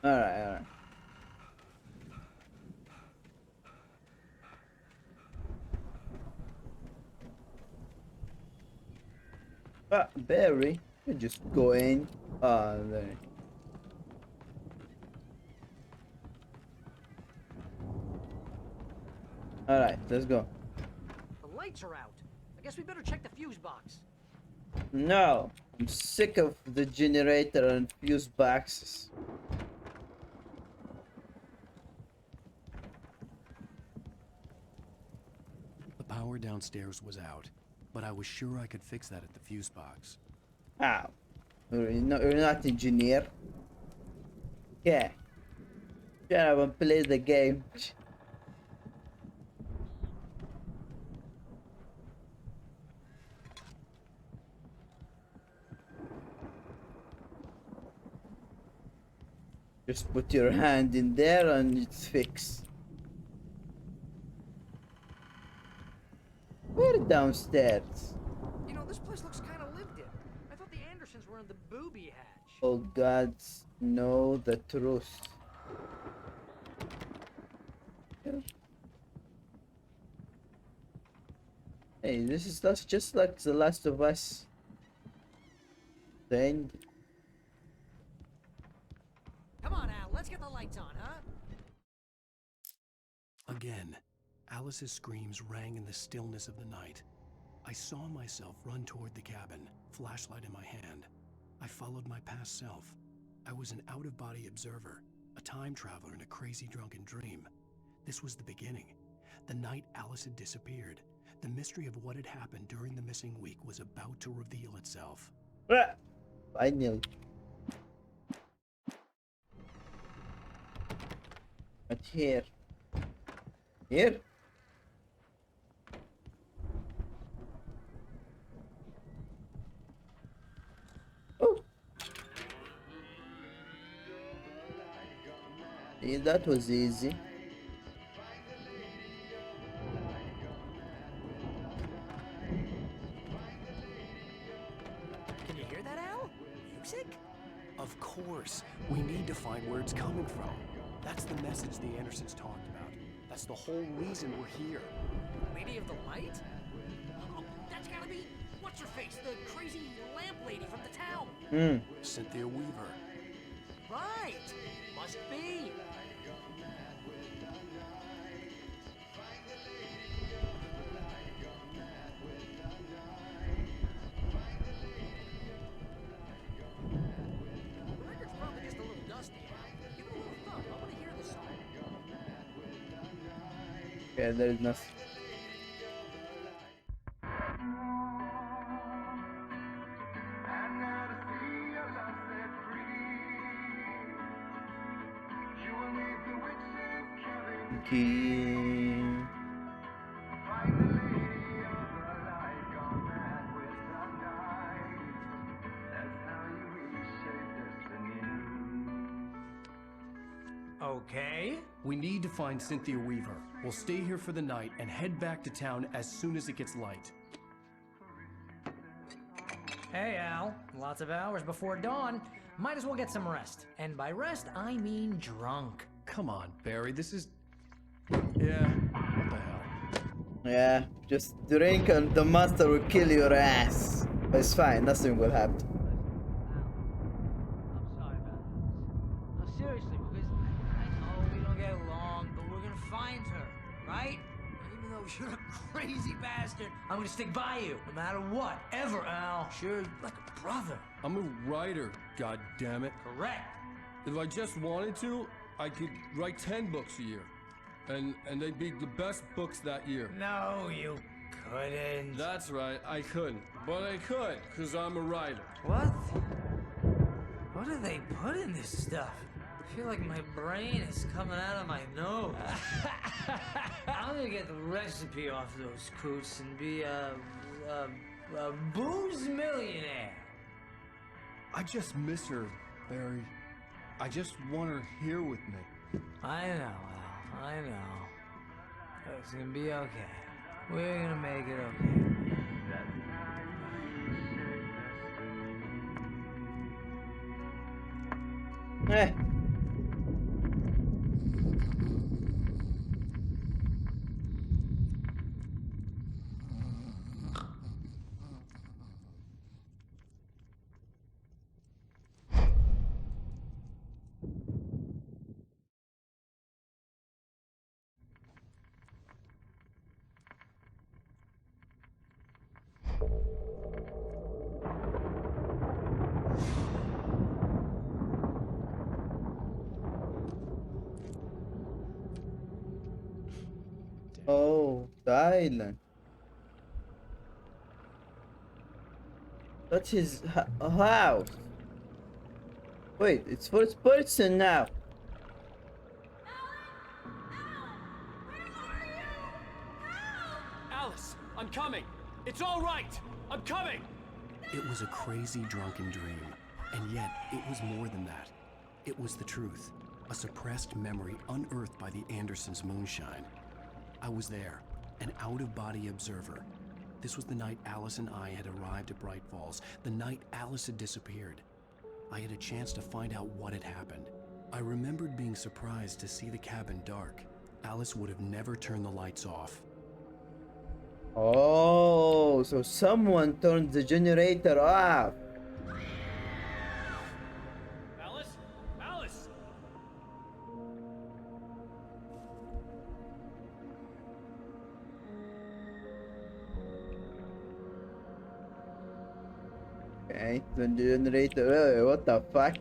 Alright. Barry, you just go in. There. Alright, let's go. The lights are out. I guess we better check the fuse box. No, I'm sick of the generator and fuse boxes. The power downstairs was out, but I was sure I could fix that at the fuse box. How? You're not engineer. Yeah. Shut up and play the game. Just put your hand in there and it's fixed. We're downstairs. You know, this place looks kind of lived in. I thought the Andersons were in the booby hatch. All gods know the truth. Hey, this is just like The Last of Us. The end. Come on, Al, let's get the lights on, huh? Again, Alice's screams rang in the stillness of the night. I saw myself run toward the cabin, flashlight in my hand. I followed my past self. I was an out-of-body observer, a time traveler in a crazy drunken dream. This was the beginning. The night Alice had disappeared. The mystery of what had happened during the missing week was about to reveal itself. Finally. But here. Here? Oh. Yeah, that was easy. Can you hear that, Al? Music? Of course. We need to find where it's coming from. That's the message the Andersons talked about. That's the whole reason we're here. Lady of the Light? Oh, that's gotta be... What's her face? The crazy lamp lady from the town. Cynthia Weaver. Right. Must be. The record's probably just a little dusty. Give it a little thumb. I want to hear this song. Yeah, there is nothing. Okay. Okay. We need to find Cynthia Weaver. We'll stay here for the night and head back to town as soon as it gets light. Hey, Al. Lots of hours before dawn. Might as well get some rest. And by rest, I mean drunk. Come on, Barry, this is... Yeah, what the hell? Yeah, just drink and the monster will kill your ass. But it's fine, nothing will happen. I'm sorry about this. No, seriously, because I know we don't get along, but we're gonna find her, right? Even though you're a crazy bastard, I'm gonna stick by you, no matter what, ever, Al. Sure, like a brother. I'm a writer, goddammit. Correct. If I just wanted to, I could write 10 books a year. And they'd be the best books that year. No, you couldn't. That's right, I couldn't. But I could, because I'm a writer. What? What do they put in this stuff? I feel like my brain is coming out of my nose. I'm gonna get the recipe off those coots and be a booze millionaire. I just miss her, Barry. I just want her here with me. I know, Al. I know. It's gonna be okay. We're gonna make it okay. Oh, the island. That's his house. Wait, it's first person now. Alice, I'm coming. It's all right. I'm coming. It was a crazy drunken dream, and yet it was more than that. It was the truth, a suppressed memory unearthed by the Andersons' moonshine. I was there, an out-of-body observer. This was the night Alice and I had arrived at Bright Falls, the night Alice had disappeared. I had a chance to find out what had happened. I remembered being surprised to see the cabin dark. Alice would have never turned the lights off. Oh, so someone turned the generator off. Alice? Alice! Okay, the generator. What the fuck?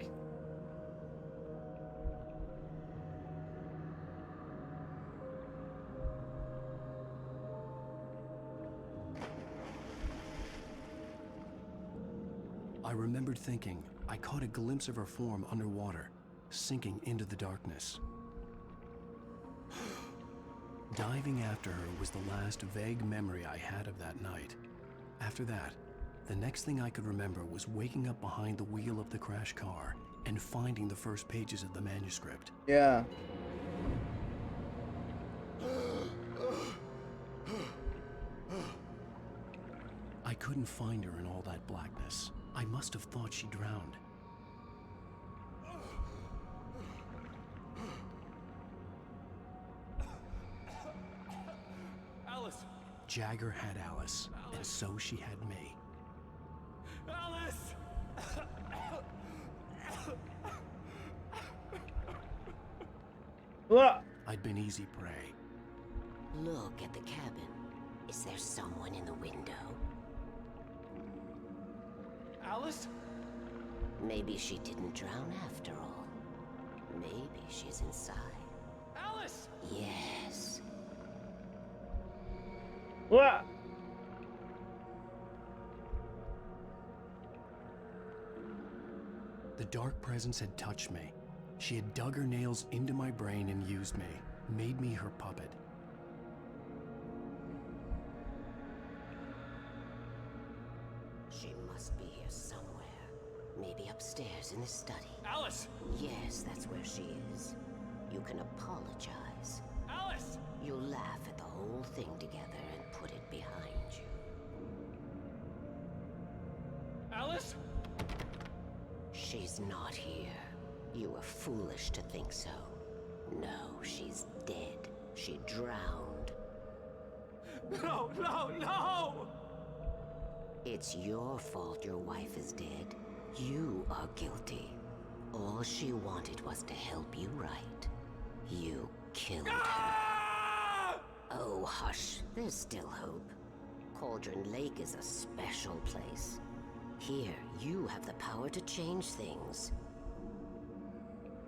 I remembered thinking I caught a glimpse of her form underwater, sinking into the darkness. Diving after her was the last vague memory I had of that night. After that, the next thing I could remember was waking up behind the wheel of the crash car and finding the first pages of the manuscript. Yeah. I couldn't find her in all that blackness. I must have thought she drowned. Alice! Jagger had Alice, and so she had me. Alice! What? I'd been easy prey. Look at the cabin. Is there someone in the window? Alice? Maybe she didn't drown after all. Maybe she's inside. Alice! Yes. What? The dark presence had touched me. She had dug her nails into my brain and used me, made me her puppet. She must be here somewhere. Maybe upstairs in the study. Alice! Yes, that's where she is. You can apologize. Alice! You'll laugh at the whole thing together and put it behind you. Alice? She's not here. You were foolish to think so. No, she's dead. She drowned. No, no, no! It's your fault your wife is dead. You are guilty. All she wanted was to help you right. You killed her. Oh, hush. There's still hope. Cauldron Lake is a special place. Here, you have the power to change things.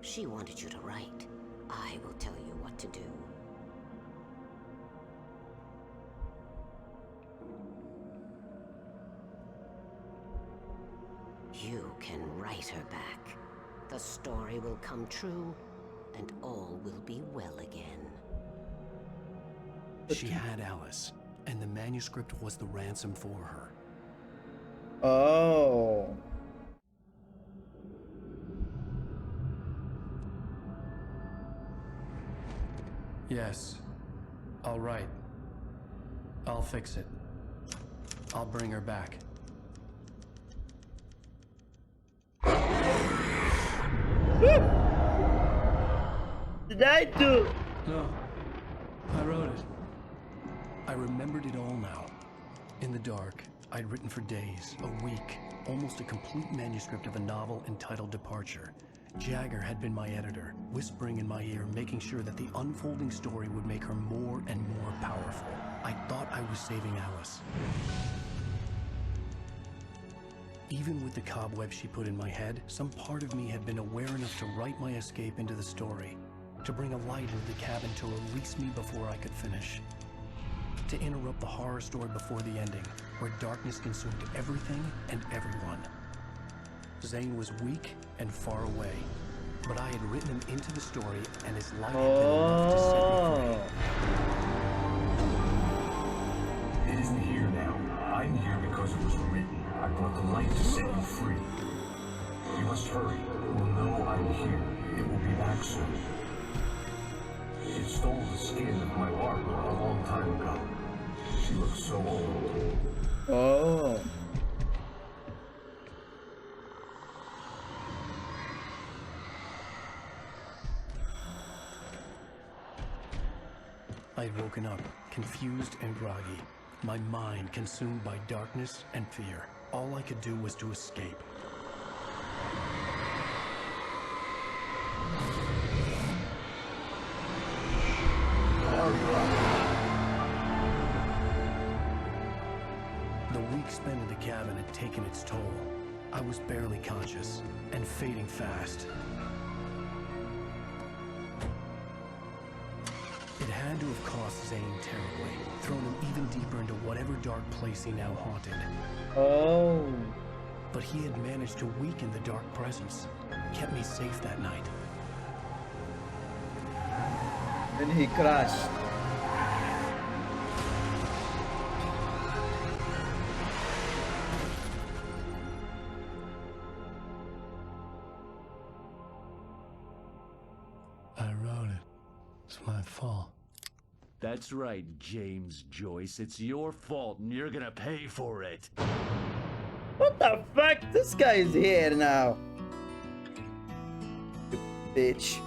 She wanted you to write. I will tell you what to do. You can write her back. The story will come true, and all will be well again. She had Alice, and the manuscript was the ransom for her. Oh. Yes. All right. I'll fix it. I'll bring her back. Did I do? No. I wrote it. I remembered it all now. In the dark, I'd written for days, a week, almost a complete manuscript of a novel entitled Departure. Jagger had been my editor, whispering in my ear, making sure that the unfolding story would make her more and more powerful. I thought I was saving Alice. Even with the cobweb she put in my head, some part of me had been aware enough to write my escape into the story, to bring a light into the cabin to release me before I could finish, to interrupt the horror story before the ending, where darkness consumed everything and everyone. Zane was weak and far away, but I had written him into the story, and his light had been enough to set me free. It isn't here now. I'm here because it was written. I brought the light to set you free. You must hurry. We'll know I'm here. It will be back soon. It stole the skin of my heart a long time ago. She looks so old. Oh. I'd woken up, confused and groggy, my mind consumed by darkness and fear. All I could do was to escape. The week spent in the cabin had taken its toll. I was barely conscious and fading fast. It had to have cost Zane terribly, thrown him even deeper into whatever dark place he now haunted. Oh. But he had managed to weaken the dark presence, kept me safe that night. Then he crashed. I wrote it. It's my fault. That's right, James Joyce. It's your fault, and you're gonna pay for it. What the fuck? This guy is here now. You bitch.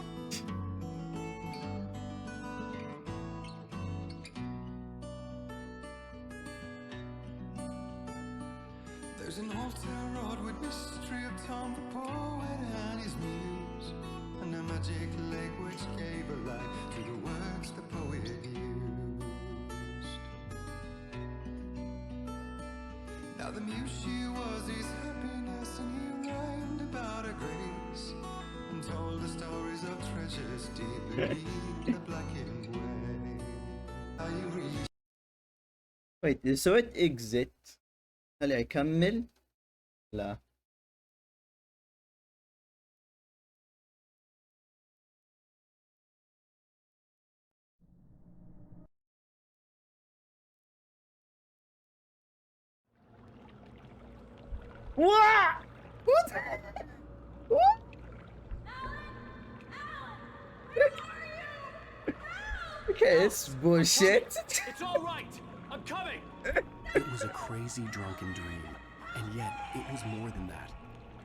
There's an old town road with mystery of Tom the poet and his muse, and a magic lake which gave a light to the words the poet used. Now the muse she was his happiness, and he rhymed about her grace, and told the stories of treasures deep beneath the blackened way. How you reach. Wait, إذا سويت exit هل يكمل؟ لا. What? What? What? Okay, it's bullshit. It's all right. I'm coming. It was a crazy drunken dream, and yet it was more than that.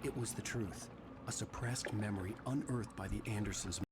It was the truth, a suppressed memory unearthed by the Andersons.